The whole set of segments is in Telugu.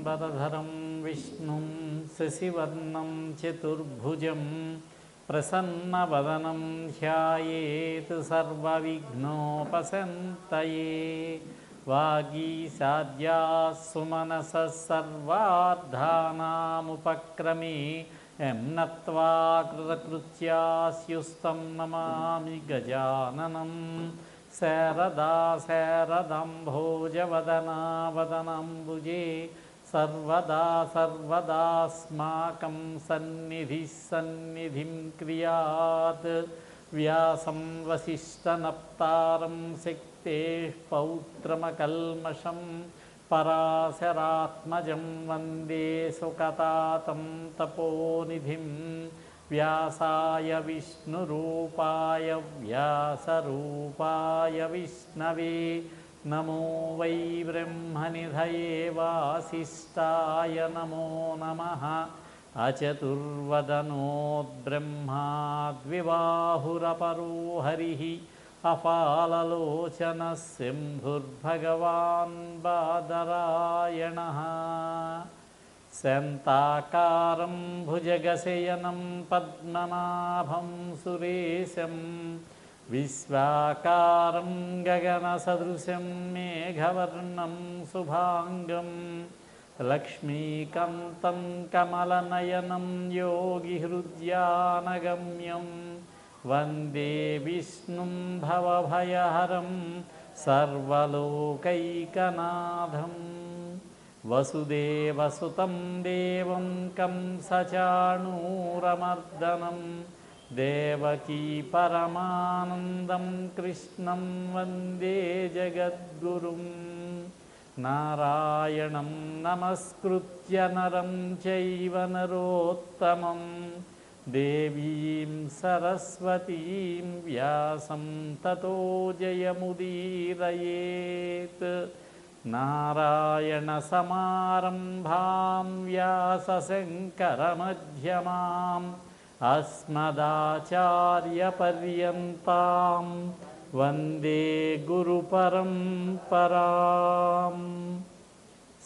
शुक्लाम्बरधरं विष्णुं शशिवर्णं चतुर्भुजं प्रसन्नवदनं ध्यायेत् सर्वविघ्नोपशान्तये। वागीशाद्याः सुमनसः सर्वार्थानामुपक्रमे यं नत्वा कृतकृत्यास्युस्तं नमामि गजाननं। शारदा शारदाम्भोजवदना वदनाम्बुजे सर्वदा सर्वदास्माकं सन्निधिः सन्निधिं क्रियात्। व्यासं वसिष्ठनप्तारं शक्तेः पौत्रमकल्मषं पराशरात्मजं वन्दे सुकतातं तपोनिधिं। व्यासाय विष्णुरूपाय व्यासरूपाय विष्णवे नमो वै ब्रह्मनिधये वासिष्ठाय नमो नमः। अचतुर्वदनोद्ब्रह्मा द्विबाहुरपरो हरिः अफाललोचनः शम्भुर्भगवान् बादरायणः। शान्ताकारं भुजगशयनं पद्मनाभं सुरेशं विश्वाकारं गगनसदृशं मेघवर्णं शुभाङ्गं लक्ष्मीकान्तं कमलनयनं योगिहृद्यानगम्यं वन्दे विष्णुं भवभयहरं सर्वलोकैकनाथम्। वसुदेवसुतं देवं कंसचाणूरमर्दनं देवकी परमानन्दं कृष्णं वन्दे जगद्गुरुं। नारायणं नमस्कृत्य नरं चैव नरोत्तमं देवीं सरस्वतीं व्यासं ततो जयमुदीरयेत्। नारायणसमारम्भां व्यासशङ्करमध्यमाम् अस्मदाचार्यपर्यन्तां वन्दे गुरुपरम्पराम्।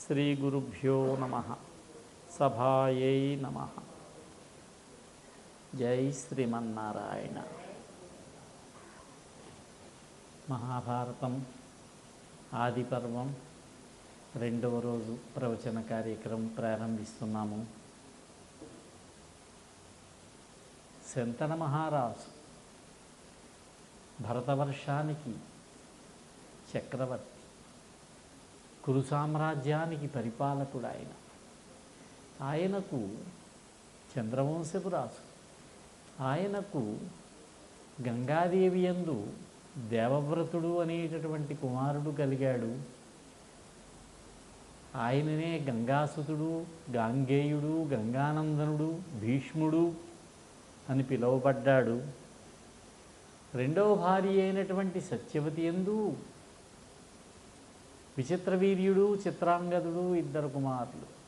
श्रीगुरुभ्यो नमः। सभायै नमः। जय श्रीमन्नारायण। महाभारतं ఆదిపర్వం రెండవ రోజు ప్రవచన కార్యక్రమం ప్రారంభిస్తున్నాము. శంతన మహారాజు భరతవర్షానికి చక్రవర్తి, కురు సామ్రాజ్యానికి పరిపాలకుడు ఆయన. ఆయనకు చంద్రవంశపు రాజు. ఆయనకు గంగాదేవి యందు దేవవ్రతుడు అనేటటువంటి కుమారుడు కలిగాడు. ఆయననే గంగాసుతుడు, గాంగేయుడు, గంగానందనుడు, భీష్ముడు అని పిలువబడ్డాడు. రెండవ భార్య అయినటువంటి సత్యవతి యందు విచిత్రవీర్యుడు, చిత్రాంగదుడు ఇద్దరు కుమారులు.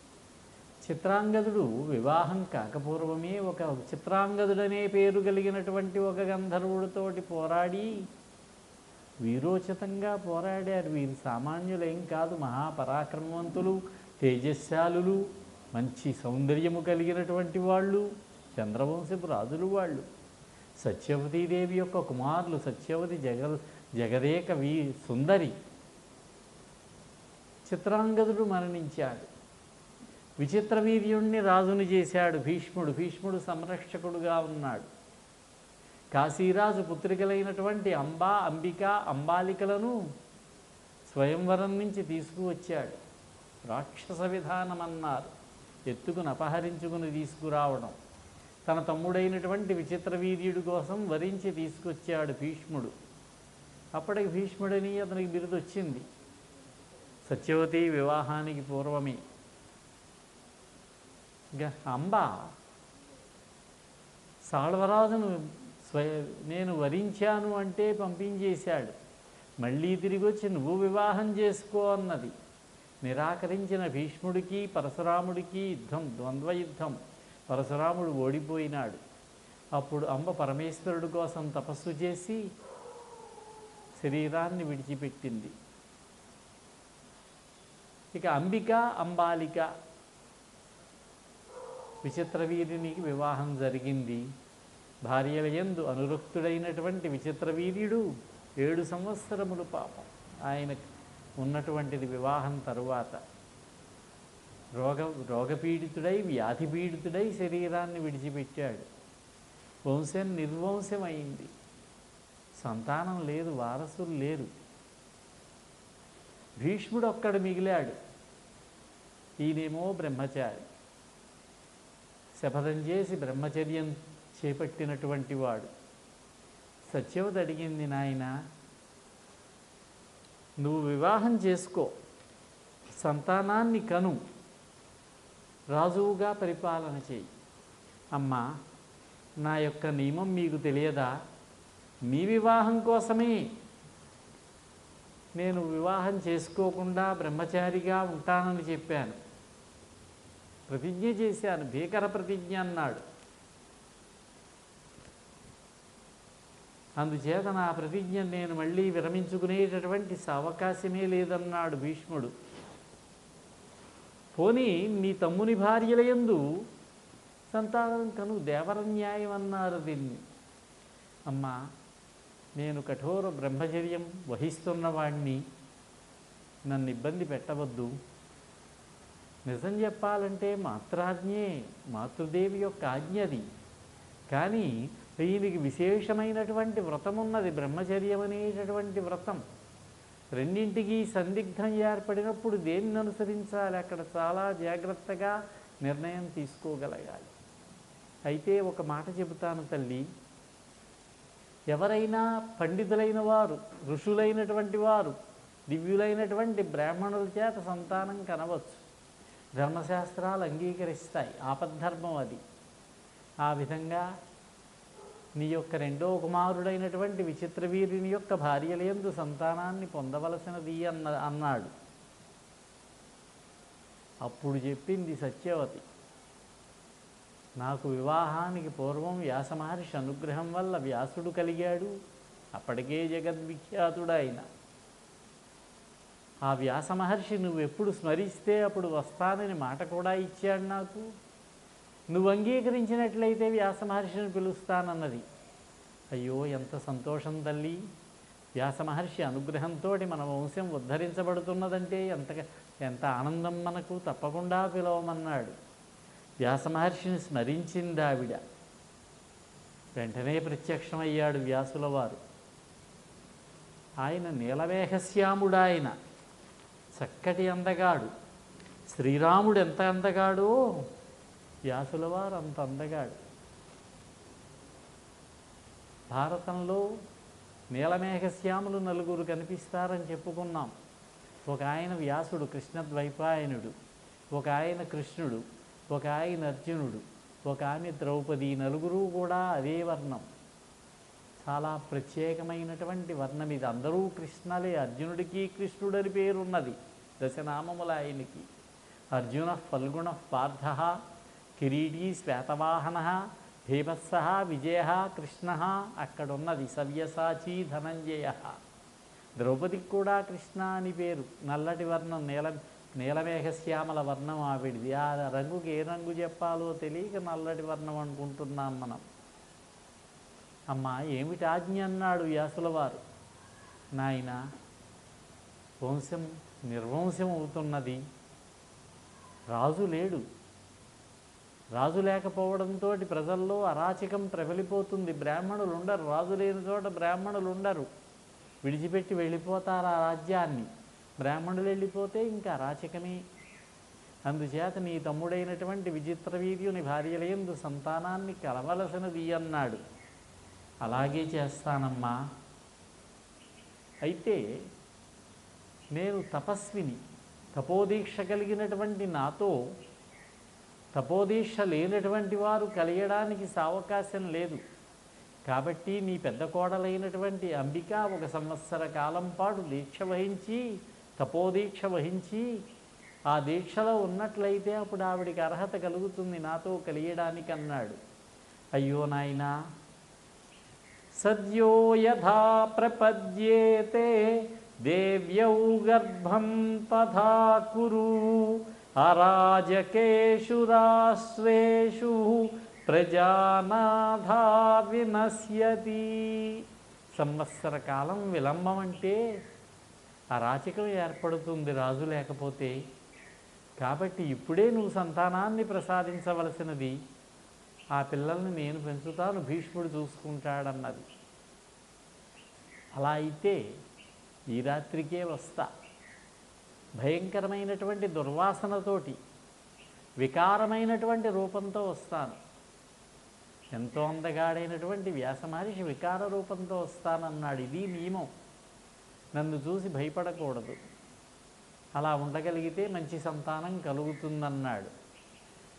చిత్రాంగదుడు వివాహం కాకపూర్వమే ఒక చిత్రాంగదుడనే పేరు కలిగినటువంటి ఒక గంధర్వుడితోటి పోరాడి వీరోచితంగా పోరాడారు. వీరు సామాన్యులేం కాదు, మహాపరాక్రమవంతులు, తేజస్శాలులు, మంచి సౌందర్యము కలిగినటువంటి వాళ్ళు, చంద్రవంశపు రాజులు వాళ్ళు. సత్యవతీదేవి యొక్క కుమారులు. సత్యవతి జగదేక సుందరి. చిత్రాంగదుడు మరణించాడు. విచిత్రవీర్యుణ్ణి రాజుని చేశాడు భీష్ముడు. భీష్ముడు సంరక్షకుడుగా ఉన్నాడు. కాశీరాజు పుత్రికలైనటువంటి అంబా, అంబిక, అంబాలికలను స్వయంవరం నుంచి తీసుకువచ్చాడు. రాక్షస విధానం అన్నారు. ఎత్తుకుని అపహరించుకుని తీసుకురావడం. తన తమ్ముడైనటువంటి విచిత్రవీర్యుడి కోసం వరించి తీసుకొచ్చాడు భీష్ముడు. అప్పటికి భీష్ముడని అతనికి బిరుదు వచ్చింది. సత్యవతి వివాహానికి పూర్వమే. అంబ సాళ్వరాజును నేను వరించాను అంటే పంపించేశాడు. మళ్ళీ తిరిగి వచ్చి నువ్వు వివాహం చేసుకో అన్నది. నిరాకరించిన భీష్ముడికి పరశురాముడికి యుద్ధం, ద్వంద్వయుద్ధం. పరశురాముడు ఓడిపోయినాడు. అప్పుడు అంబ పరమేశ్వరుడి కోసం తపస్సు చేసి శరీరాన్ని విడిచిపెట్టింది. ఇక అంబిక అంబాలిక విచిత్రవీర్యునికి వివాహం జరిగింది. భార్యల యందు అనురక్తుడైనటువంటి విచిత్రవీర్యుడు 7 సంవత్సరములు పాపం ఆయన ఉన్నటువంటిది. వివాహం తరువాత రోగపీడితుడై వ్యాధిపీడితుడై శరీరాన్ని విడిచిపెట్టాడు. వంశం నిర్వంశమైంది. సంతానం లేదు, వారసులు లేరు. భీష్ముడు ఒక్కడు మిగిలాడు. ఈయనేమో బ్రహ్మచారి, శపథం చేసి బ్రహ్మచర్యం చేపట్టినటువంటి వాడు. సత్యవతి అడిగింది, నాయన నువ్వు వివాహం చేసుకో, సంతానాన్ని కను, రాజువుగా పరిపాలన చేయి. అమ్మా, నా యొక్క నియమం మీకు తెలియదా? మీ వివాహం కోసమే నేను వివాహం చేసుకోకుండా బ్రహ్మచారిగా ఉంటానని చెప్పాను, ప్రతిజ్ఞ చేశాను, భీకర ప్రతిజ్ఞ అన్నాడు. అందుచేత నా ప్రతిజ్ఞ నేను మళ్ళీ విరమించుకునేటటువంటి అవకాశమే లేదన్నాడు భీష్ముడు. పోనీ నీ తమ్ముని భార్యల యందు సంతానం కను, దేవరన్యాయం అన్నారు దీన్ని. అమ్మా, నేను కఠోర బ్రహ్మచర్యం వహిస్తున్నవాణ్ణి, నన్ను ఇబ్బంది పెట్టవద్దు. నిజం చెప్పాలంటే మాత్రాజ్ఞే, మాతృదేవి యొక్క ఆజ్ఞది. కానీ ఈయనకి విశేషమైనటువంటి వ్రతం ఉన్నది, బ్రహ్మచర్యం అనేటటువంటి వ్రతం. రెండింటికి సందిగ్ధం ఏర్పడినప్పుడు దేన్ని అనుసరించాలి? అక్కడ చాలా జాగ్రత్తగా నిర్ణయం తీసుకోగలగాలి. అయితే ఒక మాట చెబుతాను తల్లి, ఎవరైనా పండితులైన వారు, ఋషులైనటువంటి వారు, దివ్యులైనటువంటి బ్రాహ్మణుల చేత సంతానం కనవచ్చు. ధర్మశాస్త్రాలు అంగీకరిస్తాయి, ఆపద్ధర్మం అది. ఆ విధంగా నీ యొక్క 2వ కుమారుడైనటువంటి విచిత్రవీర్యుని యొక్క భార్యలందు సంతానాన్ని పొందవలసినది అన్నాడు. అప్పుడు చెప్పింది సత్యవతి, నాకు వివాహానికి పూర్వం వ్యాస మహర్షి అనుగ్రహం వల్ల వ్యాసుడు కలిగాడు. అప్పటికే జగద్విఖ్యాతుడు ఆయన. ఆ వ్యాస మహర్షి నువ్వెప్పుడు స్మరిస్తే అప్పుడు వస్తానని మాట కూడా ఇచ్చాడు నాకు. నువ్వు అంగీకరించినట్లయితే వ్యాస మహర్షిని పిలుస్తానన్నది. అయ్యో, ఎంత సంతోషం తల్లి! వ్యాస మహర్షి అనుగ్రహంతో మన వంశం ఉద్ధరించబడుతున్నదంటే ఎంత ఆనందం మనకు. తప్పకుండా పిలవమన్నాడు. వ్యాస మహర్షిని స్మరించింది ఆవిడ. వెంటనే ప్రత్యక్షమయ్యాడు వ్యాసుల వారు. ఆయన నీలమేఘశ్యాముడాయన, చక్కటి అందగాడు. శ్రీరాముడు ఎంత అందగాడో వ్యాసుల వారు అంత అందగాడు. భారతంలో నీలమేఘశ్యాములు 4 కనిపిస్తారని చెప్పుకున్నాం. ఒక ఆయన వ్యాసుడు, కృష్ణద్వైపాయనుడు. ఒక ఆయన కృష్ణుడు, ఒక ఆయన అర్జునుడు, ఒక ఆమె ద్రౌపది. 4 కూడా అదే వర్ణం. చాలా ప్రత్యేకమైనటువంటి వర్ణం ఇది. అందరూ కృష్ణలే. అర్జునుడికి కృష్ణుడని పేరున్నది, దశనామముల ఆయనకి. అర్జున ఫల్గుణ పార్థ, కిరీటీ శ్వేతవాహన, భీభత్స విజయ కృష్ణ అక్కడున్నది. సవ్యసాచి ధనంజయ. ద్రౌపదికి కూడా కృష్ణ అని పేరు. నల్లటి వర్ణం, నీలమేఘశ్యామల వర్ణం ఆవిడిది. ఆ రంగుకి ఏ రంగు చెప్పాలో తెలియక నల్లటి వర్ణం అనుకుంటున్నాం మనం. అమ్మా, ఏమిటి ఆజ్ఞ అన్నాడు వ్యాసుల వారు. నాయన, వంశం నిర్వంశం అవుతున్నది. రాజు లేడు. రాజు లేకపోవడంతో ప్రజల్లో అరాచకం ప్రబలిపోతుంది. బ్రాహ్మణులు ఉండరు. రాజు లేని చోట బ్రాహ్మణులు ఉండరు. విడిచిపెట్టి వెళ్ళిపోతారు ఆ రాజ్యాన్ని. బ్రాహ్మణులు వెళ్ళిపోతే ఇంకా అరాచకమే. అందుచేత నీ తమ్ముడైనటువంటి విచిత్రవీర్యుని భార్యలందు సంతానాన్ని కలవలసినది అన్నాడు. అలాగే చేస్తానమ్మా. అయితే నేను తపస్విని, తపోదీక్ష కలిగినటువంటి నాతో తపోదీక్ష లేనటువంటి వారు కలియడానికి అవకాశం లేదు. కాబట్టి నీ పెద్ద కోడలైనటువంటి అంబిక 1 సంవత్సర కాలం పాటు దీక్ష వహించి, తపోదీక్ష వహించి, ఆ దీక్షలో ఉన్నట్లయితే అప్పుడు ఆవిడికి అర్హత కలుగుతుంది నాతో కలియడానికి అన్నాడు. అయ్యో నాయనా, సద్యో యథా ప్రపద్యేతే దేవ్యౌ గర్భం తథా కురు అరాజకేషు రాష్ట్రేషు ప్రజానాథా వినశ్యతి. సంవత్సర కాలం విలంబం అంటే అరాచకం ఏర్పడుతుంది రాజు లేకపోతే. కాబట్టి ఇప్పుడే నువ్వు సంతానాన్ని ప్రసాదించవలసినది. ఆ పిల్లల్ని నేను పెంచుతాను, భీష్ముడు చూసుకుంటాడన్నది. అలా అయితే ఈ రాత్రికే వస్తా. భయంకరమైనటువంటి దుర్వాసనతోటి వికారమైనటువంటి రూపంతో వస్తాను. ఎంతో అందగాడైనటువంటి వ్యాసమహర్షి వికార రూపంతో వస్తానన్నాడు. ఇది నియమం. నన్ను చూసి భయపడకూడదు. అలా ఉండగలిగితే మంచి సంతానం కలుగుతుందన్నాడు.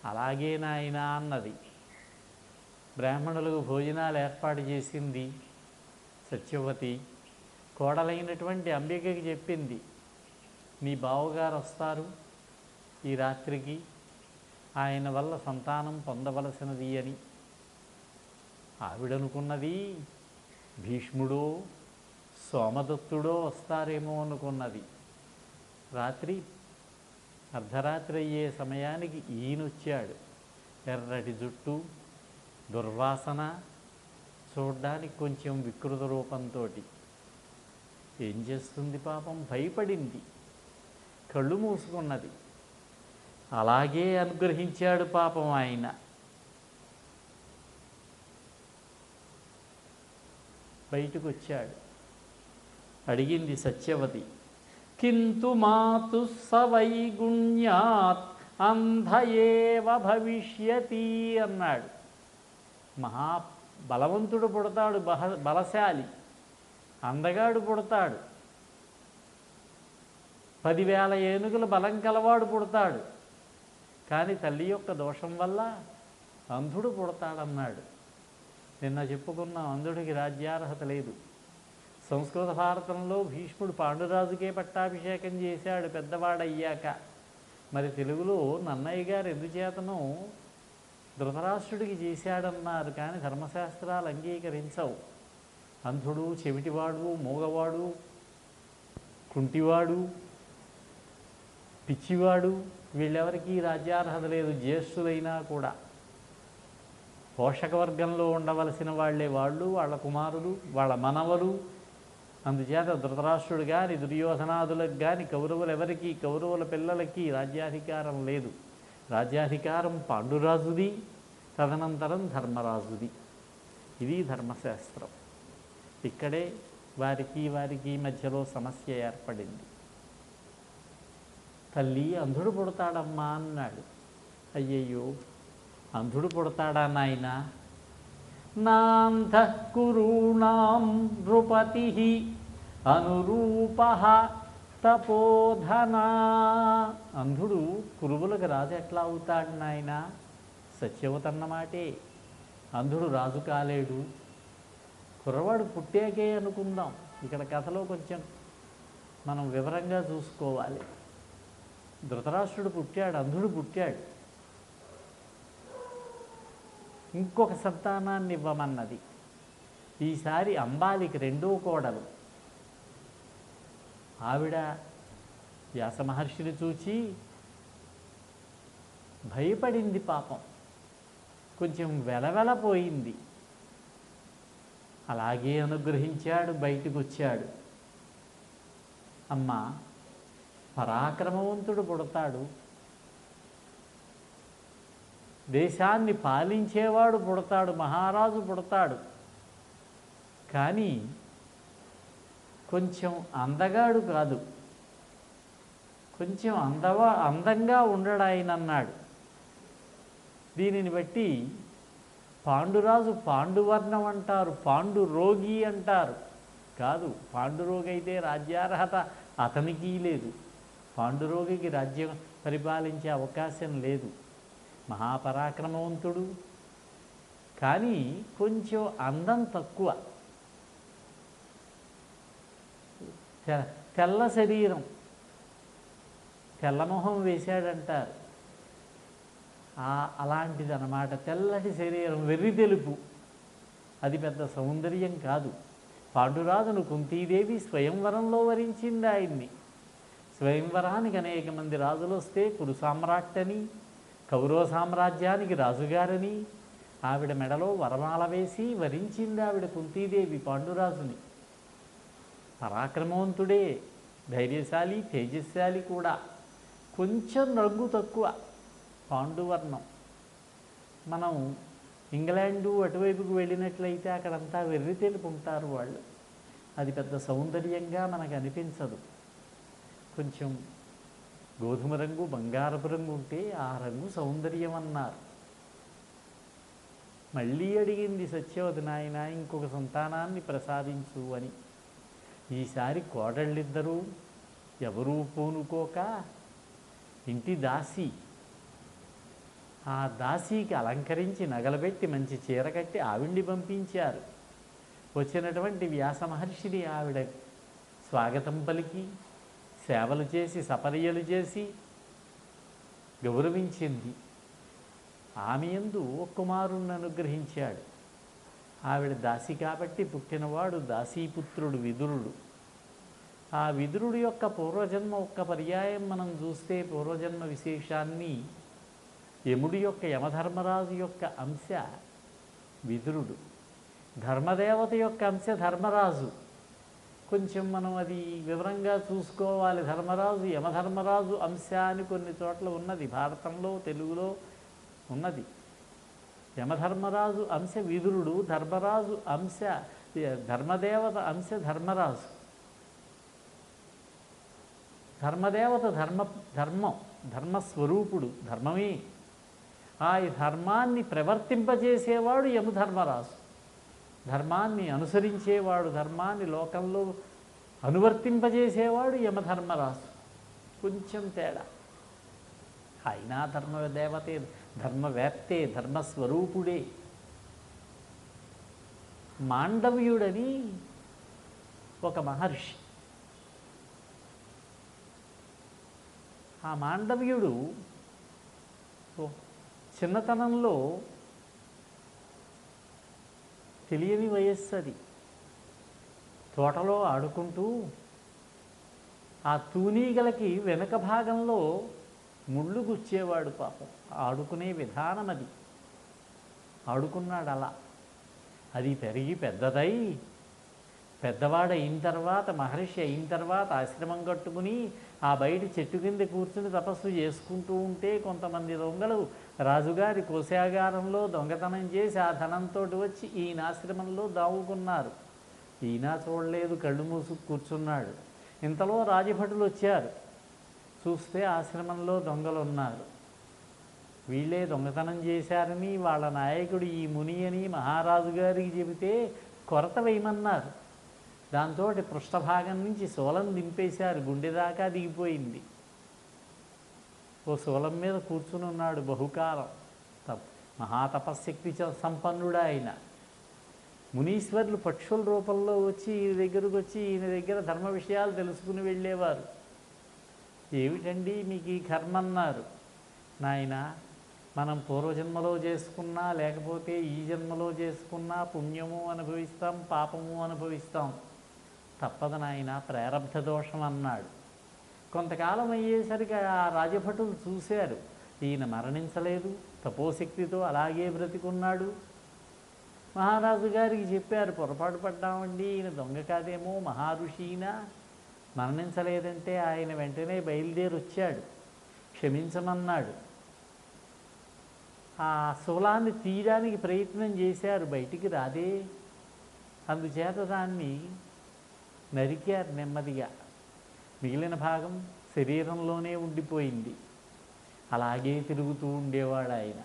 అలాగే నాయనా అన్నది. బ్రాహ్మణులకు భోజనాలు ఏర్పాటు చేసింది సత్యవతి. కోడలైనటువంటి అంబికకి చెప్పింది, నీ బావగారు వస్తారు ఈ రాత్రికి, ఆయన వల్ల సంతానం పొందవలసినది అని. ఆవిడనుకున్నది భీష్ముడో సోమదత్తుడో వస్తారేమో అనుకున్నది. రాత్రి అర్ధరాత్రి అయ్యే సమయానికి ఈయనొచ్చాడు. ఎర్రటి జుట్టు, దుర్వాసన, చూడ్డానికి కొంచెం వికృత రూపంతో. ఏం చేస్తుంది పాపం? భయపడింది, కళ్ళు మూసుకున్నది. అలాగే అనుగ్రహించాడు పాపం ఆయన. బయటకు వచ్చాడు. అడిగింది సత్యవతి, కింతు మాతు సవైగుణ్యాత్ అంధయేవ భవిష్యతి అన్నాడు. మహా బలవంతుడు పుడతాడు, బలశాలి, అందగాడు పుడతాడు, 10,000 ఏనుగుల బలం కలవాడు పుడతాడు. కానీ తల్లి యొక్క దోషం వల్ల అంధుడు పుడతాడన్నాడు. నిన్న చెప్పుకున్న అంధుడికి రాజ్యార్హత లేదు. సంస్కృత భారతంలో భీష్ముడు పాండురాజుకే పట్టాభిషేకం చేశాడు పెద్దవాడయ్యాక. మరి తెలుగులో నన్నయ్య గారు ఎందుచేతనో ధృతరాష్ట్రుడికి చేశాడన్నారు. కానీ ధర్మశాస్త్రాలు అంగీకరించవు. అంధుడు, చెవిటివాడు, మూగవాడు, కుంటివాడు, పిచ్చివాడు వీళ్ళెవరికీ రాజ్యార్హత లేదు. జ్యేష్ఠులైనా కూడా పోషకవర్గంలో ఉండవలసిన వాళ్ళే వాళ్ళు, వాళ్ళ కుమారులు, వాళ్ళ మనవలు. అందుచేత ధృతరాష్ట్రుడు కానీ దుర్యోధనాదులకు కానీ కౌరవులెవరికీ, కౌరవుల పిల్లలకి రాజ్యాధికారం లేదు. రాజ్యాధికారం పాండురాజుది, తదనంతరం ధర్మరాజుది. ఇది ధర్మశాస్త్రం. ఇక్కడే వారికి మధ్యలో సమస్య ఏర్పడింది. తల్లి అంధుడు పుడతాడమ్మా అన్నాడు. అయ్యయ్యో, అంధుడు పుడతాడా నాయన? నాంధః కురూణాం నృపతి అనురూపః తపోధనా. అంధుడు కురువులకు రాజు ఎట్లా అవుతాడు నాయన? సత్యవతి అన్నమాటే. అంధుడు రాజు కాలేడు. కుర్రవాడు పుట్టాకే అనుకుందాం. ఇక్కడ కథలో కొంచెం మనం వివరంగా చూసుకోవాలి. ధృతరాష్ట్రుడు పుట్టాడు, అంధుడు పుట్టాడు. ఇంకొక సంతానాన్ని ఇవ్వమన్నది. ఈసారి అంబాలికి రెండో కోడలు. ఆవిడ వ్యాసమహర్షిని చూచి భయపడింది పాపం. కొంచెం వెలవెలపోయింది. అలాగే అనుగ్రహించాడు. బయటకు వచ్చాడు. అమ్మా, పరాక్రమవంతుడు పుడతాడు, దేశాన్ని పాలించేవాడు పుడతాడు, మహారాజు పుడతాడు. కానీ కొంచెం అందగాడు కాదు, కొంచెం అందంగా ఉండడాయనన్నాడు. దీనిని బట్టి పాండురాజు పాండువర్ణం అంటారు, పాండురోగి అంటారు. కాదు, పాండురోగి అయితే రాజ్యార్హత అతనికి లేదు. పాండురోగికి రాజ్యం పరిపాలించే అవకాశం లేదు. మహాపరాక్రమవంతుడు, కానీ కొంచెం అందం తక్కువ. తెల్ల శరీరం, తెల్లమొహం వేశాడంటారు. అలాంటిది అన్నమాట. తెల్లటి శరీరం, వెర్రి తెలుపు. అది పెద్ద సౌందర్యం కాదు. పాండురాజును కుంతీదేవి స్వయంవరంలో వరించింది ఆయన్ని. స్వయంవరానికి అనేక మంది రాజులు వస్తే కురు సామ్రాట్టని, కౌరవ సామ్రాజ్యానికి రాజుగారని ఆవిడ మెడలో వరమాల వేసి వరించింది ఆవిడ కుంతీదేవి పాండురాజుని. పరాక్రమవంతుడే, ధైర్యశాలి, తేజస్శాలి కూడా. కొంచెం రంగు తక్కువ పాండువర్ణం. మనం ఇంగ్లాండు అటువైపుకు వెళ్ళినట్లయితే అక్కడంతా వెర్రి తెలుపు ఉంటారు వాళ్ళు. అది పెద్ద సౌందర్యంగా మనకు అనిపించదు. కొంచెం గోధుమ రంగు, బంగారపు రంగు ఉంటే ఆ రంగు సౌందర్యం అన్నారు. మళ్ళీ అడిగింది సత్యవతి, నాయన ఇంకొక సంతానాన్ని ప్రసాదించు అని. ఈసారి కోడళ్ళిద్దరూ ఎవరూ పూనుకోక ఇంటి దాసి, ఆ దాసీకి అలంకరించి నగలబెట్టి మంచి చీర కట్టి ఆవిడ్ని పంపించారు. వచ్చినటువంటి వ్యాస మహర్షిని ఆవిడ స్వాగతం పలికి సేవలు చేసి సపర్యలు చేసి గౌరవించింది. ఆమె యందు ఒక కుమారుణ్ణి అనుగ్రహించాడు. ఆవిడ దాసి కాబట్టి పుట్టినవాడు దాసీపుత్రుడు విదురుడు. ఆ విదురుడు యొక్క పూర్వజన్మ ఒక్క పర్యాయం మనం చూస్తే పూర్వజన్మ విశేషాన్ని, యముడి యొక్క యమధర్మరాజు యొక్క అంశ విదురుడు, ధర్మదేవత యొక్క అంశ ధర్మరాజు. కొంచెం మనం అది వివరంగా చూసుకోవాలి. ధర్మరాజు యమధర్మరాజు అంశ అని కొన్ని చోట్ల ఉన్నది, భారతంలో తెలుగులో ఉన్నది. యమధర్మరాజు అంశ విదురుడు, ధర్మరాజు అంశ ధర్మదేవత అంశ ధర్మరాజు. ధర్మదేవత ధర్మస్వరూపుడు, ధర్మమే. ఆ ధర్మాన్ని ప్రవర్తింపజేసేవాడు యమధర్మరాజు. ధర్మాన్ని అనుసరించేవాడు, ధర్మాన్ని లోకంలో అనువర్తింపజేసేవాడు యమధర్మరాజు. కొంచెం తేడా. అయినా ధర్మదేవతే, ధర్మవేత్తే, ధర్మస్వరూపుడే. మాండవ్యుడని ఒక మహర్షి. ఆ మాండవ్యుడు చిన్నతనంలో తెలియని వయస్సు అది. తోటలో ఆడుకుంటూ ఆ తూనీగలకి వెనుక భాగంలో ముళ్ళు గుచ్చేవాడు పాపం. ఆడుకునే విధానం అది. ఆడుకున్నాడు అలా. అది పెరిగి పెద్దదై పెద్దవాడయిన తర్వాత, మహర్షి అయిన తర్వాత ఆశ్రమం కట్టుకుని ఆ బయట చెట్టు కింద కూర్చుని తపస్సు చేసుకుంటూ ఉంటే కొంతమంది దొంగలు రాజుగారి కోశాగారంలో దొంగతనం చేసి ఆ ధనంతో వచ్చి ఈయన ఆశ్రమంలో దావుకున్నారు. ఈయన చూడలేదు, కళ్ళు మూసుకు కూర్చున్నాడు. ఇంతలో రాజభటులు వచ్చారు. చూస్తే ఆశ్రమంలో దొంగలు ఉన్నారు. వీళ్ళే దొంగతనం చేశారని వాళ్ళ నాయకుడు ఈ ముని అని మహారాజు గారికి చెబితే కొరత వేయమన్నారు. దాంతో పృష్ఠభాగం నుంచి శూలం దింపేశారు. గుండెదాకా దిగిపోయింది. ఓ శూలం మీద కూర్చుని ఉన్నాడు బహుకాలం. మహాతపశక్తి సంపన్నుడు ఆయన. మునీశ్వర్లు పక్షుల రూపంలో వచ్చి ఈయన దగ్గరకు వచ్చి ఈయన దగ్గర ధర్మ విషయాలు తెలుసుకుని వెళ్ళేవారు. ఏమిటండి మీకు ఈ కర్మ అన్నారు. నాయన, మనం పూర్వజన్మలో చేసుకున్నా లేకపోతే ఈ జన్మలో చేసుకున్నా పుణ్యము అనుభవిస్తాం, పాపము అనుభవిస్తాం. తప్పదు నాయన, ప్రారబ్ధ దోషం అన్నాడు. కొంతకాలం అయ్యేసరికి ఆ రాజభటులు చూశారు, ఈయన మరణించలేదు, తపోశక్తితో అలాగే బ్రతికున్నాడు. మహారాజు గారికి చెప్పారు, పొరపాటు పడ్డామండి, ఈయన దొంగ కాదేమో, మహారుషినా మరణించలేదంటే ఆయన వెంటనే బయలుదేరి వచ్చాడు, క్షమించమన్నాడు. ఆ శూలాన్ని తీయడానికి ప్రయత్నం చేశారు, బయటికి రాదే. అందుచేత దాన్ని నరికారు నెమ్మదిగా. మిగిలిన భాగం శరీరంలోనే ఉండిపోయింది. అలాగే తిరుగుతూ ఉండేవాడు ఆయన.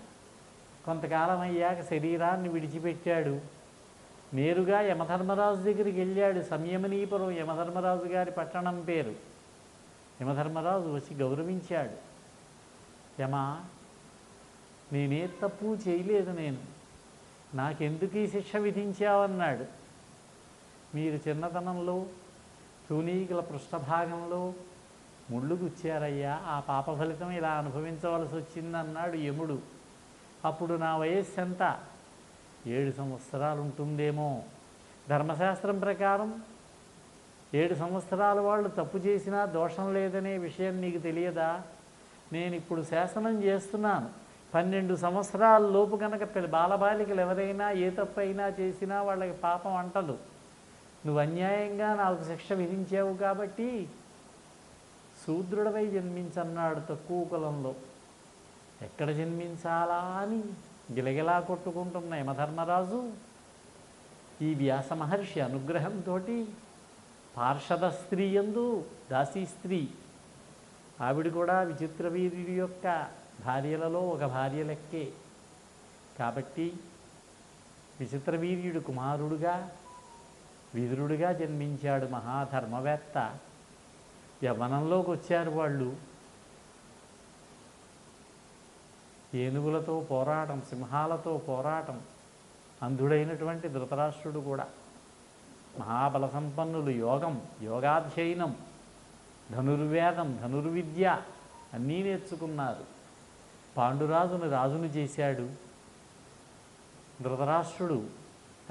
కొంతకాలం అయ్యాక శరీరాన్ని విడిచిపెట్టాడు. నేరుగా యమధర్మరాజు దగ్గరికి వెళ్ళాడు. సంయమనీపురం యమధర్మరాజు గారి పట్టణం పేరు. యమధర్మరాజు వచ్చి గౌరవించాడు. యమా, నేనే తప్పు చేయలేదు, నాకెందుకు ఈ శిక్ష విధించావన్నాడు. మీరు చిన్నతనంలో తూనీగల పృష్ఠభాగంలో ముళ్ళు గుచ్చారయ్యా, ఆ పాప ఫలితం ఇలా అనుభవించవలసి వచ్చిందన్నాడు యముడు. అప్పుడు నా వయస్సు ఎంత? 7 సంవత్సరాలు ఉంటుందేమో. ధర్మశాస్త్రం ప్రకారం 7 సంవత్సరాల వాళ్ళు తప్పు చేసినా దోషం లేదనే విషయం నీకు తెలియదా? నేను ఇప్పుడు శాసనం చేస్తున్నాను, 12 సంవత్సరాల లోపు కనుక బాలబాలికలు ఎవరైనా ఏ తప్పు అయినా చేసినా వాళ్ళకి పాపం అంటదు. నువ్వు అన్యాయంగా నాకు శిక్ష విధించావు కాబట్టి శూద్రుడవై జన్మించన్నాడు తక్కువ కులంలో. ఎక్కడ జన్మించాలా అని గిలగిలా కొట్టుకుంటున్న యమధర్మరాజు ఈ వ్యాస మహర్షి అనుగ్రహంతో పార్షద స్త్రీ యందు దాసీ స్త్రీ, ఆవిడ కూడా విచిత్రవీర్యుడి యొక్క భార్యలలో ఒక భార్య లెక్కే. కాబట్టి విచిత్రవీర్యుడు కుమారుడుగా విదురుడుగా జన్మించాడు మహాధర్మవేత్త. యవ్వనంలోకి వచ్చారు వాళ్ళు. ఏనుగులతో పోరాటం, సింహాలతో పోరాటం. అంధుడైనటువంటి ధృతరాష్ట్రుడు కూడా. మహాబల సంపన్నులు, యోగం, యోగాధ్యయనం, ధనుర్వేదం, ధనుర్విద్య అన్నీ నేర్చుకున్నారు. పాండురాజును రాజును చేశాడు ధృతరాష్ట్రుడు.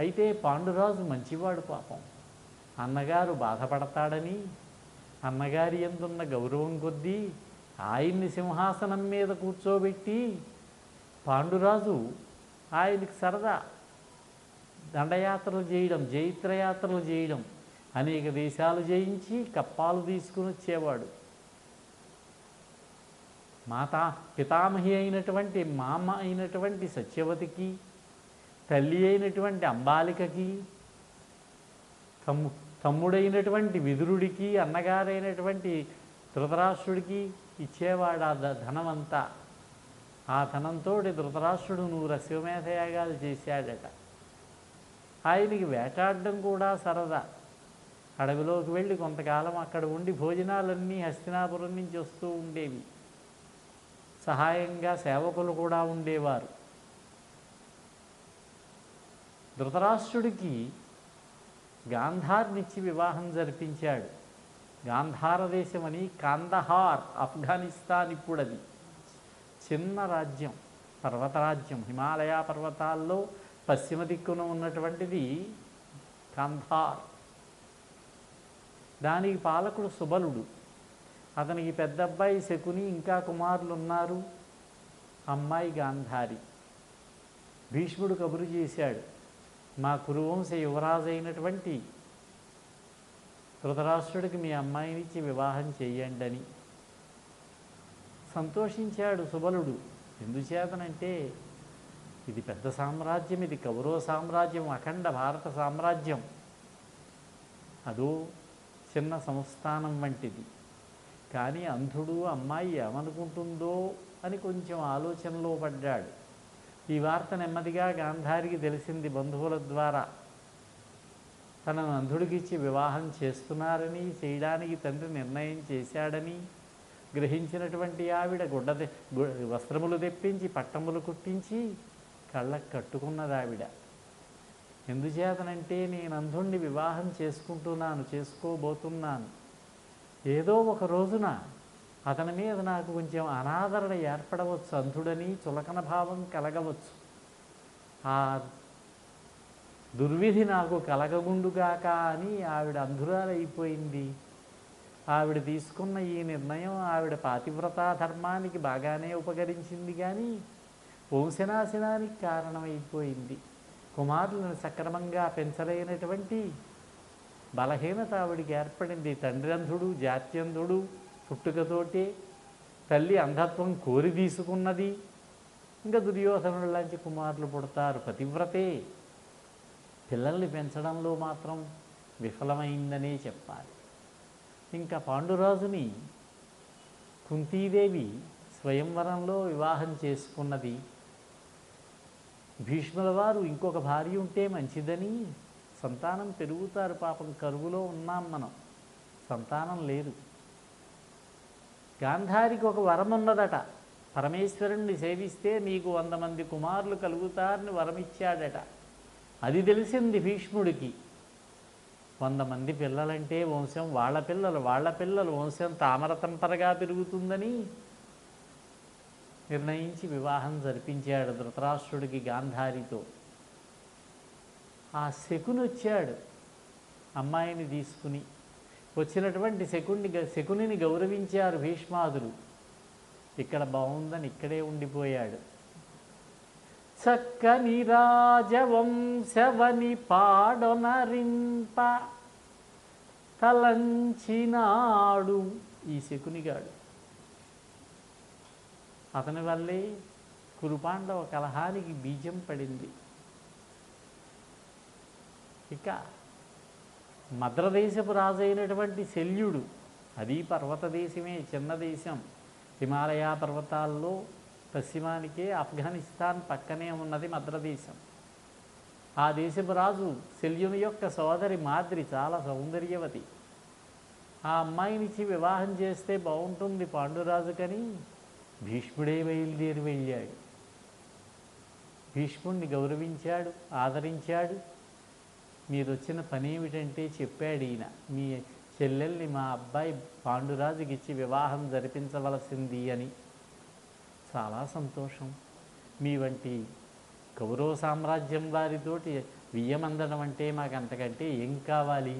అయితే పాండురాజు మంచివాడు పాపం. అన్నగారు బాధపడతాడని అన్నగారి యందున్న గౌరవం కొద్దీ ఆయన్ని సింహాసనం మీద కూర్చోబెట్టి పాండురాజు ఆయనకి సరదా దండయాత్రలు చేయడం, జైత్రయాత్రలు చేయడం, అనేక దేశాలు జయించి కప్పాలు తీసుకుని వచ్చేవాడు. పితామహి అయినటువంటి మామ అయినటువంటి సత్యవతికి, తల్లి అయినటువంటి అంబాలికకి, తమ్ముడైనటువంటి విదురుడికి, అన్నగారైనటువంటి ధృతరాష్ట్రుడికి ఇచ్చేవాడు ఆ ధనమంతా. ఆ ధనంతో ధృతరాష్ట్రుడు 100 అశ్వమేధయాగాలు చేశాడట. ఆయనకి వేటాడడం కూడా సరదా. అడవిలోకి వెళ్ళి కొంతకాలం అక్కడ ఉండి భోజనాలన్నీ హస్తినాపురం నుంచి వస్తూ ఉండేవి. సహాయంగా సేవకులు కూడా ఉండేవారు. ధృతరాష్ట్రుడికి గాంధార్నిచ్చి వివాహం జరిపించాడు. గాంధార దేశమని, కాందహార్, ఆఫ్ఘనిస్తాన్ ఇప్పుడు అది చిన్న రాజ్యం, పర్వతరాజ్యం. హిమాలయ పర్వతాల్లో పశ్చిమ దిక్కున ఉన్నటువంటిది కాంధార్. దానికి పాలకుడు సుబలుడు. అతనికి పెద్ద అబ్బాయి శకుని, ఇంకా కుమారులు ఉన్నారు. అమ్మాయి గాంధారి. భీష్ముడు కబురు చేశాడు, మా కురువంశ యువరాజు అయినటువంటి ధృతరాష్ట్రుడికి మీ అమ్మాయినిచ్చి వివాహం చెయ్యండి అని. సంతోషించాడు సుబలుడు. ఎందుచేతనంటే ఇది పెద్ద సామ్రాజ్యం, ఇది కౌరవ సామ్రాజ్యం, అఖండ భారత సామ్రాజ్యం. అదో చిన్న సంస్థానం వంటిది. కానీ అంధుడు, అమ్మాయి ఏమనుకుంటుందో అని కొంచెం ఆలోచనలో పడ్డాడు. ఈ వార్త నెమ్మదిగా గాంధారికి తెలిసింది బంధువుల ద్వారా. తనను అంధుడికిచ్చి వివాహం చేస్తున్నారని, చేయడానికి తండ్రి నిర్ణయం చేశాడని గ్రహించినటువంటి ఆవిడ వస్త్రములు తెప్పించి, పట్టములు కుట్టించి కళ్ళకు కట్టుకున్నది ఆవిడ. ఎందుచేతనంటే నేను అంధుణ్ణి వివాహం చేసుకోబోతున్నాను. ఏదో ఒక రోజున అతని మీద నాకు కొంచెం అనాదరణ ఏర్పడవచ్చు, అంధుడని చులకన భావం కలగవచ్చు. ఆ దుర్విధి నాకు కలగగుండుగాక అని ఆవిడ అంధురాలైపోయింది. ఆవిడ తీసుకున్న ఈ నిర్ణయం ఆవిడ పాతివ్రతా ధర్మానికి బాగానే ఉపకరించింది, కానీ వంశనాశనానికి కారణమైపోయింది. కుమారులను సక్రమంగా పెంచలేనటువంటి బలహీనత ఆవిడికి ఏర్పడింది. తండ్రి అంధుడు, జాత్యంధుడు, పుట్టుకతోటే. తల్లి అంధత్వం కోరి తీసుకున్నది. ఇంకా దుర్యోధనులాంటి కుమారులు పుడతారు. పతివ్రతే పిల్లల్ని పెంచడంలో మాత్రం విఫలమైందనే చెప్పాలి. ఇంకా పాండురాజుని కుంతీదేవి స్వయంవరంలో వివాహం చేసుకున్నది. భీష్ముల వారు ఇంకొక భార్య ఉంటే మంచిదని, సంతానం పెరుగుతారు పాపం, కరువులో ఉన్నాం మనం, సంతానం లేదు. గాంధారికి ఒక వరం ఉన్నదట, పరమేశ్వరుణ్ణి సేవిస్తే నీకు 100 మంది కుమారులు కలుగుతారని వరమిచ్చాడట. అది తెలిసింది భీష్ముడికి. 100 మంది పిల్లలంటే వంశం, వాళ్ళ పిల్లలు వంశం తామరతంపరగా పెరుగుతుందని నిర్ణయించి వివాహం జరిపించాడు ధృతరాష్ట్రుడికి గాంధారితో. ఆ శకుని వచ్చాడు అమ్మాయిని తీసుకుని. వచ్చినటువంటి శకునిని గౌరవించారు భీష్మాదులు. ఇక్కడ బాగుందని ఇక్కడే ఉండిపోయాడు. చక్కని రాజవంశవని పాడొనరింప తలంచినాడు ఈ శకునిగాడు. అతని వల్లే కురుపాండవ కలహానికి బీజం పడింది. ఇక మద్రదేశపు రాజు అయినటువంటి శల్యుడు, అది పర్వత దేశమే, చిన్న దేశం. హిమాలయ పర్వతాల్లో పశ్చిమానికే ఆఫ్ఘనిస్తాన్ పక్కనే ఉన్నది మద్రదేశం. ఆ దేశపు రాజు శల్యుని యొక్క సోదరి మాద్రి చాలా సౌందర్యవతి. ఆ అమ్మాయినిచ్చి వివాహం చేస్తే బాగుంటుంది పాండురాజు కని భీష్ముడే బయలుదేరి వెళ్ళాడు. భీష్ముడిని గౌరవించాడు, ఆదరించాడు. మీరు వచ్చిన పని ఏమిటంటే చెప్పాడు ఈయన, మీ చెల్లెల్ని మా అబ్బాయి పాండురాజుకి ఇచ్చి వివాహం జరిపించవలసింది అని. చాలా సంతోషం. మీ వంటి కౌరవ సామ్రాజ్యం వారితోటి వియ్యమందడం అంటే మాకు అంతకంటే ఏం కావాలి?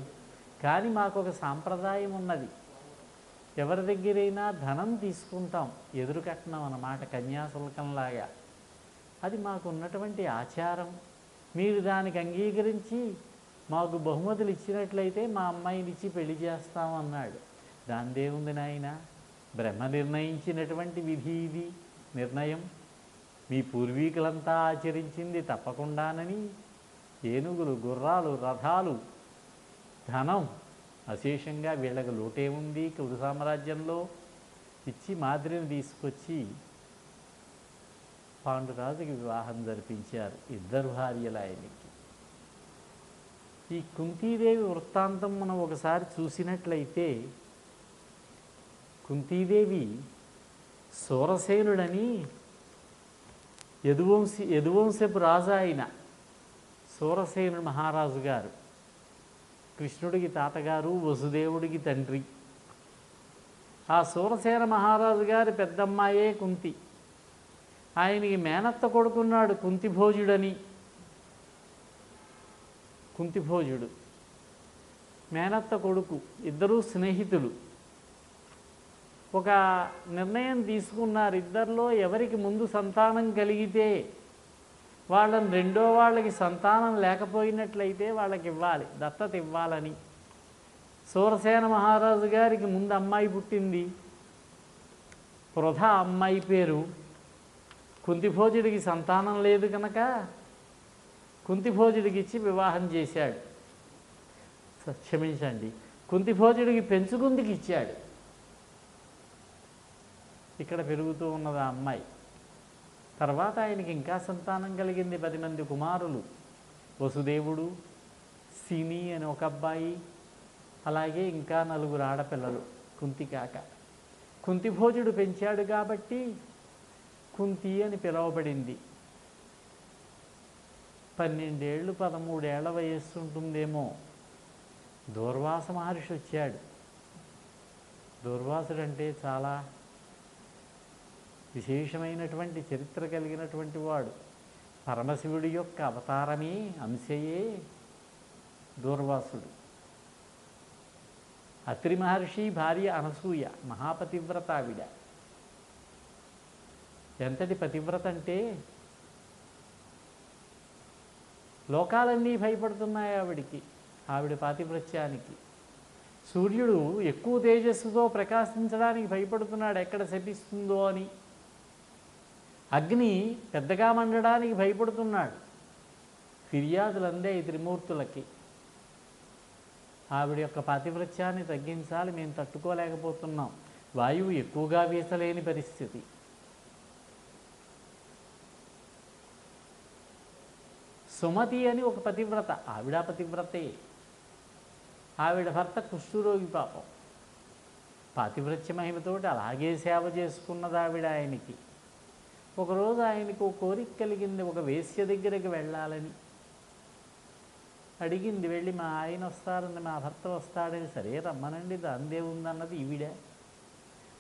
కానీ మాకు ఒక సాంప్రదాయం ఉన్నది. ఎవరి దగ్గరైనా ధనం తీసుకుంటాం, ఎదురు కట్నం అన్నమాట, కన్యాశుల్కంలాగా. అది మాకు ఉన్నటువంటి ఆచారం. మీరు దానికి అంగీకరించి మాకు బహుమతులు ఇచ్చినట్లయితే మా అమ్మాయిని ఇచ్చి పెళ్లి చేస్తామన్నాడు. దానిదేముంది నాయన, బ్రహ్మ నిర్ణయించినటువంటి విధి ఇది, నిర్ణయం. మీ పూర్వీకులంతా ఆచరించింది తప్పకుండానని ఏనుగులు, గుర్రాలు, రథాలు, ధనం అశేషంగా వీళ్ళకి లోటేముంది కురు సామ్రాజ్యంలో ఇచ్చి మాదిరిని తీసుకొచ్చి పాండురాజుకి వివాహం జరిపించారు. ఇద్దరు భార్యలు ఆయనకి. ఈ కుంతీదేవి వృత్తాంతం మనం ఒకసారి చూసినట్లయితే, కుంతీదేవి సూరసేనుడని యదువంశపు రాజు అయిన సూరసేనుడు మహారాజు గారు, కృష్ణుడికి తాతగారు, వసుదేవుడికి తండ్రి. ఆ సూరసేన మహారాజు గారి పెద్దమ్మాయే కుంతి. ఆయనకి మేనత్త కొడుకున్నాడు కుంతిభోజుడని. కుంతిభోజుడు మేనత్త కొడుకు, ఇద్దరూ స్నేహితులు. ఒక నిర్ణయం తీసుకున్నారు, ఇద్దరిలో ఎవరికి ముందు సంతానం కలిగితే వాళ్ళని రెండో వాళ్ళకి సంతానం లేకపోయినట్లయితే వాళ్ళకి ఇవ్వాలి, దత్తత ఇవ్వాలని. సూరసేన మహారాజు గారికి ముందు అమ్మాయి పుట్టింది, పృథ అమ్మాయి పేరు. కుంతిభోజుడికి సంతానం లేదు కనుక కుంతిభోజుడికి ఇచ్చి వివాహం చేశాడు. క్షమించండి, కుంతిభోజుడికి పెంచుకుందికి ఇచ్చాడు. ఇక్కడ పెరుగుతూ ఉన్నది ఆ అమ్మాయి. తర్వాత ఆయనకి ఇంకా సంతానం కలిగింది, 10 మంది కుమారులు. వసుదేవుడు, సిని అని ఒక అబ్బాయి, అలాగే ఇంకా 4 ఆడపిల్లలు కుంతి కాక. కుంతిభోజుడు పెంచాడు కాబట్టి కుంతి అని పిలువబడింది. 12 ఏళ్ళు 13 ఏళ్ల వయస్సు ఉంటుందేమో, దూర్వాస మహర్షి వచ్చాడు. దూర్వాసుడంటే చాలా విశేషమైనటువంటి చరిత్ర కలిగినటువంటి వాడు. పరమశివుడి యొక్క అవతారమే, అంశయే దూర్వాసుడు. అత్రి మహర్షి భార్య అనసూయ మహాపతివ్రత ఆవిడ. ఎంతటి పతివ్రత అంటే లోకాలన్నీ భయపడుతున్నాయి ఆవిడికి, ఆవిడ పాతివ్రత్యానికి. సూర్యుడు ఎక్కువ తేజస్సుతో ప్రకాశించడానికి భయపడుతున్నాడు, ఎక్కడ శపిస్తుందో అని. అగ్ని పెద్దగా మండడానికి భయపడుతున్నాడు. ఫిర్యాదులు అందాయి త్రిమూర్తులకి. ఆవిడ యొక్క పాతివ్రత్యాన్ని తగ్గించాలి, మేము తట్టుకోలేకపోతున్నాం. వాయువు ఎక్కువగా వీసలేని పరిస్థితి. సుమతి అని ఒక పతివ్రత, ఆవిడ పతివ్రతే. ఆవిడ భర్త కుష్ఠురోగి పాపం. పాతివ్రత్య మహిమతోటి అలాగే సేవ చేసుకున్నది ఆవిడ ఆయనకి. ఒకరోజు ఆయనకు ఒక కోరిక కలిగింది, ఒక వేశ్య దగ్గరికి వెళ్ళాలని అడిగింది. వెళ్ళి మా ఆయన వస్తారని, మా భర్త వస్తాడని. సరే రమ్మనండి, దాందే ఉందన్నది ఈవిడ.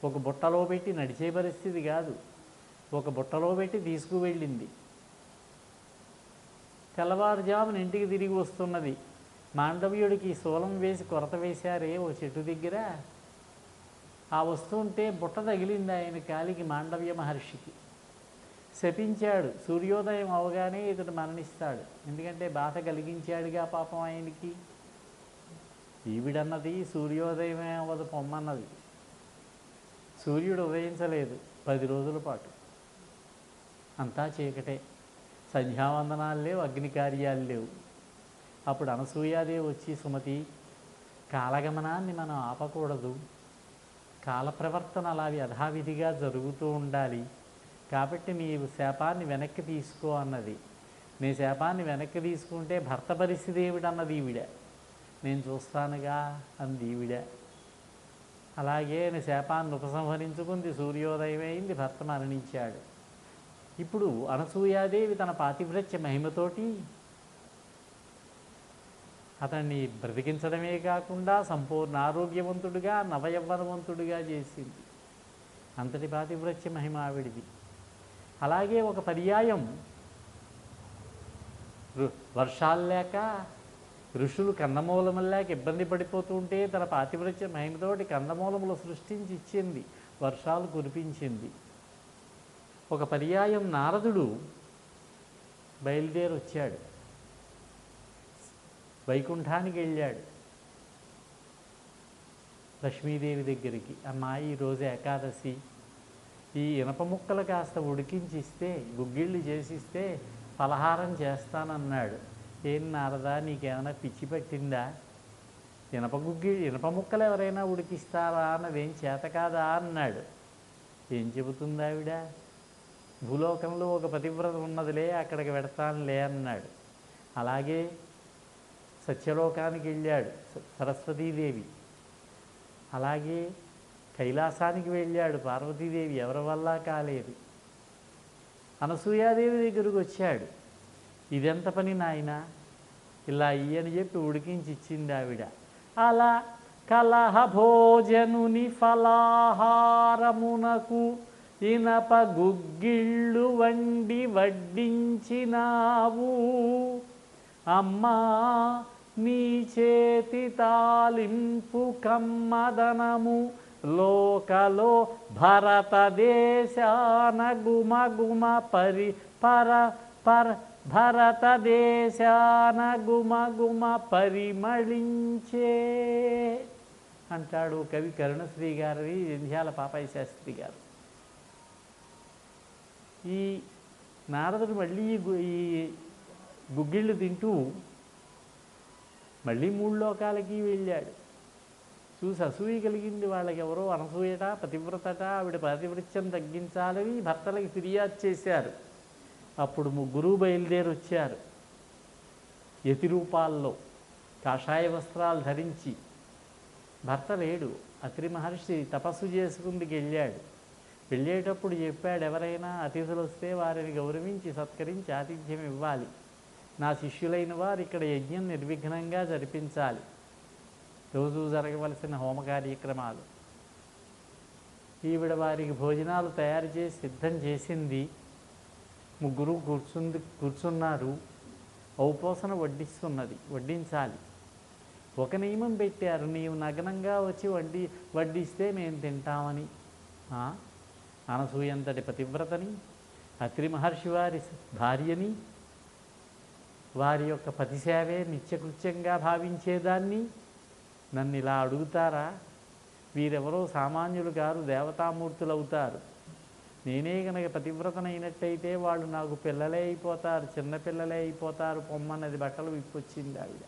ఒక బుట్టలో పెట్టి, నడిచే పరిస్థితి కాదు, ఒక బుట్టలో పెట్టి తీసుకువెళ్ళింది. తెల్లవారుజామున ఇంటికి తిరిగి వస్తున్నది. మాండవ్యుడికి శూలం వేసి కొరత వేశారే ఓ చెట్టు దగ్గర. ఆ వస్తుంటే బుట్ట తగిలింది ఆయన కాలికి, మాండవ్య మహర్షికి. శపించాడు, సూర్యోదయం అవగానే ఇతడు మరణిస్తాడు. ఎందుకంటే బాధ కలిగించాడుగా పాపం ఆయనకి. ఈవిడన్నది సూర్యోదయమే అవ్వదు పొమ్మన్నది. సూర్యుడు ఉదయించలేదు 10 రోజుల పాటు. అంతా చీకటే, సంధ్యావందనాలు లేవు, అగ్ని కార్యాలు లేవు. అప్పుడు అనసూయాదేవి వచ్చి, సుమతి, కాలగమనాన్ని మనం ఆపకూడదు, కాల ప్రవర్తన అలా యథావిధిగా జరుగుతూ ఉండాలి, కాబట్టి నీ శాపాన్ని వెనక్కి తీసుకో అన్నది. నీ శాపాన్ని వెనక్కి తీసుకుంటే భర్త పరిస్థితి ఏమిటన్నది ఈవిడ. నేను చూస్తానుగా అంది ఈవిడ. అలాగే నీ శాపాన్ని ఉపసంహరించుకుంది. సూర్యోదయం అయింది, భర్త మరణించాడు. ఇప్పుడు అనసూయాదేవి తన పాతివ్రత్య మహిమతోటి అతన్ని బ్రతికించడమే కాకుండా సంపూర్ణ ఆరోగ్యవంతుడిగా, నవయవ్వనవంతుడిగా చేసింది. అంతటి పాతివ్రత్య మహిమ ఆవిడిది. అలాగే ఒక పర్యాయం వర్షాలు లేక ఋషులు కందమూలములు లేక ఇబ్బంది పడిపోతూ ఉంటే తన పాతివ్రత్య మహిమతోటి కందమూలములు సృష్టించి ఇచ్చింది, వర్షాలు కురిపించింది. ఒక పర్యాయం నారదుడు బయలుదేరి వచ్చాడు, వైకుంఠానికి వెళ్ళాడు లక్ష్మీదేవి దగ్గరికి. అమ్మాయి, ఈరోజు ఏకాదశి, ఈ ఇనప ముక్కలు కాస్త ఉడికించిస్తే, గుగ్గిళ్ళు చేసిస్తే పలహారం చేస్తానన్నాడు. ఏం నారదా, నీకేమైనా పిచ్చి పట్టిందా? ఇనప ముక్కలు ఎవరైనా ఉడికిస్తారా అన్నదేం చేత కాదా అన్నాడు. ఏం చెబుతుంది ఆవిడ? భూలోకంలో ఒక పతివ్రత ఉన్నదిలే, అక్కడికి వెడతానులే అన్నాడు. అలాగే సత్యలోకానికి వెళ్ళాడు సరస్వతీదేవి. అలాగే కైలాసానికి వెళ్ళాడు పార్వతీదేవి, ఎవరి వల్ల కాలేదు. అనసూయాదేవి దగ్గరకు వచ్చాడు. ఇదెంత పని నాయన, ఇలా ఇయ్యని చెప్పి ఉడికించి ఇచ్చింది ఆవిడ. అలా కలహ భోజనుని ఫలాహారమునకు ఇనప గుగ్గిళ్ళు వండి వడ్డించినావు, అమ్మా నీ చేతి తాలింపు కమ్మదనము లోకలో భరతదేశాన గుమగుమ భరతదేశాన గుమగుమ పరిమళించే అంటాడు కవి కరుణశ్రీ గారి జంధ్యాల పాపయ్య శాస్త్రి గారు. ఈ నారదుడు మళ్ళీ ఈ గుగ్గిళ్ళు తింటూ మళ్ళీ 3 లోకాలకి వెళ్ళాడు. చూసి అసూయ కలిగింది వాళ్ళకి. ఎవరో అనసూయట, పతివ్రతట, ఆవిడ పాతివ్రత్యం తగ్గించాలని భర్తలకి ఫిర్యాదు చేశారు. అప్పుడు 3 బయలుదేరి వచ్చారు యతి రూపాల్లో, కాషాయ వస్త్రాలు ధరించి. భర్త లేడు, అత్రి మహర్షి తపస్సు చేసుకుందుకు వెళ్ళాడు. వెళ్ళేటప్పుడు చెప్పాడు, ఎవరైనా అతిథులు వస్తే వారిని గౌరవించి సత్కరించి ఆతిథ్యం ఇవ్వాలి, నా శిష్యులైన వారు ఇక్కడ యజ్ఞం నిర్విఘ్నంగా జరిపించాలి, రోజు జరగవలసిన హోమ కార్యక్రమాలు. ఈవిడ వారికి భోజనాలు తయారు చేసి సిద్ధం చేసింది. 3 కూర్చున్నారు. ఔపోసన వడ్డించాలి. ఒక నియమం పెట్టారు, నీవు నగ్నంగా వచ్చి వడ్డిస్తే మేము తింటామని. అనసూయంతటి పతివ్రతని, అత్రి మహర్షి వారి భార్యని, వారి యొక్క పతిసేవే నిత్యకృత్యంగా భావించేదాన్ని నన్ను ఇలా అడుగుతారా? వీరెవరో సామాన్యులు కారు, దేవతామూర్తులు అవుతారు. నేనే కనుక పతివ్రతనైనట్టయితే వాళ్ళు నాకు పిల్లలే అయిపోతారు, చిన్నపిల్లలే అయిపోతారు పొమ్మన్నది. బట్టలు విప్పొచ్చింది ఆవిడ.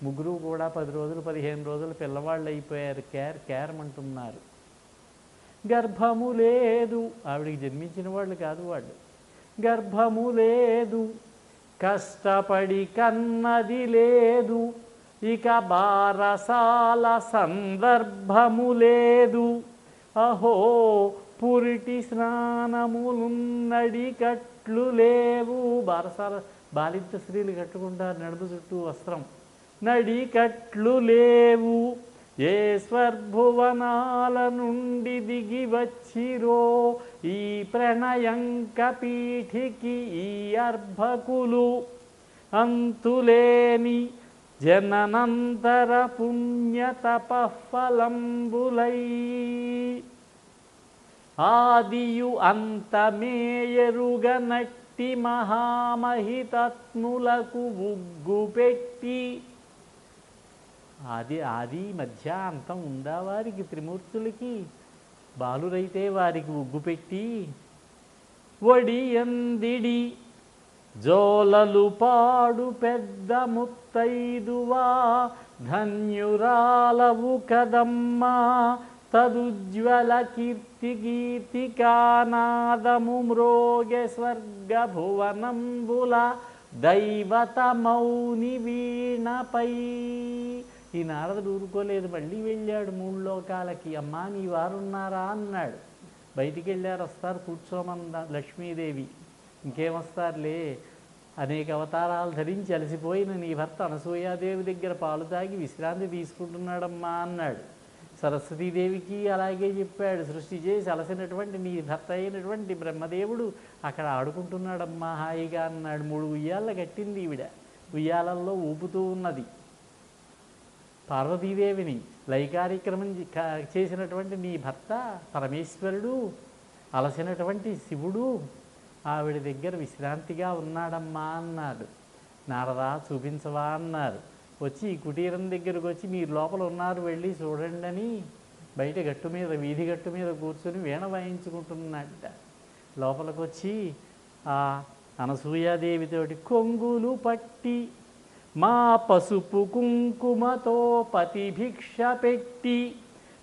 3 కూడా 10 రోజులు 15 రోజులు పిల్లవాళ్ళు అయిపోయారు. కేరమంటున్నారు. గర్భము లేదు, ఆవిడికి జన్మించిన వాళ్ళు కాదు వాళ్ళు. గర్భము లేదు, కష్టపడి కన్నది లేదు, ఇక బారసాల సందర్భము లేదు. అహో పురిటి స్నానములున్నడి కట్లు లేవు. బారసాల బాలింత స్త్రీలు కట్టుకుంటారు నడుము చుట్టూ వస్త్రం. నడికట్లు లేవు. ఏ స్వర్భువనాల నుండి దిగి వచ్చిరో ఈ ప్రణయంక పీఠికి ఈ అర్భకులు. అంతులేని జననంతర పుణ్యతపఫలంబులై ఆదియు అంతమేయరుగనట్టి మహామహితత్ములకు ఉగ్గు పెట్టి ఆది మధ్య అంతం ఉందా వారికి త్రిమూర్తులకి? బాలురైతే వారికి ఉగ్గు పెట్టి వడియందిడి జోలలు పాడు పెద్ద ముత్తైదువా ధన్యురాలవు కదమ్మా తదుజ్వల కీర్తికానాదము మ్రోగె స్వర్గ భువనంబుల దైవత మౌని వీణపై. ఈ నారదుడు ఊరుకోలేదు, మళ్ళీ వెళ్ళాడు 3 లోకాలకి. అమ్మా నీ వారున్నారా అన్నాడు. బయటికి వెళ్ళారు, వస్తారు కూర్చోమంద లక్ష్మీదేవి. ఇంకేమొస్తారులే, అనేక అవతారాలు ధరించి అలసిపోయిన నీ భర్త అనసూయాదేవి దగ్గర పాలు తాగి విశ్రాంతి తీసుకుంటున్నాడమ్మా అన్నాడు. సరస్వతీదేవికి అలాగే చెప్పాడు, సృష్టి చేసి అలసినటువంటి నీ భర్త అయినటువంటి బ్రహ్మదేవుడు అక్కడ ఆడుకుంటున్నాడమ్మా హాయిగా అన్నాడు. 3 ఉయ్యాల కట్టింది ఈవిడ, ఉయ్యాలల్లో ఊపుతూ ఉన్నది. పార్వతీదేవిని లయ కార్యక్రమం చేసినటువంటి నీ భర్త పరమేశ్వరుడు, అలసినటువంటి శివుడు ఆవిడ దగ్గర విశ్రాంతిగా ఉన్నాడమ్మా అన్నాడు. నారదా చూపించవా అన్నారు. వచ్చి ఈ కుటీరం దగ్గరకు వచ్చి మీరు లోపల ఉన్నారు వెళ్ళి చూడండి అని బయట గట్టు మీద వీధి గట్టు మీద కూర్చొని వీణ వాయించుకుంటున్నట్ట. లోపలికి వచ్చి ఆ అనసూయాదేవితోటి కొంగులు పట్టి మా పసుపు కుంకుమతో పతిభిక్ష పెట్టి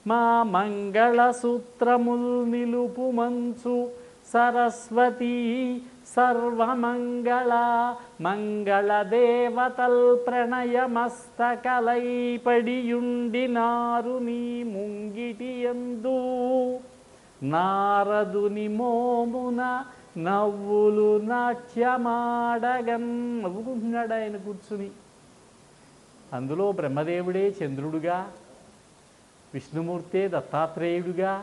మా మంగళసూత్రముల్ నిలుపు మంచు సరస్వతీ సర్వమంగళ మంగళ దేవతల్ ప్రణయమస్తకలై పడియుండినారు నీ ముంగిటి యందు నారదుని మోమున నవ్వులు నాట్యమాడగన్. నవ్వుకుంటున్నాడు ఆయన కూర్చుని. అందులో బ్రహ్మదేవుడే చంద్రుడుగా, విష్ణుమూర్తే దత్తాత్రేయుడుగా,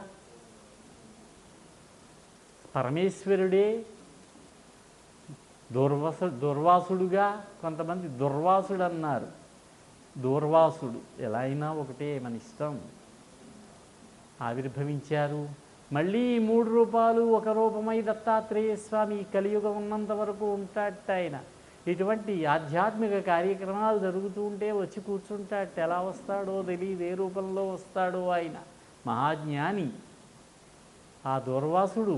పరమేశ్వరుడే దుర్వాసుడుగా, కొంతమంది దుర్వాసుడు అన్నారు. దూర్వాసుడు ఎలా అయినా ఒకటే, మన ఇష్టం. ఆవిర్భవించారు. మళ్ళీ 3 రూపాలు ఒక రూపమై దత్తాత్రేయ స్వామి కలియుగం ఉన్నంత వరకు ఉంటాడట ఆయన. ఇటువంటి ఆధ్యాత్మిక కార్యక్రమాలు జరుగుతూ ఉంటే వచ్చి కూర్చుంటాడట. ఎలా వస్తాడో తెలియదు, ఏ రూపంలో వస్తాడో ఆయన. మహాజ్ఞాని. ఆ దూర్వాసుడు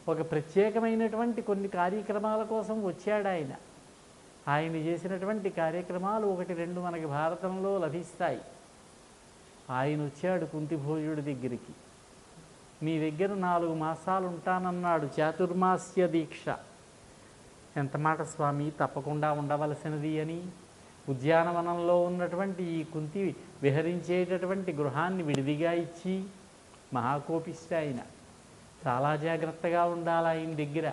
ఒక ప్రత్యేకమైనటువంటి కొన్ని కార్యక్రమాల కోసం వచ్చాడు ఆయన. ఆయన చేసినటువంటి కార్యక్రమాలు 1-2 మనకి భారతంలో లభిస్తాయి. ఆయన వచ్చాడు కుంతిభోజుడి దగ్గరికి. నీ దగ్గర 4 మాసాలు ఉంటానన్నాడు, చాతుర్మాస్య దీక్ష. ఎంత మాట స్వామి, తప్పకుండా ఉండవలసినది అని ఉద్యానవనంలో ఉన్నటువంటి ఈ కుంతి విహరించేటటువంటి గృహాన్ని విడిదిగా ఇచ్చి మహాకోపిష్ట ఆయన. చాలా జాగ్రత్తగా ఉండాలి ఆయన దగ్గర.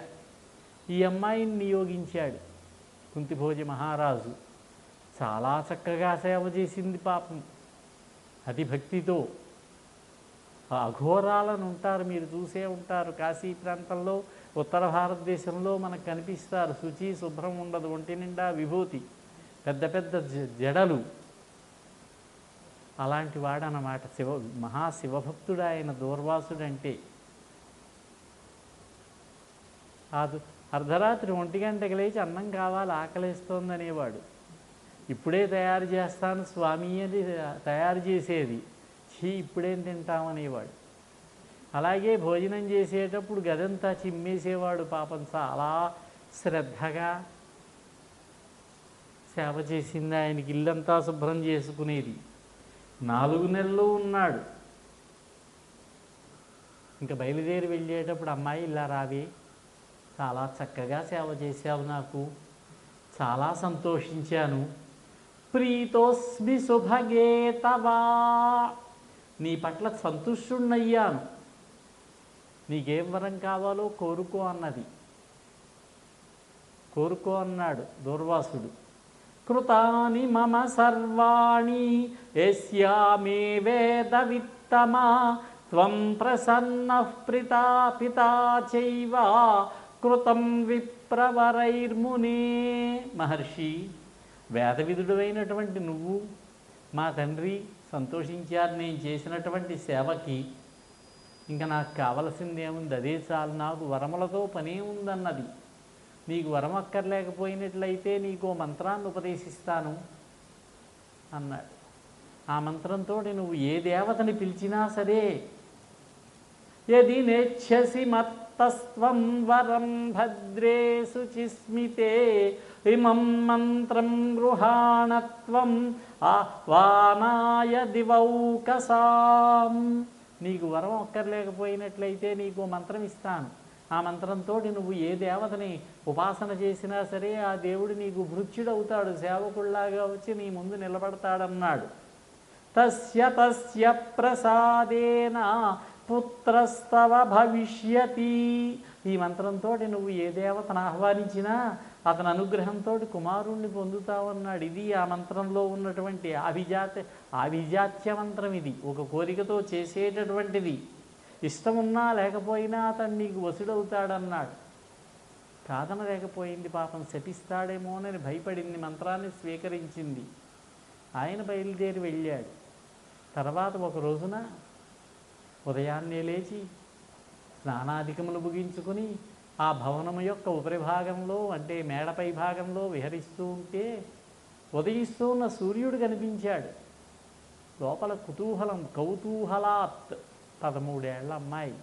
ఈ అమ్మాయిని నియోగించాడు కుంతిభోజ మహారాజు. చాలా చక్కగా సేవ చేసింది పాపం, అతి భక్తితో. అఘోరాలను ఉంటారు, మీరు చూసే ఉంటారు. కాశీ ప్రాంతంలో, ఉత్తర భారతదేశంలో మనకు కనిపిస్తారు. శుచి శుభ్రం ఉండదు, ఒంటి నిండా విభూతి, పెద్ద పెద్ద జడలు. అలాంటి వాడనమాట మహాశివభక్తుడు ఆయన దూర్వాసుడంటే. అర్ధరాత్రి 1 గంటకి లేచి అన్నం కావాలి, ఆకలేస్తోందనేవాడు. ఇప్పుడే తయారు చేస్తాను స్వామి అని తయారు చేసేది. ఇప్పుడేం తింటామనేవాడు. అలాగే భోజనం చేసేటప్పుడు గదంతా చిమ్మేసేవాడు పాపం. చాలా శ్రద్ధగా సేవ చేసింది ఆయనకి. ఇల్లంతా శుభ్రం చేసుకునేది. 4 నెలలు ఉన్నాడు. ఇంకా బయలుదేరి వెళ్ళేటప్పుడు అమ్మాయి ఇలా రావే, చాలా చక్కగా సేవ చేశావు, నాకు చాలా సంతోషించాను. ప్రీతోస్మి శుభగే తవా, నీ పట్ల సంతుష్టున్నయ్యాను. నీకేం వరం కావాలో కోరుకో అన్నది. కోరుకో అన్నాడు దూర్వాసుడు. కృతాని మమ సర్వాణి యస్యామే వేద విత్తమా త్వం ప్రసన్నః పితా చైవ కృతం విప్రవరైర్మునే. మహర్షి, వేదవిధుడైనటువంటి నువ్వు మా తండ్రి సంతోషించారు నేను చేసినటువంటి సేవకి. ఇంకా నాకు కావలసిందేముంది, అదే చాలు, నాకు వరములతో పనే ఉందన్నది. నీకు వరం అక్కర్లేకపోయినట్లయితే నీకు మంత్రాన్ని ఉపదేశిస్తాను అన్నాడు. ఆ మంత్రంతో నువ్వు ఏ దేవతని పిలిచినా సరే, యది నేచ్ఛసి మత్తస్త్వం వరం భద్రే శుచిస్మితే ఇమం మంత్రం గృహాణత్వం ఆహ్వానాయ దివౌకసాం. నీకు వరం అక్కర్లేకపోయినట్లయితే నీకు మంత్రం ఇస్తాను. ఆ మంత్రంతో నువ్వు ఏ దేవతని ఉపాసన చేసినా సరే ఆ దేవుడు నీకు భృత్యుడవుతాడు, సేవకుల్లాగా వచ్చి నీ ముందు నిలబడతాడన్నాడు. తస్య తస్య ప్రసాదేన పుత్రస్తవ భవిష్యతి. ఈ మంత్రంతో నువ్వు ఏ దేవతను ఆహ్వానించినా అతని అనుగ్రహంతో కుమారుణ్ణి పొందుతావన్నాడు. ఇది ఆ మంత్రంలో ఉన్నటువంటి ఆభిజాత్య మంత్రం. ఇది ఒక కోరికతో చేసేటటువంటిది. ఇష్టమున్నా లేకపోయినా అతను నీకు వసుడవుతాడన్నాడు. కాదనలేకపోయింది పాపం, శపిస్తాడేమోనని భయపడింది, మంత్రాన్ని స్వీకరించింది. ఆయన బయలుదేరి వెళ్ళాడు. తర్వాత ఒక రోజున ఉదయాన్నే లేచి స్నానాధికములు ముగించుకుని ఆ భవనము యొక్క ఉపరిభాగంలో అంటే మేడపై భాగంలో విహరిస్తూ ఉంటే ఉదయిస్తూ ఉన్న సూర్యుడు కనిపించాడు. లోపల కౌతూహలాత్ 13 ఏళ్ల అమ్మాయి.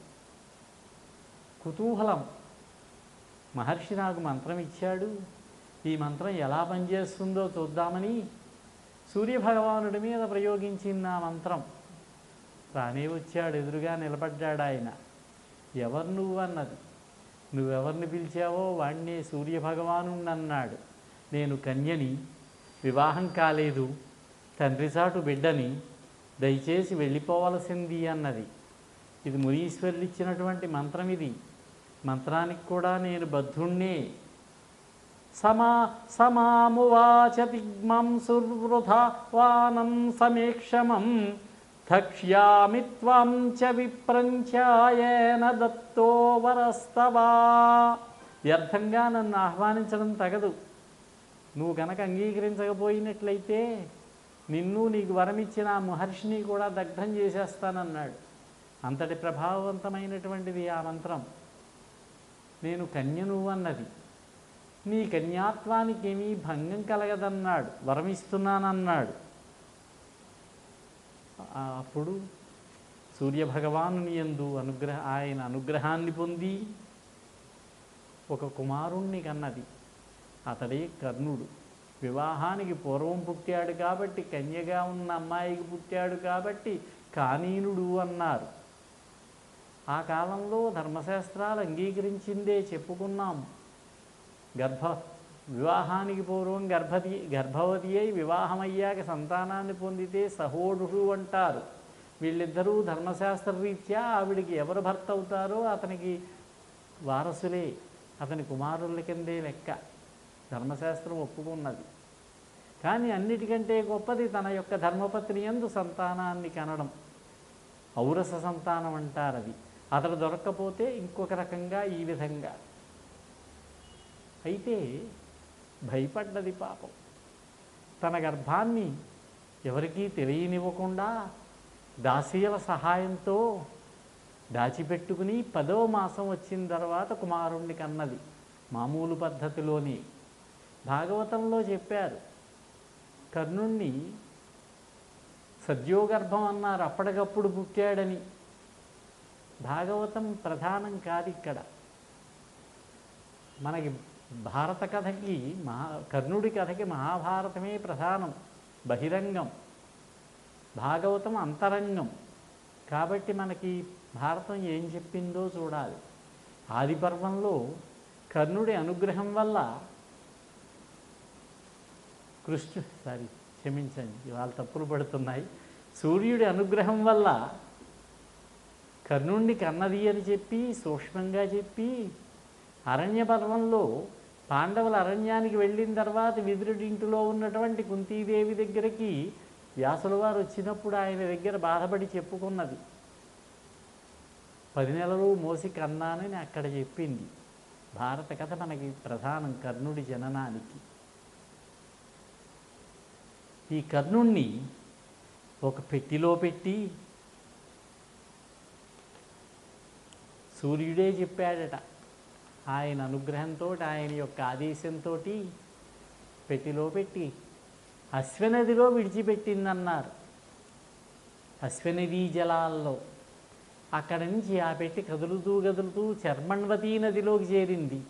కుతూహలం, మహర్షి నాకు మంత్రం ఇచ్చాడు, ఈ మంత్రం ఎలా పనిచేస్తుందో చూద్దామని సూర్యభగవానుడి మీద ప్రయోగించింది ఆ మంత్రం. రానే వచ్చాడు, ఎదురుగా నిలబడ్డాడు ఆయన. ఎవరు నువ్వు అన్నది. నువ్వెవరిని పిలిచావో వాణ్ణే సూర్యభగవాను అన్నాడు. నేను కన్యని, వివాహం కాలేదు, తండ్రి చాటు బిడ్డని, దయచేసి వెళ్ళిపోవలసింది అన్నది. ఇది మునీశ్వరులు ఇచ్చినటువంటి మంత్రం. ఇది మంత్రానికి కూడా నేను బద్ధుణ్ణే. సమామువాచ తిగ్మం సువృథా వానం సమేక్షమం ధక్ష్యామి త్వం చ విప్రంచాయేన దత్తో వరస్తవా. వ్యర్థంగా నన్ను ఆహ్వానించడం తగదు. నువ్వు కనుక అంగీకరించకపోయినట్లయితే నిన్ను నీకు వరమిచ్చిన ఆ మహర్షిని కూడా దగ్ధం చేసేస్తానన్నాడు. అంతటి ప్రభావవంతమైనటువంటిది ఆ మంత్రం. నేను కన్యను అన్నది. నీ కన్యాత్వానికి ఏమీ భంగం కలగదన్నాడు, వరమిస్తున్నానన్నాడు. అప్పుడు సూర్యభగవానుని యందు ఆయన అనుగ్రహాన్ని పొంది ఒక కుమారుణ్ణి కన్నది. అతడే కర్ణుడు. వివాహానికి పూర్వం పుట్టాడు కాబట్టి, కన్యగా ఉన్న అమ్మాయికి పుట్టాడు కాబట్టి కానీనుడు అన్నారు. ఆ కాలంలో ధర్మశాస్త్రాలు అంగీకరించిందే చెప్పుకున్నాం. వివాహానికి పూర్వం గర్భవతి అయి వివాహమయ్యాక సంతానాన్ని పొందితే సహోడుడు అంటారు. వీళ్ళిద్దరూ ధర్మశాస్త్రరీత్యా ఆవిడికి ఎవరు భర్త అవుతారో అతనికి వారసులే, అతని కుమారుల కిందే లెక్క. ధర్మశాస్త్రం ఒప్పుకున్నది. కానీ అన్నిటికంటే గొప్పది తన యొక్క ధర్మపత్ని యందు సంతానాన్ని కనడం. ఔరస సంతానం అంటారు. అది అతడు దొరక్కపోతే ఇంకొక రకంగా ఈ విధంగా. అయితే భయపడ్డది పాపం. తన గర్భాన్ని ఎవరికీ తెలియనివ్వకుండా దాసీల సహాయంతో దాచిపెట్టుకుని 10వ మాసం వచ్చిన తర్వాత కుమారుణ్ణి కన్నది. మామూలు పద్ధతిలోనే. భాగవతంలో చెప్పారు, కర్ణుణ్ణి సద్యోగర్భం అన్నారు, అప్పటికప్పుడు పుట్టాడని. భాగవతం ప్రధానం కాదు ఇక్కడ. మనకి భారత కథకి కర్ణుడి కథకి మహాభారతమే ప్రధానం, బహిరంగం. భాగవతం అంతరంగం. కాబట్టి మనకి భారతం ఏం చెప్పిందో చూడాలి. ఆది పర్వంలో కర్ణుడి అనుగ్రహం వల్ల క్షమించండి ఇవాళ తప్పులు పడుతున్నాయి. సూర్యుడి అనుగ్రహం వల్ల కర్ణుణ్ణి కన్నది అని చెప్పి సూక్ష్మంగా చెప్పి, అరణ్య పర్వంలో పాండవుల అరణ్యానికి వెళ్ళిన తర్వాత విదురుడింటిలో ఉన్నటువంటి కుంతీదేవి దగ్గరికి వ్యాసుల వారు వచ్చినప్పుడు ఆయన దగ్గర బాధపడి చెప్పుకున్నది. 10 నెలలు మోసి కన్నానని అక్కడ చెప్పింది. భారత కథ మనకి ప్రధానం కర్ణుడి జననానికి. ఈ కర్ణుణ్ణి ఒక పెట్టిలో పెట్టి సూర్యుడే చెప్పాడట, ఆయన అనుగ్రహంతో, ఆయన యొక్క ఆదేశంతో పెట్టిలో పెట్టి అశ్వనదిలో విడిచిపెట్టిందన్నారు. అశ్వనదీ జలాల్లో అక్కడి నుంచి ఆ పెట్టి కదులుతూ కదులుతూ చర్మణ్వతీ నదిలోకి చేరింది.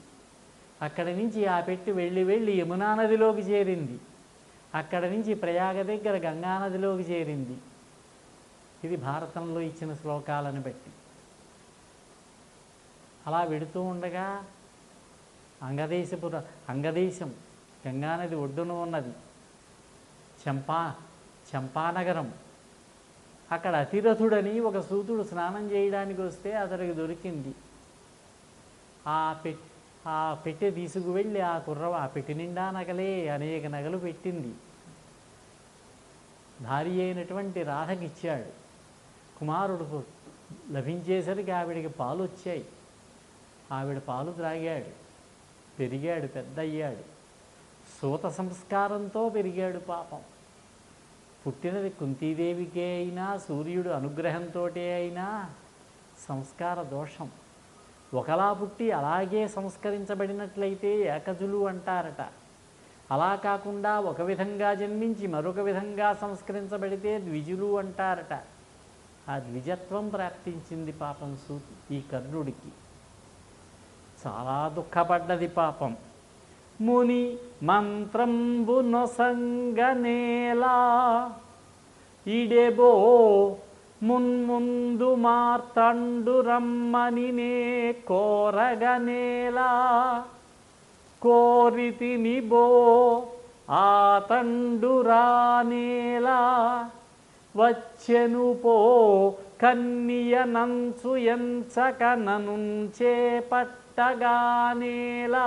అక్కడి నుంచి ఆ పెట్టి వెళ్ళి యమునా నదిలోకి చేరింది. అక్కడి నుంచి ప్రయాగ దగ్గర గంగానదిలోకి చేరింది. ఇది భారతంలో ఇచ్చిన శ్లోకాలను బట్టి. అలా వెడుతూ ఉండగా అంగదేశం గంగానది ఒడ్డున ఉన్నది చంపానగరం. అక్కడ అతిరథుడని ఒక సూతుడు స్నానం చేయడానికి వస్తే అతడికి దొరికింది. ఆ పెట్టె తీసుకువెళ్ళి ఆ పెట్టి నిండా నగలే, అనేక నగలు పెట్టింది. భార్య అయినటువంటి రాధకిచ్చాడు. కుమారుడు లభించేసరికి ఆవిడికి పాలు వచ్చాయి. ఆవిడ పాలు త్రాగాడు, పెరిగాడు, పెద్ద అయ్యాడు. సూత సంస్కారంతో పెరిగాడు పాపం. పుట్టినది కుంతీదేవికే అయినా, సూర్యుడు అనుగ్రహంతో అయినా సంస్కార దోషం. ఒకలా పుట్టి అలాగే సంస్కరించబడినట్లయితే ఏకజులు అంటారట. అలా కాకుండా ఒక విధంగా జన్మించి మరొక విధంగా సంస్కరించబడితే ద్విజులు అంటారట. ఆ ద్విజత్వం ప్రాప్తించింది పాపం ఈ కర్ణుడికి. చాలా దుఃఖపడ్డది పాపం. ముని మంత్రంబు నొసంగనేలా ఇడెబో మున్ముందు మార్తండు రమ్మని నే కోరగనేలా కోరితిని బో ఆతండు రానేలా వచ్చెను పో కన్నియ నంచు ఎంచక ననుంచే పట్టగానేలా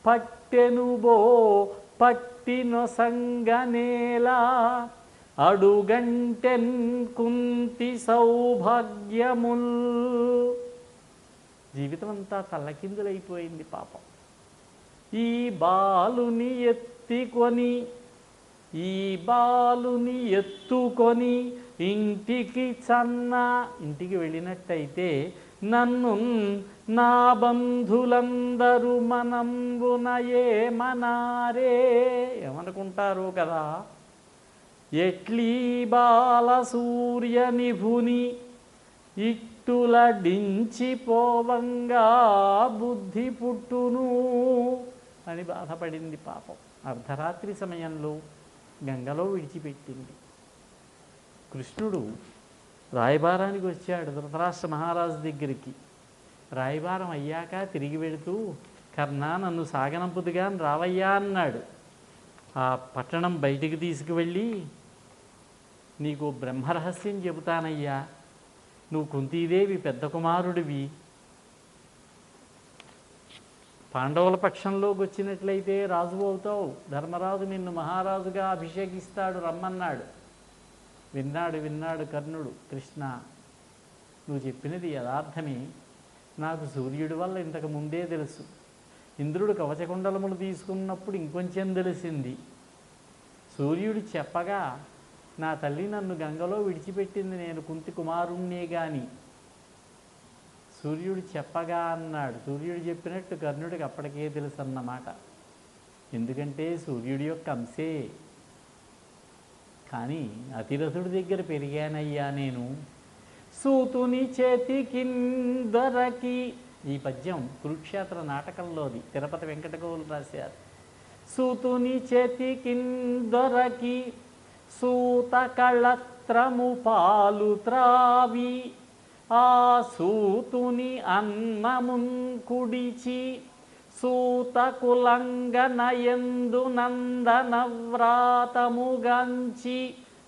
పట్టెను బో పట్టినొ సంగనేలా అడుగంటెన్ కుంతి సౌభాగ్యముల్. జీవితం అంతా తల్లకిందులైపోయింది పాపం. ఈ బాలుని ఎత్తుకొని ఇంటికి వెళ్ళినట్టయితే నన్ను నా బంధులందరూ మనంబున ఏమనారే, ఏమనుకుంటారు కదా. ఎట్లీ బాల సూర్య నిభుని ఇట్టులడించిపోవంగా బుద్ధి పుట్టును అని బాధపడింది పాపం. అర్ధరాత్రి సమయంలో గంగలో విడిచిపెట్టింది. కృష్ణుడు రాయబారానికి వచ్చాడు ధృతరాష్ట్ర మహారాజు దగ్గరికి. రాయబారం అయ్యాక తిరిగి వెళుతూ, కర్ణ నన్ను సాగనంపుదుగా రావయ్యా అన్నాడు. ఆ పట్టణం బయటికి తీసుకువెళ్ళి, నీకు బ్రహ్మరహస్యం చెబుతానయ్యా, నువ్వు కుంతీదేవి పెద్ద కుమారుడివి, పాండవుల పక్షంలోకి వచ్చినట్లయితే రాజు అవుతావు, ధర్మరాజు నిన్ను మహారాజుగా అభిషేకిస్తాడు, రమ్మన్నాడు. విన్నాడు కర్ణుడు. కృష్ణ, నువ్వు చెప్పినది యథార్థమే. నాకు సూర్యుడి వల్ల ఇంతకు ముందే తెలుసు. ఇంద్రుడు కవచకుండలములు తీసుకున్నప్పుడు ఇంకొంచెం తెలిసింది. సూర్యుడు చెప్పగా నా తల్లి నన్ను గంగలో విడిచిపెట్టింది, నేను కుంతి కుమారుణ్ణే గాని. సూర్యుడు చెప్పగా అన్నాడు. సూర్యుడు చెప్పినట్టు కర్ణుడికి అప్పటికే తెలుసు అన్నమాట. ఎందుకంటే సూర్యుడి యొక్క అంశే. కానీ అతిరథుడి దగ్గర పెరిగానయ్యా నేను. సూతుని చేతికిందరకి, ఈ పద్యం కురుక్షేత్ర నాటకంలోది, తిరుపతి వెంకటగౌలు రాశారు. సూతుని చేతికిందరకి సూత కళత్రము పాలు త్రావి, ఆ సూతుని అన్నమున్ కుడిచి సూత కులంగనయందు నందనవ్రాతముగాంచి.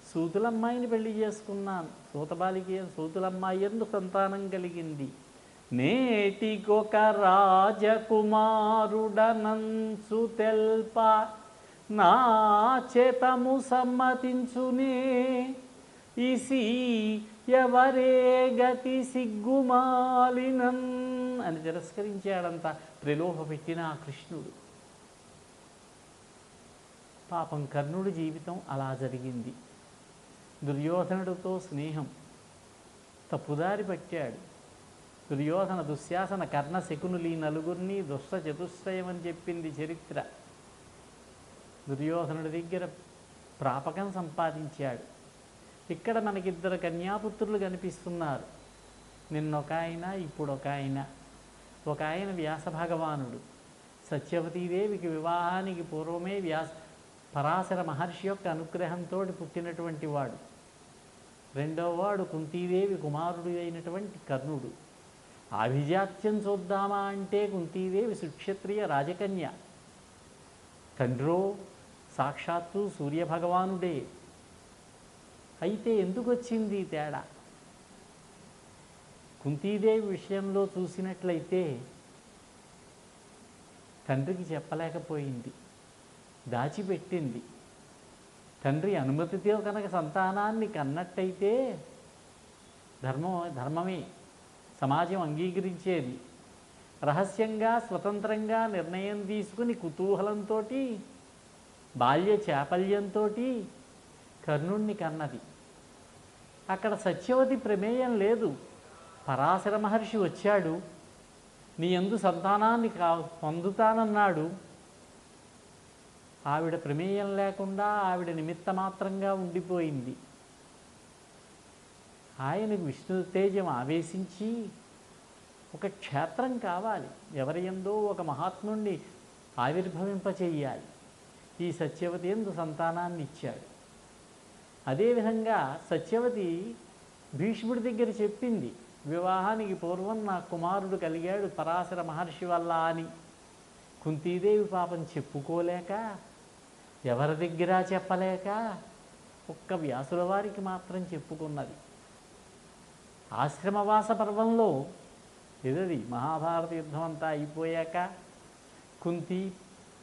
సూతులమ్మాయిని పెళ్లి చేసుకున్నాను. సూతబాలికి సూతులమ్మాయి ఎందు సంతానం కలిగింది. నేటికొక రాజకుమారుడనంచు తెల్ప నా చేతము సమ్మతించునే, ఇసి ఎవరే గతి సిగ్గుమాలినన్ అని తిరస్కరించాడంత ప్రలోభ పెట్టిన ఆ కృష్ణుడు. పాపం కర్ణుడి జీవితం అలా జరిగింది. దుర్యోధనుడితో స్నేహం, తప్పుదారి పట్టాడు. దుర్యోధన, దుశ్శాసన, కర్ణ, శకునులు నలుగురిని దుష్ట చతుష్టయం అని చెప్పింది చరిత్ర. దుర్యోధనుడి దగ్గర ప్రాపకం సంపాదించాడు. ఇక్కడ మనకిద్దరు కన్యాపుత్రులు కనిపిస్తున్నారు. నిన్నొక ఆయన, ఇప్పుడు ఒక ఆయన. ఒక ఆయన వ్యాస భగవానుడు, సత్యవతీదేవికి వివాహానికి పూర్వమే పరాశర మహర్షి యొక్క అనుగ్రహంతో పుట్టినటువంటి వాడు. రెండోవాడు కుంతీదేవి కుమారుడు అయినటువంటి కర్ణుడు. ఆభిజాత్యం చూద్దామా అంటే కుంతీదేవి సుక్షత్రియ రాజకన్య. తండ్రో సాక్షాత్తు సూర్యభగవానుడే. అయితే ఎందుకు వచ్చింది తేడా? కుంతీదేవి విషయంలో చూసినట్లయితే తండ్రికి చెప్పలేకపోయింది, దాచిపెట్టింది. తండ్రి అనుమతితో కనుక సంతానాన్ని కన్నట్టయితే ధర్మమే, సమాజం అంగీకరించేది. రహస్యంగా స్వతంత్రంగా నిర్ణయం తీసుకుని కుతూహలంతో, బాల్య చాపల్యంతో కర్ణుణ్ణి కన్నది. అక్కడ సత్యవతి ప్రమేయం లేదు. పరాశర మహర్షి వచ్చాడు, నీ యందు సంతానాన్ని పొందుతానన్నాడు. ఆవిడ ప్రమేయం లేకుండా ఆవిడ నిమిత్త మాత్రంగా ఉండిపోయింది. ఆయనకు విష్ణు తేజం ఆవేశించి ఒక క్షేత్రం కావాలి, ఎవరి యందో ఒక మహాత్ముణ్ణి ఆవిర్భవింపచేయాలి. ఈ సత్యవతి యందు సంతానాన్ని ఇచ్చాడు. అదేవిధంగా సత్యవతి భీష్ముడి దగ్గర చెప్పింది, వివాహానికి పూర్వం నా కుమారుడు కలిగాడు పరాశర మహర్షి వల్ల అని. కుంతీదేవి పాపం చెప్పుకోలేక, ఎవరి దగ్గర చెప్పలేక, ఒక్క వ్యాసుల వారికి మాత్రం చెప్పుకున్నది. ఆశ్రమవాస పర్వంలో ఇదది మహాభారత యుద్ధం అంతా అయిపోయాక కుంతి,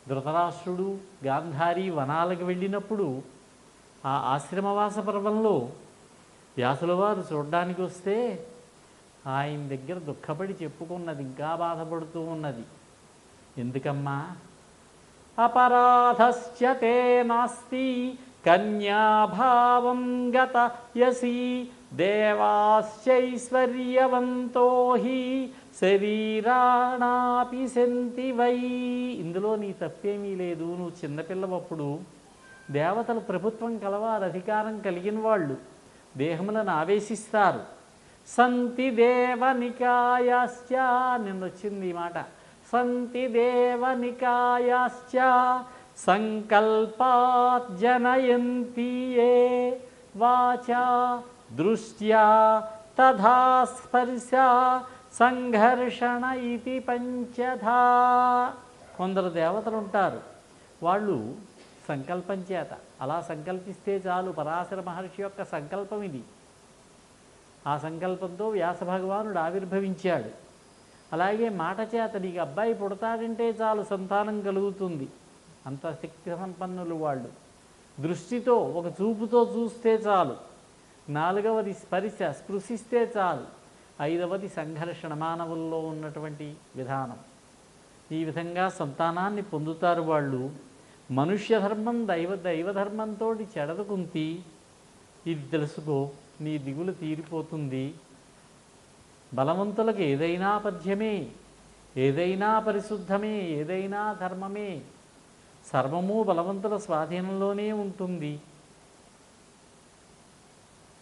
ధృతరాష్ట్రుడు, గాంధారి వనాలకు వెళ్ళినప్పుడు ఆ ఆశ్రమవాస పర్వంలో వ్యాసుల వారు చూడ్డానికి వస్తే ఆయన దగ్గర దుఃఖపడి చెప్పుకున్నది, ఇంకా బాధపడుతూ ఉన్నది. ఎందుకమ్మా? అపరాధశ్చ తే నాస్తి కన్యాభావం గత యసి దేవాశ్చైశ్వర్యవంతో హి శరీరాణాపి సంతి వై. ఇందులో నీ తప్పేమీ లేదు. నువ్వు చిన్నపిల్లవప్పుడు దేవతలు ప్రభుత్వం కలవారు, అధికారం కలిగిన వాళ్ళు దేహములను ఆవేశిస్తారు. సంతి దేవనికాయాశ్చ, నిన్నొచ్చింది ఈ మాట, సంతి దేవనికాయాశ్చ సంకల్పాత్ జనయంతి ఏ వాచా దృష్ట్యా తథా స్పర్శ సంఘర్షణ ఇది పంచధా. కొందరు దేవతలు ఉంటారు, వాళ్ళు సంకల్పం చేత అలా సంకల్పిస్తే చాలు. పరాశర మహర్షి యొక్క సంకల్పం ఇది. ఆ సంకల్పంతో వ్యాస భగవానుడు ఆవిర్భవించాడు. అలాగే మాట చేత నీకు అబ్బాయి పుడతాడంటే చాలు సంతానం కలుగుతుంది. అంత శక్తి సంపన్నులు వాళ్ళు. దృష్టితో ఒక చూపుతో చూస్తే చాలు. నాలుగవది స్పర్శ, స్పృశిస్తే చాలు. ఐదవది సంఘర్షణ, మానవుల్లో ఉన్నటువంటి విధానం. ఈ విధంగా సంతానాన్ని పొందుతారు వాళ్ళు. మనుష్య ధర్మం దైవధర్మంతో చెడదు కుంతి, ఇది తెలుసుకో, నీ దిగులు తీరిపోతుంది. బలవంతులకు ఏదైనా పద్యమే, ఏదైనా పరిశుద్ధమే, ఏదైనా ధర్మమే. సర్వము బలవంతుల స్వాధీనంలోనే ఉంటుంది.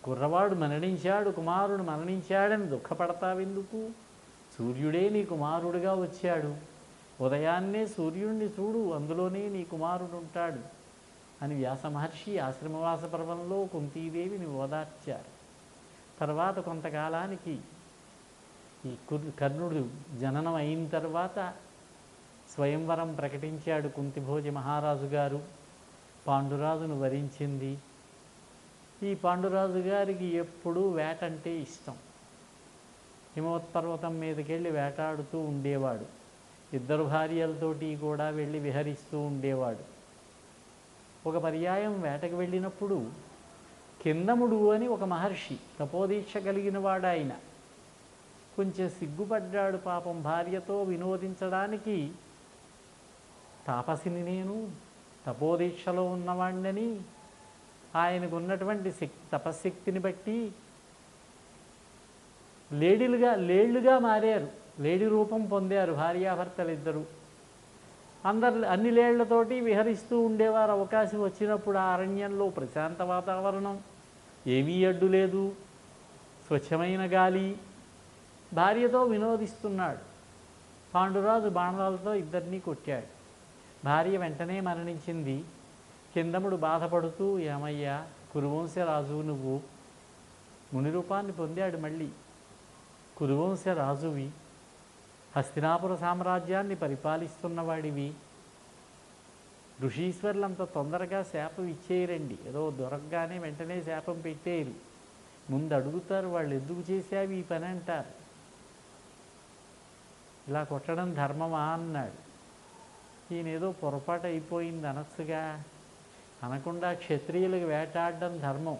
కుర్రవాడు మరణించాడు, కుమారుడు మరణించాడని దుఃఖపడతావెందుకు? సూర్యుడే నీ కుమారుడుగా వచ్చాడు. ఉదయాన్నే సూర్యుడిని చూడు, అందులోనే నీ కుమారుడు ఉంటాడు అని వ్యాస మహర్షి ఆశ్రమవాస పర్వంలో కుంతీదేవిని ఓదార్చారు. తర్వాత కొంతకాలానికి ఈ కర్ణుడు జననం అయిన తర్వాత స్వయంవరం ప్రకటించాడు కుంతిభోజ మహారాజు గారు. పాండురాజును వరించింది. ఈ పాండురాజు గారికి ఎప్పుడూ వేటంటే ఇష్టం. హిమవత్పర్వతం మీదకి వెళ్ళి వేటాడుతూ ఉండేవాడు. ఇద్దరు భార్యలతోటి కూడా వెళ్ళి విహరిస్తూ ఉండేవాడు. ఒక పర్యాయం వేటకు వెళ్ళినప్పుడు కిందముడు అని ఒక మహర్షి, తపోదీక్ష కలిగిన వాడు ఆయన. కొంచెం సిగ్గుపడ్డాడు పాపం, భార్యతో వినోదించడానికి. తాపసిని నేను, తపోదీక్షలో ఉన్నవాడినని, ఆయనకు ఉన్నటువంటి తపశ్శక్తిని బట్టి లేళ్లుగా మారారు, లేడి రూపం పొందారు భార్యాభర్తలిద్దరూ. అన్ని లేళ్లతోటి విహరిస్తూ ఉండేవారు. అవకాశం వచ్చినప్పుడు ఆ అరణ్యంలో ప్రశాంత వాతావరణం, ఏమీ అడ్డు లేదు, స్వచ్ఛమైన గాలి. భార్యతో వినోదిస్తున్నాడు. పాండురాజు బాణాలతో ఇద్దరినీ కొట్టాడు. భార్య వెంటనే మరణించింది. కిందముడు బాధపడుతూ, ఏమయ్యా కురువంశరాజు నువ్వు, ముని రూపాన్ని పొందాడు మళ్ళీ. కురువంశరాజువి, హస్తినాపుర సామ్రాజ్యాన్ని పరిపాలిస్తున్నవాడివి. ఋషీశ్వరులంత తొందరగా శాపం ఇచ్చేయరండి, ఏదో దొరకగానే వెంటనే శాపం పెట్టేయరు. ముందు అడుగుతారు, వాళ్ళు ఎందుకు చేశావి ఈ పని అంటారు. ఇలా కొట్టడం ధర్మమా అన్నాడు. ఈయనేదో పొరపాటు అయిపోయింది అనొచ్చుగా. అనకుండా క్షత్రియులకు వేటాడడం ధర్మం,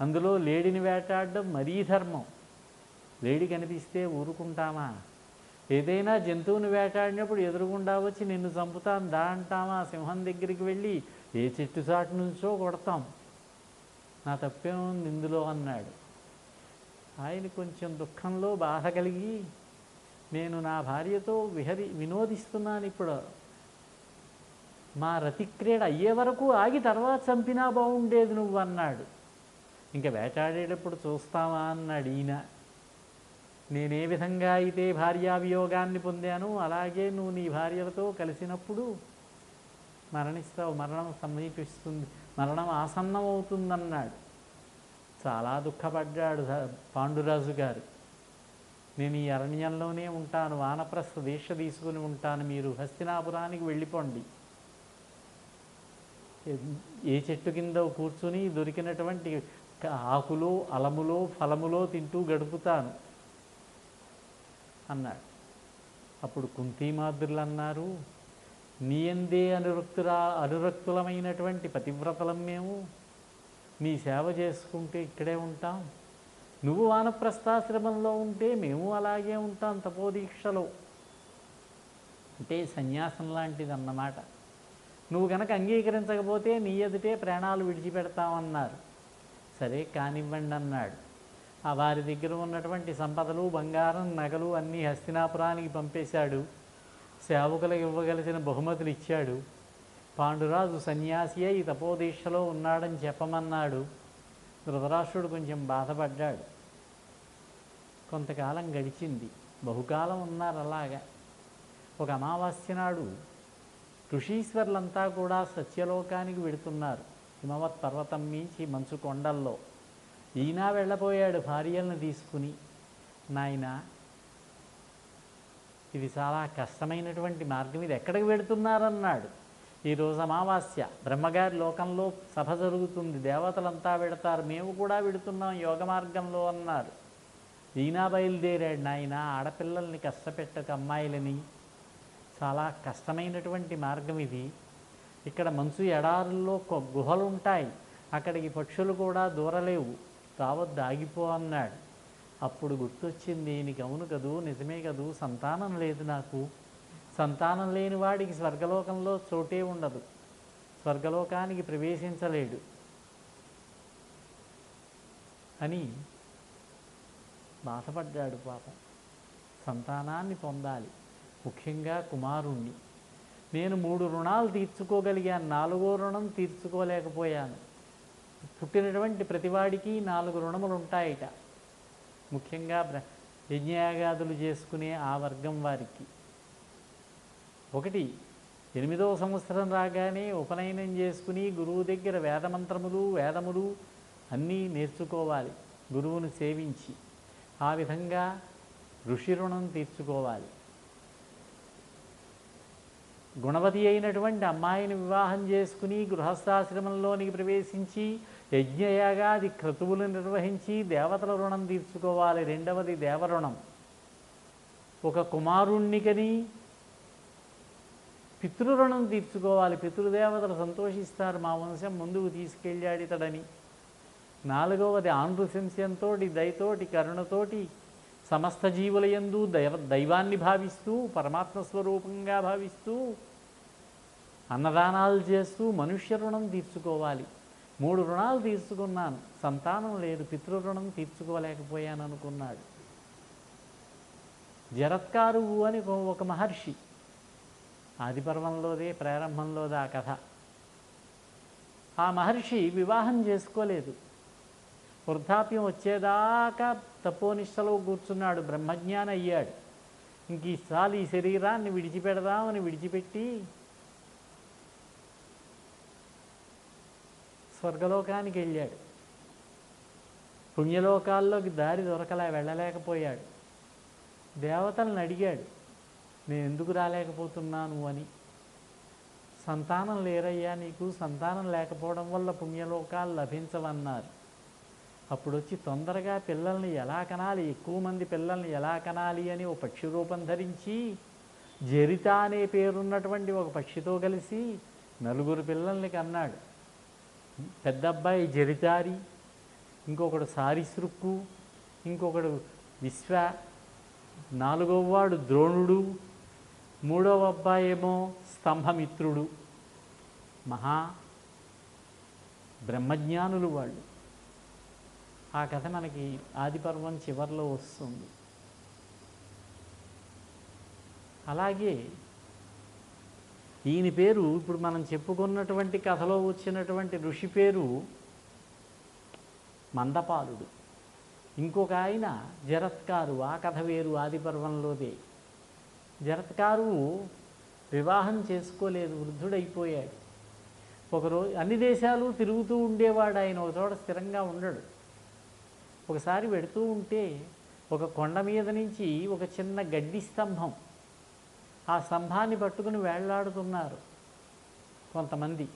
అందులో లేడిని వేటాడడం మరీ ధర్మం. లేడి కనిపిస్తే ఊరుకుంటామా? ఏదైనా జంతువుని వేటాడినప్పుడు ఎదురుగుండా వచ్చి నిన్ను చంపుతాను దా అంటామా? సింహం దగ్గరికి వెళ్ళి ఏ చెట్టు చాటు నుంచో కొడతాం. నా తప్పేముంది ఇందులో అన్నాడు. ఆయన కొంచెం దుఃఖంలో బాధ కలిగి, నేను నా భార్యతో వినోదిస్తున్నాను, ఇప్పుడు మా రతిక్రీడ అయ్యే వరకు ఆగి తర్వాత చంపినా బాగుండేది నువ్వు అన్నాడు. ఇంకా వేటాడేటప్పుడు చూస్తావా అన్నాడు ఈయన. నేనే విధంగా అయితే భార్యావియోగాన్ని పొందాను, అలాగే నువ్వు నీ భార్యలతో కలిసినప్పుడు మరణిస్తావు, మరణం సమీపిస్తుంది, మరణం ఆసన్నం అవుతుందన్నాడు. చాలా దుఃఖపడ్డాడు పాండురాజు గారు. నేను ఈ అరణ్యంలోనే ఉంటాను, వానప్రస్థ దీక్ష తీసుకుని ఉంటాను, మీరు హస్తినాపురానికి వెళ్ళిపోండి. ఏ చెట్టు కింద కూర్చుని దొరికినటువంటి ఆకులో అలములో ఫలములో తింటూ గడుపుతాను అన్నాడు. అప్పుడు కుంతీమాద్రులు అన్నారు, నీ అందే అనురక్తులమైనటువంటి పతివ్రతలం మేము, నీ సేవ చేసుకుంటే ఇక్కడే ఉంటాం. నువ్వు వానప్రస్థాశ్రమంలో ఉంటే మేము అలాగే ఉంటాం తపోదీక్షలో. అంటే సన్యాసం లాంటిది అన్నమాట. నువ్వు కనుక అంగీకరించకపోతే నీ ఎదుటే ప్రాణాలు విడిచిపెడతామన్నారు. సరే కానివ్వండి అన్నాడు. ఆ వారి దగ్గర ఉన్నటువంటి సంపదలు, బంగారం, నగలు అన్నీ హస్తినాపురానికి పంపేశాడు. సేవకులకు ఇవ్వగలిసిన బహుమతులు ఇచ్చాడు. పాండురాజు సన్యాసి అయి తపోదీక్షలో ఉన్నాడని చెప్పమన్నాడు. ధృతరాష్ట్రుడు కొంచెం బాధపడ్డాడు. కొంతకాలం గడిచింది, బహుకాలం ఉన్నారు అలాగా. ఒక అమావాస్య నాడు ఋషీశ్వరులంతా కూడా సత్యలోకానికి వెడుతున్నారు. హిమవత్ పర్వతం మించి మంచు కొండల్లో. ఈయన వెళ్ళబోయాడు భార్యలను తీసుకుని. నాయన, ఇది చాలా కష్టమైనటువంటి మార్గం, ఇది ఎక్కడికి వెడుతున్నారన్నాడు. ఈరోజు అమావాస్య, బ్రహ్మగారి లోకంలో సభ జరుగుతుంది, దేవతలంతా వెడతారు, మేము కూడా వెడుతున్నాం యోగ మార్గంలో అన్నారు. ఈయన బయలుదేరాడు. నాయన, ఆడపిల్లల్ని కష్టపెట్టక, అమ్మాయిలని, చాలా కష్టమైనటువంటి మార్గం ఇది. ఇక్కడ మంచు ఎడారుల్లో గుహలు ఉంటాయి, అక్కడికి పక్షులు కూడా దూరలేవు, రావద్దు, ఆగిపో అన్నాడు. అప్పుడు గుర్తొచ్చింది, నీకు అవును కదూ, నిజమే కదూ, సంతానం లేదు నాకు. సంతానం లేని వాడికి స్వర్గలోకంలో చోటే ఉండదు, స్వర్గలోకానికి ప్రవేశించలేడు అని బాధపడ్డాడు పాపం. సంతానాన్ని పొందాలి, ముఖ్యంగా కుమారుణ్ణి. నేను 3 రుణాలు తీర్చుకోగలిగాను, 4వ రుణం తీర్చుకోలేకపోయాను. పుట్టినటువంటి ప్రతివాడికి 4 రుణములు ఉంటాయిట, ముఖ్యంగా యజ్ఞయాగాదులు చేసుకునే ఆ వర్గం వారికి. ఒకటి, 8వ సంవత్సరం రాగానే ఉపనయనం చేసుకుని గురువు దగ్గర వేదములు అన్నీ నేర్చుకోవాలి, గురువును సేవించి. ఆ విధంగా ఋషి రుణం తీర్చుకోవాలి. గుణవతి అయినటువంటి అమ్మాయిని వివాహం చేసుకుని గృహస్థాశ్రమంలోనికి ప్రవేశించి యజ్ఞయాగాది క్రతువులు నిర్వహించి దేవతల రుణం తీర్చుకోవాలి. 2వది దేవరుణం. ఒక కుమారుణ్ణికని పితృరుణం తీర్చుకోవాలి. పితృదేవతలు సంతోషిస్తారు, మా వంశం ముందుకు తీసుకెళ్ళాడు ఇతడని. నాలుగవది ఆనృశంస్యంతోటి దయతోటి కరుణతోటి సమస్త జీవుల యందు దైవాన్ని భావిస్తూ పరమాత్మ స్వరూపంగా భావిస్తూ అన్నదానాలు చేస్తూ మనుష్య రుణం తీర్చుకోవాలి. 3 రుణాలు తీర్చుకున్నాను, సంతానం లేదు, పితృరుణం తీర్చుకోలేకపోయాను అనుకున్నాడు. జరత్కారువు అని ఒక మహర్షి, ఆదిపర్వంలోదే ప్రారంభంలోదే ఆ కథ. ఆ మహర్షి వివాహం చేసుకోలేదు. వృద్ధాప్యం వచ్చేదాకా తపోనిష్టలో కూర్చున్నాడు. బ్రహ్మజ్ఞాని అయ్యాడు. ఇంక ఈసారి ఈ శరీరాన్ని విడిచిపెడదామని విడిచిపెట్టి స్వర్గలోకానికి వెళ్ళాడు. పుణ్యలోకాల్లోకి దారి వెళ్ళలేకపోయాడు. దేవతలను అడిగాడు, నేను ఎందుకు రాలేకపోతున్నాను అని. సంతానం లేరయ్యా నీకు, సంతానం లేకపోవడం వల్ల పుణ్యలోకాలు లభించవన్నారు. అప్పుడు వచ్చి తొందరగా పిల్లల్ని ఎలా కనాలి, ఎక్కువ మంది పిల్లల్ని ఎలా కనాలి అని ఓ పక్షి రూపం ధరించి జరిత అనే పేరున్నటువంటి ఒక పక్షితో కలిసి 4 పిల్లల్ని కన్నాడు. పెద్ద అబ్బాయి జరితారి, ఇంకొకడు సారిసృక్కు, ఇంకొకడు విశ్వ, 4వ వాడు ద్రోణుడు, 3వ అబ్బాయి ఏమో స్తంభమిత్రుడు. మహా బ్రహ్మజ్ఞానులు వాళ్ళు. ఆ కథ మనకి ఆదిపర్వం చివరిలో వస్తుంది. అలాగే ఈయన పేరు ఇప్పుడు మనం చెప్పుకున్నటువంటి కథలో వచ్చినటువంటి ఋషి పేరు మందపాలుడు. ఇంకొక ఆయన జరత్కారు, ఆ కథ వేరు, ఆదిపర్వంలోదే. జరత్కారు వివాహం చేసుకోలేదు, వృద్ధుడైపోయాడు. ఒకరోజు అన్ని దేశాలు తిరుగుతూ ఉండేవాడు ఆయన, ఒక చోట స్థిరంగా ఉండడు. ఒకసారి వెడుతూ ఉంటే ఒక కొండ మీద నుంచి ఒక చిన్న గడ్డి స్తంభం, ఆ స్తంభాన్ని పట్టుకుని వేళ్లాడుతున్నారు కొంతమంది.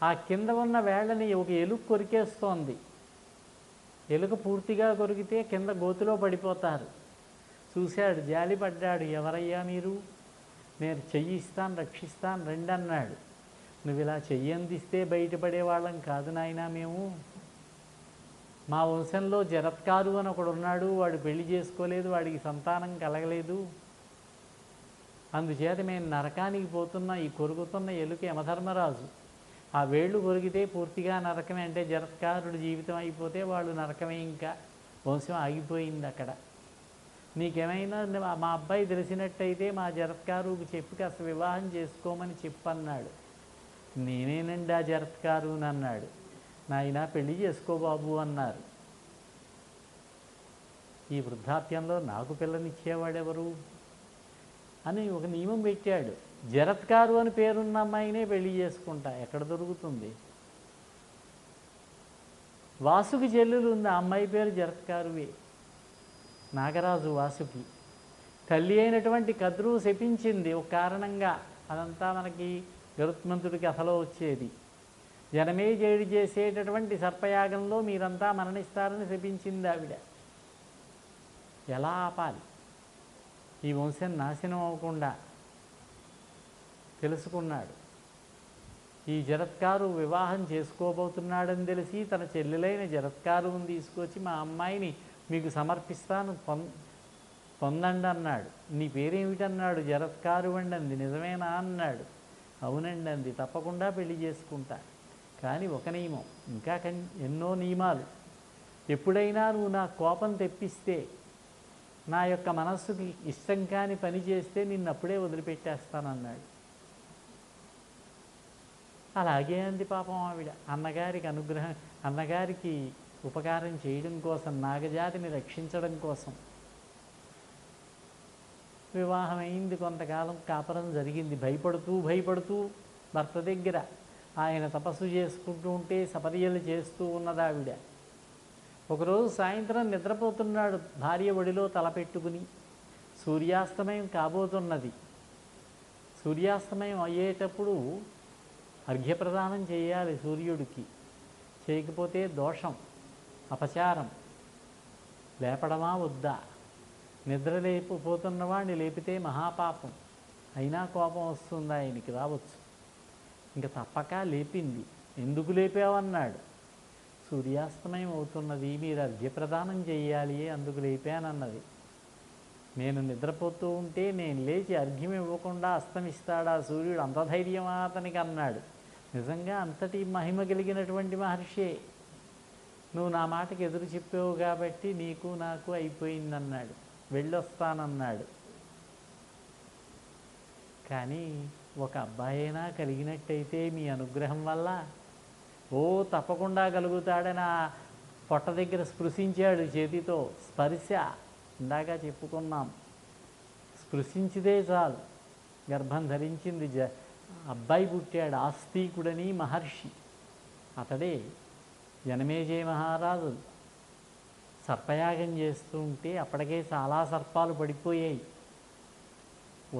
ఆ కింద ఉన్న వేళ్ళని ఒక ఎలుక కొరికేస్తోంది. ఎలుక పూర్తిగా కొరికితే కింద గోతిలో పడిపోతారు. చూశాడు, జాలిపడ్డాడు. ఎవరయ్యా మీరు, నేను చెయ్యి ఇస్తాను, రక్షిస్తాను, రండి అన్నాడు. నువ్వు ఇలా చెయ్యి అందిస్తే బయటపడేవాళ్ళం కాదు నాయనా మేము. మా వంశంలో జరత్కారు అని ఒకడు ఉన్నాడు, వాడు పెళ్లి చేసుకోలేదు, వాడికి సంతానం కలగలేదు. అందుచేత మేము నరకానికి పోతున్న ఈ కొరుకుతున్న ఎలుక యమధర్మరాజు. ఆ వేళ్ళు కొరికితే పూర్తిగా నరకమే, అంటే జరత్కారుడు జీవితం అయిపోతే వాళ్ళు నరకమే, ఇంకా వంశం ఆగిపోయింది అక్కడ. నీకేమైనా మా అబ్బాయి తెలిసినట్టయితే మా జరత్కారుకి చెప్పి కాస్త వివాహం చేసుకోమని చెప్పన్నాడు. నేనేనండి ఆ జరత్కారు అన్నాడు. నాయనా పెళ్లి చేసుకో బాబు అన్నారు. ఈ వృద్ధాప్యంలో నాకు పిల్లనిచ్చేవాడెవరు అని ఒక నియమం పెట్టాడు. జరత్కారు అని పేరున్న అమ్మాయినే పెళ్లి చేసుకుంటా, ఎక్కడ దొరుకుతుంది? వాసుకి చెల్లెలు ఉంది, ఆ అమ్మాయి పేరు జరత్కారువే, నాగరాజు వాసుకి. తల్లి అయినటువంటి కద్రువు శపించింది ఒక కారణంగా. అదంతా మనకి గరుత్మంతుడి కథలో వచ్చేది. జనమే జేడి చేసేటటువంటి సర్పయాగంలో మీరంతా మరణిస్తారని శపించింది ఆవిడ. ఎలా ఆపాలి ఈ వంశం నాశనం అవ్వకుండా తెలుసుకున్నాడు. ఈ జరత్కారు వివాహం చేసుకోబోతున్నాడని తెలిసి తన చెల్లెలైన జరత్కారుని తీసుకొచ్చి మా అమ్మాయిని మీకు సమర్పిస్తాను, పొందండి అన్నాడు. నీ పేరేమిటన్నాడు. జరత్కారు అండి అంది. నిజమేనా అన్నాడు. అవునండి అంది. తప్పకుండా పెళ్లి చేసుకుంటా, కానీ ఒక నియమం, ఇంకా ఎన్నో నియమాలు. ఎప్పుడైనా నువ్వు నా కోపం తెప్పిస్తే, నా యొక్క మనస్సుకి ఇష్టం కాని పని చేస్తే నిన్నప్పుడే వదిలిపెట్టేస్తానన్నాడు. అలాగే అంది పాపం ఆవిడ. అన్నగారికి ఉపకారం చేయడం కోసం, నాగజాతిని రక్షించడం కోసం. వివాహమైంది, కొంతకాలం కాపురం జరిగింది. భయపడుతూ భర్త దగ్గర ఆయన తపస్సు చేసుకుంటూ ఉంటే సపర్యలు చేస్తూ ఉన్నది ఆవిడ. ఒకరోజు సాయంత్రం నిద్రపోతున్నాడు, భార్య ఒడిలో తలపెట్టుకుని. సూర్యాస్తమయం కాబోతున్నది. సూర్యాస్తమయం అయ్యేటప్పుడు అర్ఘ్యప్రదానం చేయాలి సూర్యుడికి. చేయకపోతే దోషం, అపచారం. లేపడమా వద్దా? నిద్ర లేకపోతున్నవాడిని లేపితే మహాపాపం. అయినా కోపం వస్తుంది ఆయనకి, రావచ్చు. ఇంకా తప్పక లేపింది. ఎందుకు లేపావన్నాడు. సూర్యాస్తమయం అవుతున్నది, మీరు అర్ఘ్యప్రదానం చెయ్యాలి, అందుకు లేపానన్నది. నేను నిద్రపోతూ ఉంటే నేను లేచి అర్ఘ్యం ఇవ్వకుండా అస్తమిస్తాడా సూర్యుడు, అంత ధైర్యమా అతనికి అన్నాడు. నిజంగా అంతటి మహిమ కలిగినటువంటి మహర్షే. నువ్వు నా మాటకి ఎదురు చెప్పావు కాబట్టి నీకు నాకు అయిపోయిందన్నాడు. వెళ్ళొస్తానన్నాడు. కానీ ఒక అబ్బాయినా కలిగినట్టయితే మీ అనుగ్రహం వల్ల, ఓ తప్పకుండా కలుగుతాడని ఆ పొట్ట దగ్గర స్పృశించాడు చేతితో. స్పర్శ ఇందాక చెప్పుకున్నాం. స్పృశించితే చాలు, గర్భం ధరించింది, అబ్బాయి పుట్టాడు. ఆస్తికుడని మహర్షి, అతడే జనమేజయ మహారాజు సర్పయాగం చేస్తూ ఉంటే అప్పటికే చాలా సర్పాలు పడిపోయాయి.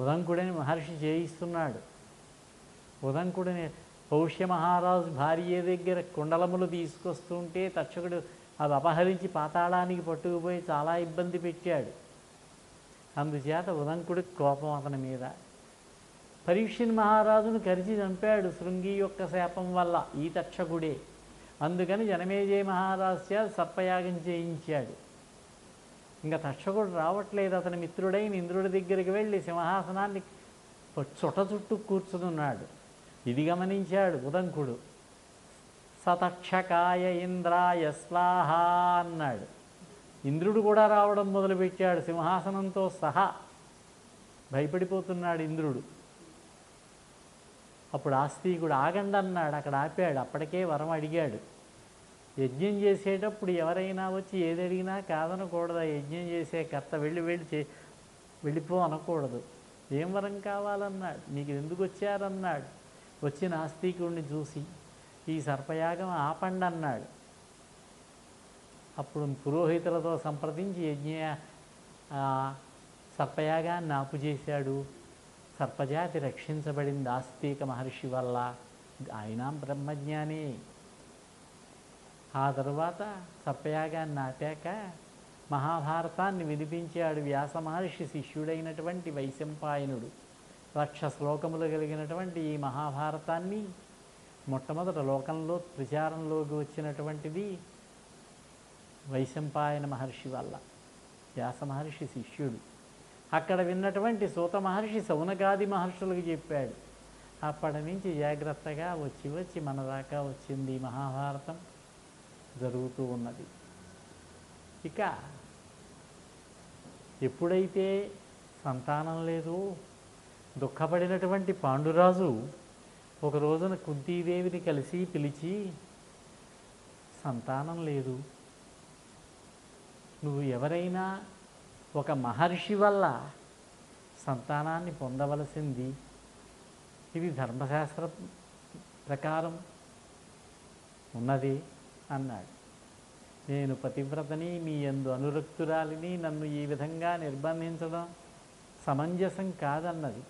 ఉదంకుడని మహర్షి చేయిస్తున్నాడు. ఉదంకుడిని పౌష్య మహారాజు భార్య దగ్గర కుండలములు తీసుకొస్తుంటే తక్షకుడు అవి అపహరించి పాతాళానికి పట్టుకుపోయి చాలా ఇబ్బంది పెట్టాడు. అందుచేత ఉదంకుడికి కోపం అతని మీద. పరీక్షిన్ మహారాజును కరిచి చంపాడు శృంగి యొక్క శాపం వల్ల ఈ తక్షకుడే. అందుకని జనమేజయ మహారాజు చేత సర్పయాగం చేయించాడు. ఇంకా తక్షకుడు రావట్లేదు. అతని మిత్రుడైన ఇంద్రుడి దగ్గరికి వెళ్ళి సింహాసనాన్ని చుట్ట చుట్టూ కూర్చున్నాడు. ఇది గమనించాడు ఉదంకుడు. సతక్షకాయ ఇంద్రాయ స్వాహ అన్నాడు. ఇంద్రుడు కూడా రావడం మొదలుపెట్టాడు సింహాసనంతో సహా. భయపడిపోతున్నాడు ఇంద్రుడు. అప్పుడు ఆస్తికుడు ఆగండి అన్నాడు. అక్కడ ఆపాడు. అప్పటికే వరం అడిగాడు. యజ్ఞం చేసేటప్పుడు ఎవరైనా వచ్చి ఏది అడిగినా కాదనకూడదు. యజ్ఞం చేసే కర్త వెళ్ళిపో అనకూడదు. ఏం వరం కావాలన్నాడు. మీకు ఎందుకు వచ్చారన్నాడు. వచ్చిన ఆస్తికుడిని చూసి ఈ సర్పయాగం ఆపండి అన్నాడు. అప్పుడు పురోహితులతో సంప్రదించి సర్పయాగాన్ని ఆపు చేశాడు. సర్పజాతి రక్షించబడింది ఆస్తిక మహర్షి వల్ల. ఆయన బ్రహ్మజ్ఞాని. ఆ తరువాత సర్పయాగాన్ని ఆపాక మహాభారతాన్ని వినిపించాడు వ్యాస మహర్షి శిష్యుడైనటువంటి వైశంపాయనుడు. 1,00,000 శ్లోకములు కలిగినటువంటి ఈ మహాభారతాన్ని మొట్టమొదట లోకంలో ప్రచారంలోకి వచ్చినటువంటిది వైశంపాయన మహర్షి వల్ల. వ్యాస మహర్షి శిష్యుడు. అక్కడ విన్నటువంటి సూత మహర్షి శౌనకాది మహర్షులకు చెప్పాడు. అప్పటి నుంచి జాగ్రత్తగా వచ్చి మన దాకా వచ్చింది మహాభారతం జరుగుతూ ఉన్నది. ఇక ఎప్పుడైతే సంతానం లేదో దుఃఖపడినటువంటి పాండురాజు ఒక రోజున కుంతీదేవిని కలిసి పిలిచి, సంతానం లేదు, నువ్వు ఎవరైనా ఒక మహర్షి వల్ల సంతానాన్ని పొందవలసింది, ఇది ధర్మశాస్త్ర ప్రకారం ఉన్నది అన్నాడు. నేను పతివ్రతని, మీ యందు అనురక్తురాలిని, నన్ను ఈ విధంగా నిర్బంధించడం సమంజసం కాదన్నది.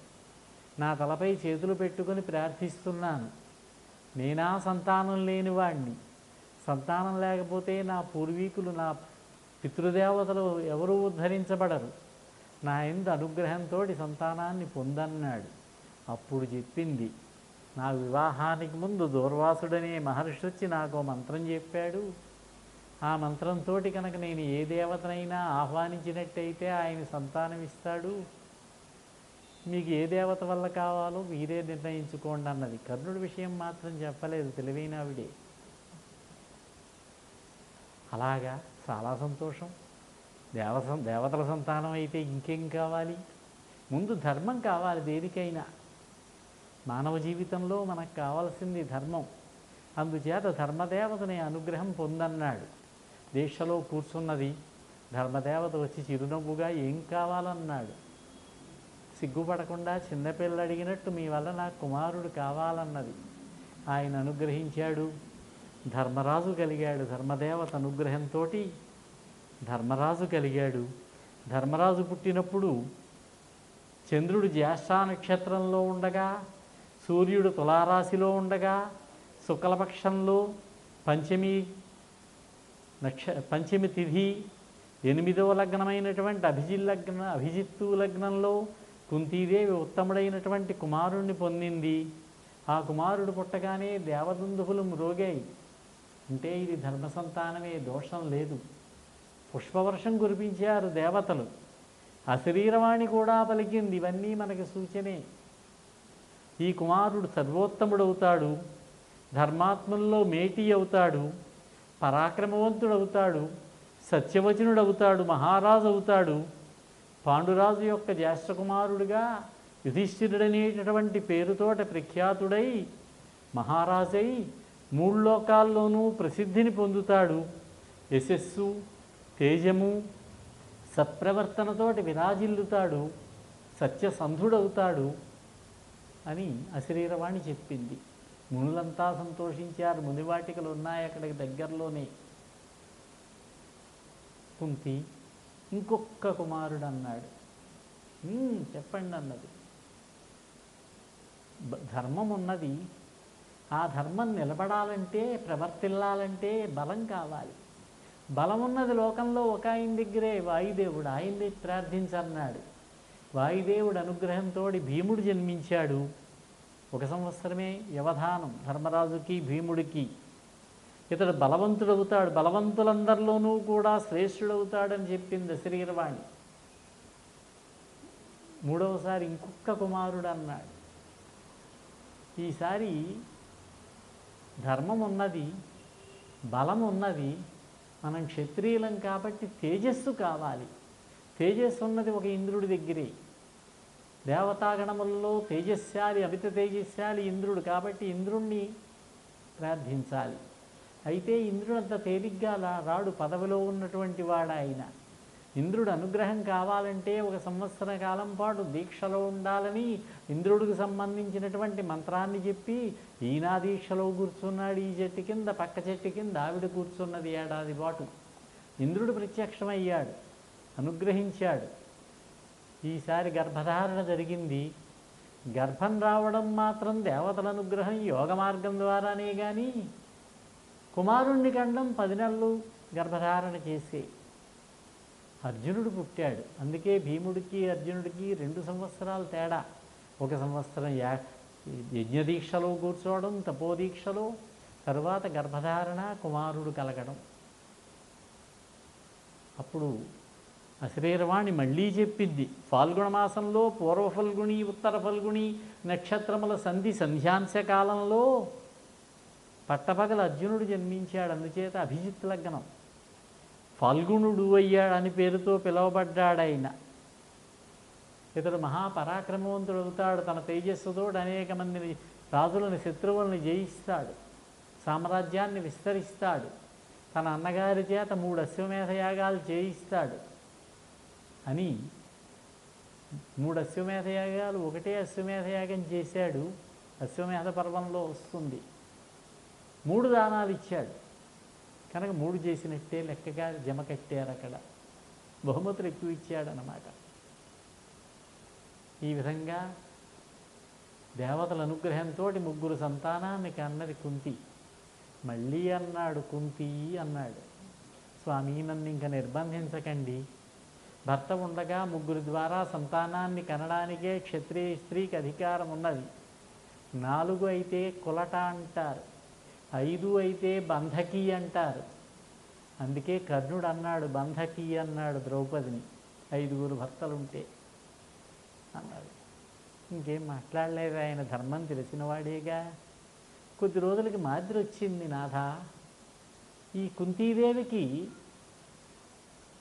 నా తలపై చేతులు పెట్టుకొని ప్రార్థిస్తున్నాను. నేనా సంతానం లేనివాడిని. సంతానం లేకపోతే నా పూర్వీకులు, నా పితృదేవతలు ఎవరూ ఉద్ధరించబడరు. నా యందు అనుగ్రహంతో సంతానాన్ని పొందన్నాడు. అప్పుడు చెప్పింది, నా వివాహానికి ముందు దూర్వాసుడనే మహర్షి వచ్చి నాకు మంత్రం చెప్పాడు. ఆ మంత్రంతో కనుక నేను ఏ దేవతనైనా ఆహ్వానించినట్టయితే ఆయన సంతానం ఇస్తాడు. మీకు ఏ దేవత వల్ల కావాలో మీరే నిర్ణయించుకోండి అన్నది. కర్ణుడి విషయం మాత్రం చెప్పలేదు, తెలివైన ఆవిడే. అలాగా చాలా సంతోషం. దేవతల సంతానం అయితే ఇంకేం కావాలి? ముందు ధర్మం కావాలి దేనికైనా. మానవ జీవితంలో మనకు కావాల్సింది ధర్మం. అందుచేత ధర్మదేవతని అనుగ్రహం పొందన్నాడు. దీక్షలో కూర్చున్నది. ధర్మదేవత వచ్చి చిరునవ్వుగా ఏం కావాలన్నాడు. సిగ్గుపడకుండా చిన్నపిల్ల అడిగినట్టు మీ వల్ల నాకు కుమారుడు కావాలన్నది. ఆయన అనుగ్రహించాడు. ధర్మరాజు కలిగాడు. ధర్మదేవత అనుగ్రహంతో ధర్మరాజు కలిగాడు. ధర్మరాజు పుట్టినప్పుడు చంద్రుడు జ్యేష్ఠ నక్షత్రంలో ఉండగా, సూర్యుడు తులారాశిలో ఉండగా, శుక్లపక్షంలో పంచమి తిథి 8వ లగ్నమైనటువంటి అభిజిత్తు లగ్నంలో కుంతీదేవి ఉత్తముడైనటువంటి కుమారుణ్ణి పొందింది. ఆ కుమారుడు పుట్టగానే దేవదుందుభులు మ్రోగాయి. అంటే ఇది ధర్మ సంతానమే, దోషం లేదు. పుష్పవర్షం కురిపించారు దేవతలు, అశరీరవాణి కూడా పలికింది. ఇవన్నీ మనకి సూచనే. ఈ కుమారుడు సర్వోత్తముడవుతాడు, ధర్మాత్ముల్లో మేటి అవుతాడు, పరాక్రమవంతుడవుతాడు, సత్యవచనుడవుతాడు, మహారాజు అవుతాడు. పాండురాజు యొక్క జ్యేష్ఠకుమారుడిగా యుధిష్ఠిరుడనేటటువంటి పేరుతోట ప్రఖ్యాతుడై మహారాజై మూడు లోకాల్లోనూ ప్రసిద్ధిని పొందుతాడు. యశస్సు, తేజము, సత్ప్రవర్తనతోటి విరాజిల్లుతాడు, సత్యసంధుడవుతాడు అని అశరీరవాణి చెప్పింది. మునులంతా సంతోషించారు. మునివాటికలు ఉన్నాయి అక్కడికి దగ్గరలోనే. కుంతి ఇంకొక కుమారుడు అన్నాడు. చెప్పండి అన్నది. ధర్మం ఉన్నది, ఆ ధర్మం నిలబడాలంటే, ప్రవర్తిల్లాలంటే బలం కావాలి. బలం ఉన్నది లోకంలో ఒక ఆయన దగ్గరే, వాయుదేవుడు. ఆయన్ని ప్రార్థించన్నాడు. వాయుదేవుడు అనుగ్రహంతో భీముడు జన్మించాడు. 1 సంవత్సరమే వ్యవధానం ధర్మరాజుకి భీముడికి. ఇతడు బలవంతుడవుతాడు, బలవంతులందరిలోనూ కూడా శ్రేష్ఠుడవుతాడని చెప్పింది శరీరవాణి. 3వసారి ఇంకొక కుమారుడు అన్నాడు. ఈసారి ధర్మం ఉన్నది, బలం ఉన్నది, మనం క్షత్రియులం కాబట్టి తేజస్సు కావాలి. తేజస్సు ఉన్నది ఒక ఇంద్రుడి దగ్గరే. దేవతాగణములలో తేజస్శాలి, అమిత తేజస్శాలి ఇంద్రుడు కాబట్టి ఇంద్రుణ్ణి ప్రార్థించాలి. అయితే ఇంద్రుడు అంత తేలిగ్గా రాడు, పదవిలో ఉన్నటువంటి వాడు ఆయన. ఇంద్రుడు అనుగ్రహం కావాలంటే 1 సంవత్సర కాలం పాటు దీక్షలో ఉండాలని ఇంద్రుడికి సంబంధించినటువంటి మంత్రాన్ని చెప్పి ఈయన దీక్షలో కూర్చున్నాడు. ఈ చెట్టు కింద, పక్క చెట్టు కింద ఆవిడ కూర్చున్నది ఏడాది పాటు. ఇంద్రుడు ప్రత్యక్షమయ్యాడు, అనుగ్రహించాడు. ఈసారి గర్భధారణ జరిగింది. గర్భం రావడం మాత్రం దేవతల అనుగ్రహం యోగ మార్గం ద్వారానే కానీ కుమారుణ్ణి కండం 10 నెలలు గర్భధారణ చేసే. అర్జునుడు పుట్టాడు. అందుకే భీముడికి అర్జునుడికి 2 సంవత్సరాలు తేడా. 1 సంవత్సరం యజ్ఞదీక్షలో కూర్చోవడం, తపోదీక్షలో, తరువాత గర్భధారణ, కుమారుడు కలగడం. అప్పుడు అశరీరవాణి మళ్ళీ చెప్పింది. ఫాల్గుణ మాసంలో పూర్వ ఫల్గుణి, ఉత్తర ఫల్గుణి నక్షత్రముల సంధ్యాంశ కాలంలో పట్టపగల అర్జునుడు జన్మించాడు. అందుచేత అభిజిత్ లగ్నం. ఫాల్గుణుడు అయ్యాడని పేరుతో పిలువబడ్డాడైన. ఇతడు మహాపరాక్రమవంతుడు అవుతాడు. తన తేజస్సుతో అనేక మందిని, రాజులని, శత్రువులను జయిస్తాడు, సామ్రాజ్యాన్ని విస్తరిస్తాడు. తన అన్నగారి చేత 3 అశ్వమేధ యాగాలు చేయిస్తాడు అని 3 అశ్వమేధ యాగాలు, ఒకటే అశ్వమేధ యాగం చేశాడు. అశ్వమేధ పర్వంలో వస్తుంది. 3 దానాలు ఇచ్చాడు కనుక 3 చేసినట్టే లెక్కగా జమ కట్టారు. అక్కడ బహుమతులు ఎక్కువ ఇచ్చాడనమాట. ఈ విధంగా దేవతల అనుగ్రహంతో 3 సంతానాన్ని కన్నది కుంతి. మళ్ళీ అన్నాడు, కుంతి అన్నాడు, స్వామి నన్ను ఇంక నిర్బంధించకండి. భర్త ఉండగా 3 ద్వారా సంతానాన్ని కనడానికే క్షత్రియ స్త్రీకి అధికారం ఉన్నది. 4 అయితే కులట అంటారు, 5 అయితే బంధకి అంటారు. అందుకే కర్ణుడు అన్నాడు, బంధకి అన్నాడు ద్రౌపదిని, 5 భర్తలుంటే అన్నాడు. ఇంకేం మాట్లాడలేదు ఆయన, ధర్మం తెలిసినవాడేగా. కొద్ది రోజులకి మాదిరి వచ్చింది. నాథ, ఈ కుంతీదేవికి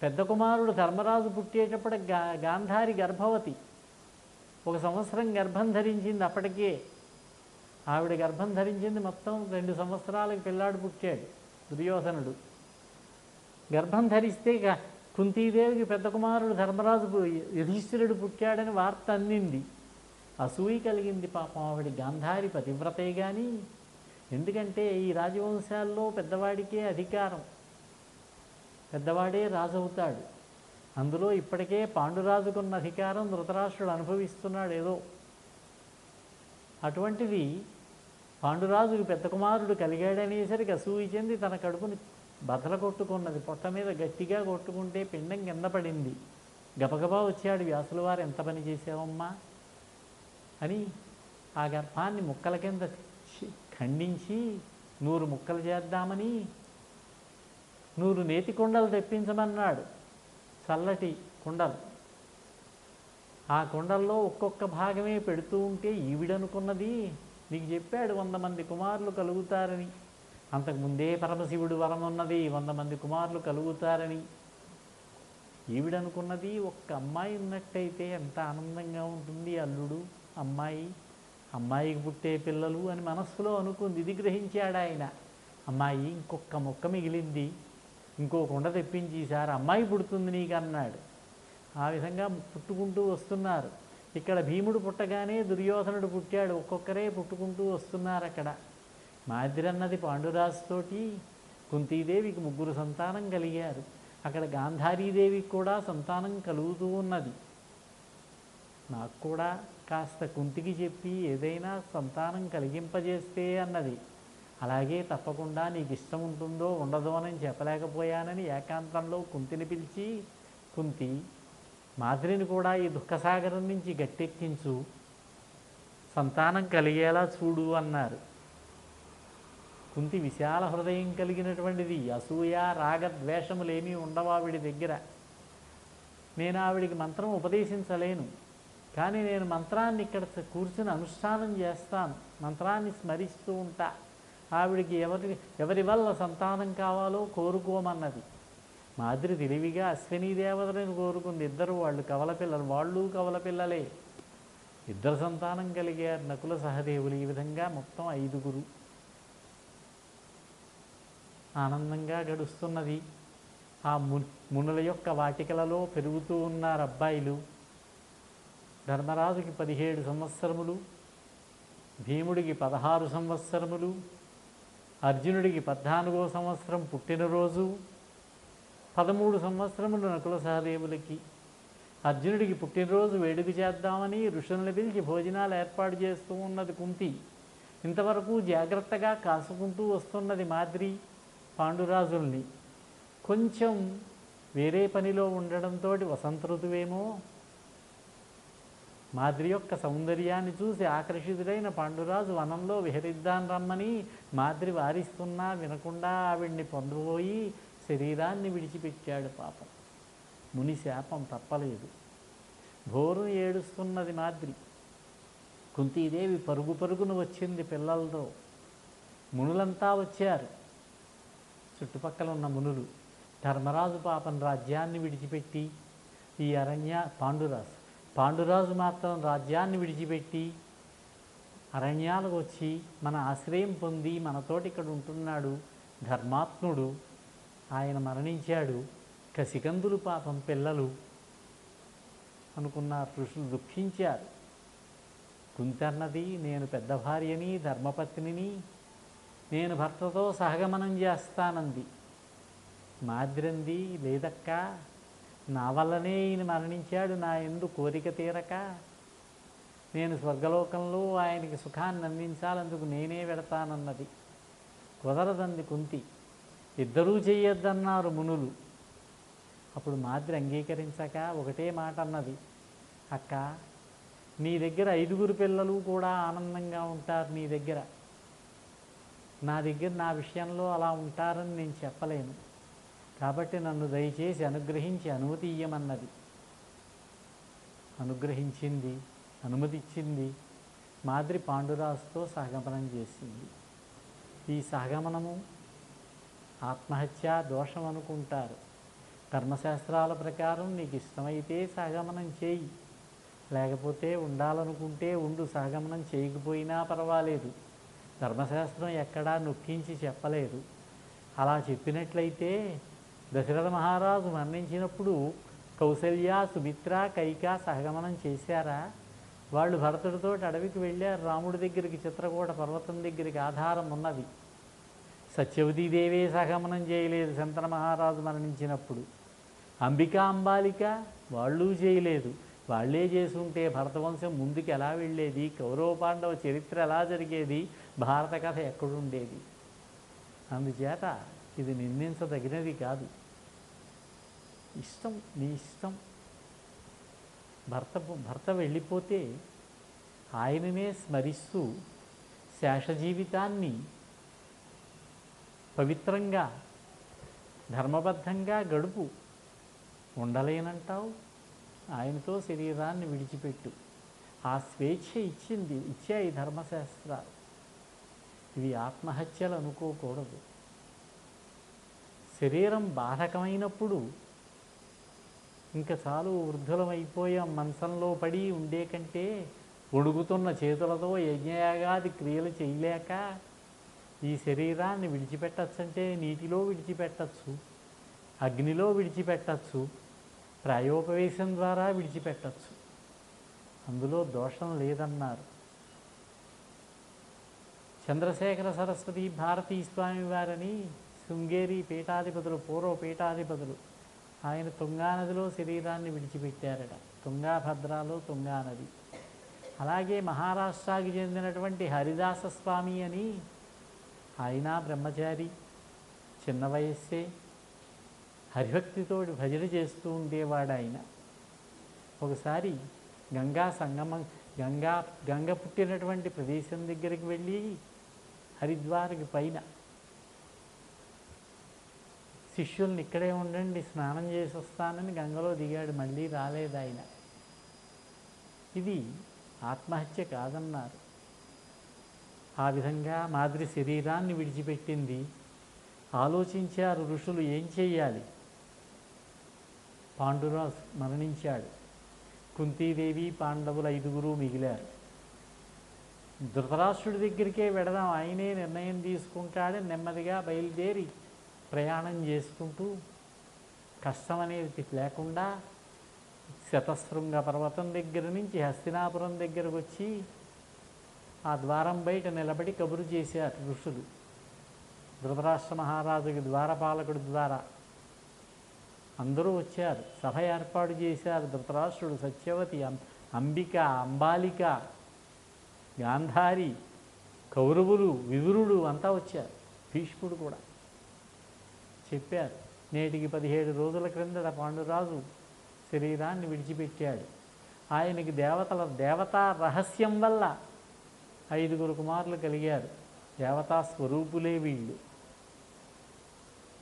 పెద్ద కుమారుడు ధర్మరాజు పుట్టేటప్పుడు గాంధారి గర్భవతి. 1 సంవత్సరం గర్భం ధరించింది. అప్పటికే ఆవిడ గర్భం ధరించింది. మొత్తం 2 సంవత్సరాలకు పిల్లాడు పుట్టాడు, దుర్యోధనుడు. గర్భం ధరిస్తే కుంతీదేవికి పెద్ద కుమారుడు ధర్మరాజు యుధిష్ఠిరుడు పుట్టాడని వార్త అందింది. అసూయ కలిగింది పాపం ఆవిడ. గాంధారి పతివ్రతే కానీ, ఎందుకంటే ఈ రాజవంశాల్లో పెద్దవాడికే అధికారం, పెద్దవాడే రాజు అవుతాడు. అందులో ఇప్పటికే పాండురాజుకున్న అధికారం ధృతరాష్ట్రుడు అనుభవిస్తున్నాడు ఏదో. అటువంటిది పాండురాజుకు పెద్ద కుమారుడు కలిగాడనేసరికి అసూయ చెంది తన కడుపుని బదల కొట్టుకున్నది. పొట్ట మీద గట్టిగా కొట్టుకుంటే పిండం కింద పడింది. గబగబా వచ్చాడు వ్యాసుల వారు, ఎంత పని చేసావమ్మా అని ఆ గర్భాన్ని ముక్కల కింద ఖండించి 100 ముక్కలు చేద్దామని నూరు నేతి కుండలు తెప్పించమన్నాడు, చల్లటి కుండలు. ఆ కుండల్లో ఒక్కొక్క భాగమే పెడుతూ ఉంటే ఈవిడనుకున్నది, నీకు చెప్పాడు 100 మంది కుమారులు కలుగుతారని. అంతకుముందే పరమశివుడు వరం ఉన్నది 100 మంది కుమారులు కలుగుతారని. ఈవిడనుకున్నది ఒక్క అమ్మాయి ఉన్నట్టయితే ఎంత ఆనందంగా ఉంటుంది, అల్లుడు అమ్మాయి, అమ్మాయికి పుట్టే పిల్లలు అని మనస్సులో అనుకుంది. ఇది గ్రహించాడు ఆయన. అమ్మాయి ఇంకొక మొక్క మిగిలింది, ఇంకో కుండ తెప్పించి ఈసారి అమ్మాయి పుడుతుంది నీకు అన్నాడు. ఆ విధంగా పుట్టుకుంటూ వస్తున్నారు. ఇక్కడ భీముడు పుట్టగానే దుర్యోధనుడు పుట్టాడు. ఒక్కొక్కరే పుట్టుకుంటూ వస్తున్నారు. అక్కడ మాద్రన్నది పాండురాజుతోటి కుంతీదేవికి 3 సంతానం కలిగారు. అక్కడ గాంధారీదేవికి కూడా సంతానం కలుగుతూ ఉన్నది. నాకు కూడా కాస్త కుంతికి చెప్పి ఏదైనా సంతానం కలిగింపజేస్తే అన్నది. అలాగే తప్పకుండా నీకు ఇష్టం ఉంటుందో ఉండదో అని చెప్పలేకపోయానని ఏకాంతంలో కుంతిని పిలిచి, కుంతి మాద్రిని కూడా ఈ దుఃఖసాగరం నుంచి గట్టెక్కించు, సంతానం కలిగేలా చూడు అన్నారు. కుంతి విశాల హృదయం కలిగినటువంటిది. అసూయ రాగద్వేషములేమీ ఉండవు ఆవిడి దగ్గర. నేను ఆవిడికి మంత్రం ఉపదేశించలేను, కానీ నేను మంత్రాన్ని ఇక్కడ కూర్చుని అనుష్ఠానం చేస్తాను, మంత్రాన్ని స్మరిస్తూ ఉంటా. ఆవిడికి ఎవరి వల్ల సంతానం కావాలో కోరుకోమన్నది. మాద్రి తెలివిగా అశ్వినీ దేవతలను కోరుకుంది. ఇద్దరు వాళ్ళు కవల పిల్లలు, వాళ్ళు కవల పిల్లలే. 2 సంతానం కలిగారు, నకుల సహదేవులు. ఈ విధంగా మొత్తం 5 ఆనందంగా గడుస్తున్నది. ఆ మునుల యొక్క వాటికలలో పెరుగుతూ ఉన్నారు అబ్బాయిలు. ధర్మరాజుకి 17 సంవత్సరములు, భీముడికి 16 సంవత్సరములు, అర్జునుడికి 14వ సంవత్సరం పుట్టినరోజు, 13 సంవత్సరములు నకుల సహదేవులకి. అర్జునుడికి పుట్టినరోజు వేడుక చేద్దామని ఋషుల్ని పిలిచి భోజనాలు ఏర్పాటు చేస్తూ ఉన్నది కుంతి. ఇంతవరకు జాగ్రత్తగా కాసుకుంటూ వస్తున్నది మాద్రి పాండురాజుల్ని. కొంచెం వేరే పనిలో ఉండడంతో వసంత ఋతువేమో మాద్రి యొక్క సౌందర్యాన్ని చూసి ఆకర్షితుడైన పాండురాజు వనంలో విహరిద్దాం రమ్మని మాద్రి వారిస్తున్నా వినకుండా ఆవిడ్ని పొందబోయి శరీరాన్ని విడిచిపెట్టాడు. పాపం, ముని శాపం తప్పలేదు. భోరును ఏడుస్తున్నది మాద్రి. కుంతీదేవి పరుగు పరుగును వచ్చింది పిల్లలతో. మునులంతా వచ్చారు, చుట్టుపక్కల ఉన్న మునులు. ధర్మరాజు పాపం రాజ్యాన్ని విడిచిపెట్టి ఈ పాండురాజు మాత్రం రాజ్యాన్ని విడిచిపెట్టి అరణ్యాలకు వచ్చి మన ఆశ్రయం పొంది మనతోటి ఇక్కడ ఉంటున్నాడు. ధర్మాత్ముడు, ఆయన మరణించాడు. కసికందులు పాపం పిల్లలు అనుకున్న ఋషులు దుఃఖించారు. కుంతన్నది, నేను పెద్ద భార్యని, ధర్మపత్నిని, నేను భర్తతో సహగమనం చేస్తానంది. మాద్రంది, లేదక్క, నా వల్లనే ఈయన మరణించాడు, నా యందు కోరిక తీరక నేను స్వర్గలోకంలో ఆయనకి సుఖాన్ని అందించాలందుకు నేనే వెడతానన్నది. కుదరదంది కుంతి. ఇద్దరూ చెయ్యొద్దన్నారు మునులు. అప్పుడు మాద్రి అంగీకరించక ఒకటే మాట అన్నది, అక్క, నీ దగ్గర 5 పిల్లలు కూడా ఆనందంగా ఉంటారు నీ దగ్గర. నా దగ్గర నా విషయంలో అలా ఉంటారని నేను చెప్పలేను. కాబట్టి నన్ను దయచేసి అనుగ్రహించి అనుమతి ఇయ్యమన్నది. అనుగ్రహించింది, అనుమతి ఇచ్చింది. మాద్రి పాండురాజుతో సహగమనం చేసింది. ఈ సహగమనము ఆత్మహత్య దోషం అనుకుంటారు. ధర్మశాస్త్రాల ప్రకారం నీకు ఇష్టమైతే సహగమనం చేయి, లేకపోతే ఉండాలనుకుంటే ఉండు, సహగమనం చేయకపోయినా పర్వాలేదు. ధర్మశాస్త్రం ఎక్కడా నొక్కించి చెప్పలేదు. అలా చెప్పినట్లయితే దశరథ మహారాజు మరణించినప్పుడు కౌసల్య, సుమిత్ర, కైక సహగమనం చేశారా? వాళ్ళు భరతుడితో అడవికి వెళ్ళారు, రాముడి దగ్గరికి, చిత్రకూట పర్వతం దగ్గరికి. ఆధారం ఉన్నది. సత్యవతీదేవే సహగమనం చేయలేదు శంతన మహారాజు మరణించినప్పుడు. అంబికా, అంబాలిక వాళ్ళు చేయలేదు. వాళ్ళే చేసుంటే భరతవంశం ముందుకు ఎలా వెళ్ళేది? కౌరవ పాండవ చరిత్ర ఎలా జరిగేది? భారత కథ ఎక్కడుండేది? అందుచేత ఇది నిందించదగినది కాదు. ఇష్టం, నీ ఇష్టం. భర్త వెళ్ళిపోతే ఆయననే స్మరిస్తూ శేష జీవితాన్ని పవిత్రంగా ధర్మబద్ధంగా గడుపు. ఉండలేనంటావు, ఆయనతో శరీరాన్ని విడిచిపెట్టు. ఆ స్వేచ్ఛ ఇచ్చాయి ధర్మశాస్త్రాలు. ఇవి ఆత్మహత్యలు అనుకోకూడదు. శరీరం బాధకమైనప్పుడు ఇంకా చాలు, వృద్ధులం అయిపోయాం, మంచంలో పడి ఉండే కంటే ఉడుకుతున్న చేతులతో యజ్ఞయాగాది క్రియలు చేయలేక ఈ శరీరాన్ని విడిచిపెట్టచ్చంటే నీటిలో విడిచిపెట్టచ్చు, అగ్నిలో విడిచిపెట్టచ్చు, ప్రాయోపవేశం ద్వారా విడిచిపెట్టచ్చు. అందులో దోషం లేదన్నారు. చంద్రశేఖర సరస్వతి భారతీ స్వామి వారని శృంగేరి పీఠాధిపతులు, పూర్వ పీఠాధిపతులు, ఆయన తుంగానదిలో శరీరాన్ని విడిచిపెట్టారట. తుంగాభద్రాలో తుంగానది. అలాగే మహారాష్ట్రకి చెందినటువంటి హరిదాస స్వామి అని, ఆయన బ్రహ్మచారి, చిన్న వయస్సే, హరిభక్తితోటి భజన చేస్తూ ఉండేవాడు ఆయన. ఒకసారి గంగా సంగమం, గంగ పుట్టినటువంటి ప్రదేశం దగ్గరికి వెళ్ళి హరిద్వార్కి పైన శిష్యుల్ని ఇక్కడే ఉండండి, స్నానం చేసి వస్తానని గంగలో దిగాడు. మళ్ళీ రాలేదు ఆయన. ఇది ఆత్మహత్య కాదన్నారు. ఆ విధంగా మాదిరి శరీరాన్ని విడిచిపెట్టింది. ఆలోచించారు ఋషులు ఏం చెయ్యాలి. పాండురాజు మరణించాడు. కుంతీదేవి, పాండవులు 5 మిగిలారు. ధృతరాష్ట్రుడి దగ్గరికే వెడదాం, ఆయనే నిర్ణయం తీసుకుంటాడని నెమ్మదిగా బయలుదేరి ప్రయాణం చేసుకుంటూ కష్టం అనేది లేకుండా శతశృంగ పర్వతం దగ్గర నుంచి హస్తినాపురం దగ్గరకు వచ్చి ఆ ద్వారం బయట నిలబడి కబురు చేశారు ఋషులు. ధృతరాష్ట్ర మహారాజుకి ద్వారపాలకుడి ద్వారా అందరూ వచ్చారు. సభ ఏర్పాటు చేశారు. ధృతరాష్ట్రుడు, సత్యవతి, అంబిక, అంబాలిక, గాంధారి, కౌరవులు, విదురుడు అంతా వచ్చారు. భీష్ముడు కూడా చెప్పారు. నేటికి 17 రోజుల క్రిందట పాండురాజు శరీరాన్ని విడిచిపెట్టాడు. ఆయనకి దేవతా రహస్యం వల్ల 5 కుమారులు కలిగారు. దేవతా స్వరూపులే వీళ్ళు.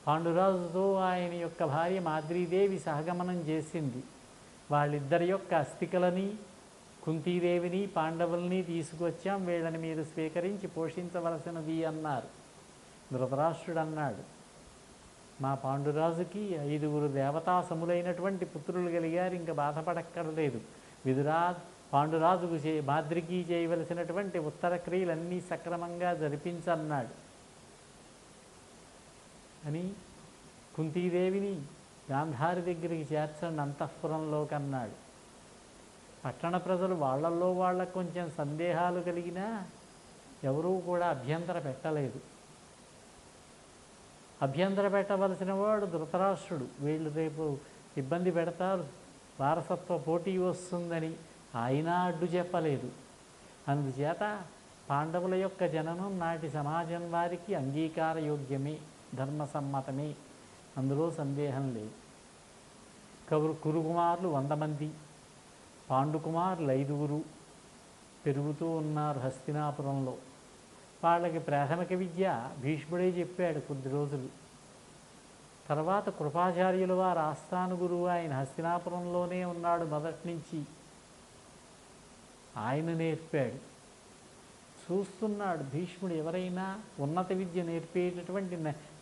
పాండురాజుతో ఆయన యొక్క భార్య మాద్రీదేవి సహగమనం చేసింది. వాళ్ళిద్దరి యొక్క అస్థికలని, కుంతీదేవిని, పాండవుల్ని తీసుకొచ్చాం, వీళ్ళని మీరు స్వీకరించి పోషించవలసినది అన్నారు. ధృతరాష్ట్రుడు అన్నాడు, మా పాండురాజుకి 5 దేవతా సములైనటువంటి పుత్రులు కలిగారు, ఇంకా బాధపడక్కర్లేదు. పాండురాజుకు మాద్రికి చేయవలసినటువంటి ఉత్తర క్రియలన్నీ సక్రమంగా జరిపించన్నాడు అని కుంతీదేవిని గాంధారి దగ్గరికి చేర్చండి అంతఃపురంలోకి అన్నాడు. పట్టణ ప్రజలు వాళ్ళల్లో వాళ్ళకు కొంచెం సందేహాలు కలిగినా ఎవరూ కూడా అభ్యంతర పెట్టలేదు. అభ్యంతర పెట్టవలసిన వాడు ధృతరాష్ట్రుడు. వీళ్ళు రేపు ఇబ్బంది పెడతారు, వారసత్వ పోటీ వస్తుందని ఆయన అడ్డు చెప్పలేదు. అందుచేత పాండవుల యొక్క జననం నాటి సమాజం వారికి అంగీకారయోగ్యమే, ధర్మసమ్మతమే, అందులో సందేహం లేదు. కురుకుమారులు 100 మంది, పాండుకుమారులు 5 పెరుగుతూ ఉన్నారు హస్తినాపురంలో. వాళ్ళకి ప్రాథమిక విద్య భీష్ముడే చెప్పాడు కొద్ది రోజులు. తర్వాత కృపాచార్యుల వారు ఆస్థాన గురువు, ఆయన హస్తినాపురంలోనే ఉన్నాడు మొదటి నుంచి. ఆయన నేర్పాడు. చూస్తున్నాడు భీష్ముడు ఎవరైనా ఉన్నత విద్య నేర్పేటటువంటి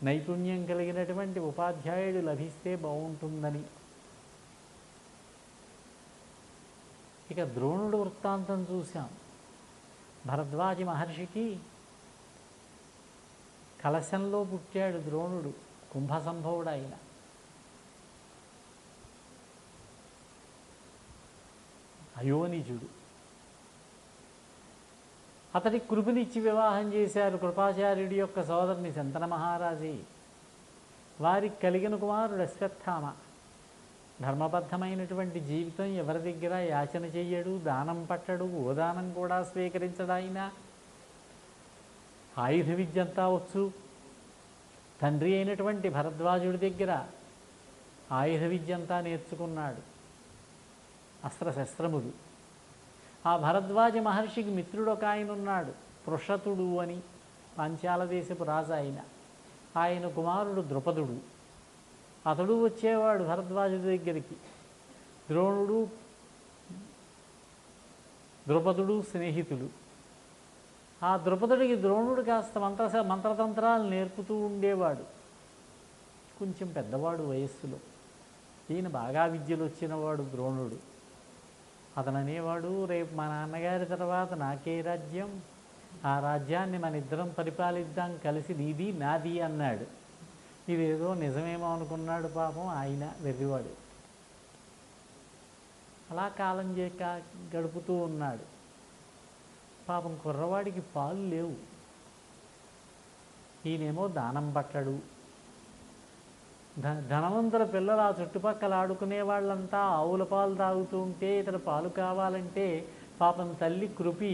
నైపుణ్యం కలిగినటువంటి ఉపాధ్యాయుడు లభిస్తే బాగుంటుందని. ఇక ద్రోణుడు వృత్తాంతం చూశాం. భరద్వాజ మహర్షికి కలశంలో పుట్టాడు ద్రోణుడు, కుంభసంభవుడు ఆయన. అయోనిజుడు. అతడికి కృపనిచ్చి వివాహం చేశారు. కృపాచార్యుడి యొక్క సోదరుని శంతన మహారాజే. వారికి కలిగిన కుమారుడు అశ్వత్థామ. ధర్మబద్ధమైనటువంటి జీవితం, ఎవరి దగ్గర యాచన చెయ్యడు, దానం పట్టడు, గోదానం కూడా స్వీకరించడాయినా. ఆయుధ విద్య అంతా వచ్చు. తండ్రి అయినటువంటి భరద్వాజుడి దగ్గర ఆయుధ విద్య అంతా నేర్చుకున్నాడు, అస్త్రశస్త్రములు. ఆ భరద్వాజ మహర్షికి మిత్రుడు ఒక ఆయన ఉన్నాడు, పృషతుడు అని, పాంచాల దేశపు రాజు ఆయన. ఆయన కుమారుడు ద్రుపదుడు. అతడు వచ్చేవాడు భరద్వాజుడి దగ్గరికి. ద్రోణుడు ద్రుపదుడు స్నేహితుడు. ఆ ద్రుపదుడికి ద్రోణుడు కాస్త మంత్రతంత్రాలు నేర్పుతూ ఉండేవాడు. కొంచెం పెద్దవాడు వయస్సులో. ఈయన బాగా విద్యలు వచ్చినవాడు ద్రోణుడు. అతను అనేవాడు, రేపు మా నాన్నగారి తర్వాత నాకే రాజ్యం, ఆ రాజ్యాన్ని మన ఇద్దరం పరిపాలిద్దాం కలిసి, నీది నాది అన్నాడు. ఇదేదో నిజమేమో అనుకున్నాడు పాపం ఆయన వెర్రివాడు. అలా కాలం గడుపుతూ ఉన్నాడు. పాపం కుర్రవాడికి పాలు లేవు. ఈయనేమో దానం పట్టడు. ధనవంతుల పిల్లలు ఆ చుట్టుపక్కల ఆడుకునే వాళ్ళంతా ఆవుల పాలు తాగుతూ ఉంటే ఇతడు పాలు కావాలంటే పాపం తల్లి కృపి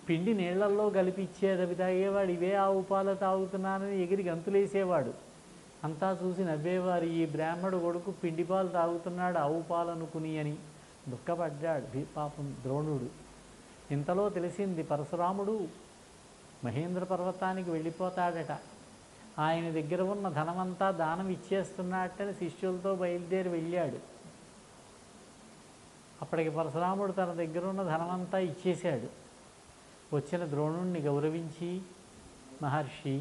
పిండి నీళ్లల్లో కలిపి ఇచ్చేది. అవి తాగేవాడు. ఇవే ఆవు పాలు తాగుతున్నానని ఎగిరి గంతులేసేవాడు. అంతా చూసి నవ్వేవారు. ఈ బ్రాహ్మడు కొడుకు పిండి పాలు తాగుతున్నాడు ఆవు పాలు అనుకుని అని దుఃఖపడ్డాడు పాపం ద్రోణుడు. ఇంతలో తెలిసింది పరశురాముడు మహేంద్ర పర్వతానికి వెళ్ళిపోతాడట. ఆయన దగ్గర ఉన్న ధనమంతా దానం ఇచ్చేస్తున్నట్టని శిష్యులతో బయలుదేరి వెళ్ళాడు. అప్పటికి పరశురాముడు తన దగ్గర ఉన్న ధనమంతా ఇచ్చేశాడు. వచ్చిన ద్రోణుణ్ణి గౌరవించి, మహర్షి,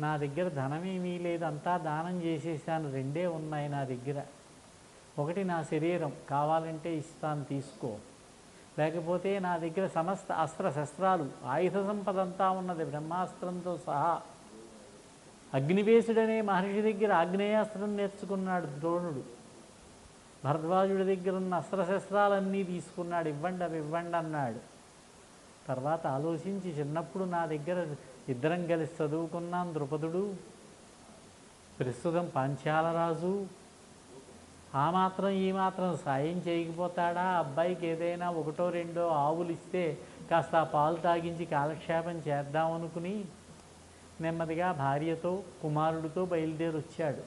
నా దగ్గర ధనమేమీ లేదు, అంతా దానం చేసేసాను, రెండే ఉన్నాయి నా దగ్గర. ఒకటి నా శరీరం, కావాలంటే ఇస్తాను తీసుకో. లేకపోతే నా దగ్గర సమస్త అస్త్ర శస్త్రాలు, ఆయుధ సంపద అంతా ఉన్నది, బ్రహ్మాస్త్రంతో సహా. అగ్నివేశుడనే మహర్షి దగ్గర ఆగ్నేయాస్త్రం నేర్చుకున్నాడు ద్రోణుడు. భరద్వాజుడి దగ్గర ఉన్న అస్త్రశస్త్రాలన్నీ తీసుకున్నాడు. ఇవ్వండి, అవి ఇవ్వండి అన్నాడు. తర్వాత ఆలోచించి, చిన్నప్పుడు నా దగ్గర ఇద్దరం కలిసి చదువుకున్నాం, ద్రుపదుడు, ప్రస్తుతం పాంచాలరాజు, ఆ మాత్రం ఈ మాత్రం సాయం చేయకపోతాడా? అబ్బాయికి ఏదైనా ఒకటో రెండో ఆవులు ఇస్తే కాస్త ఆ పాలు తాగించి కాలక్షేపం చేద్దామనుకుని నెమ్మదిగా భార్యతో కుమారుడితో బయలుదేరి వచ్చాడు.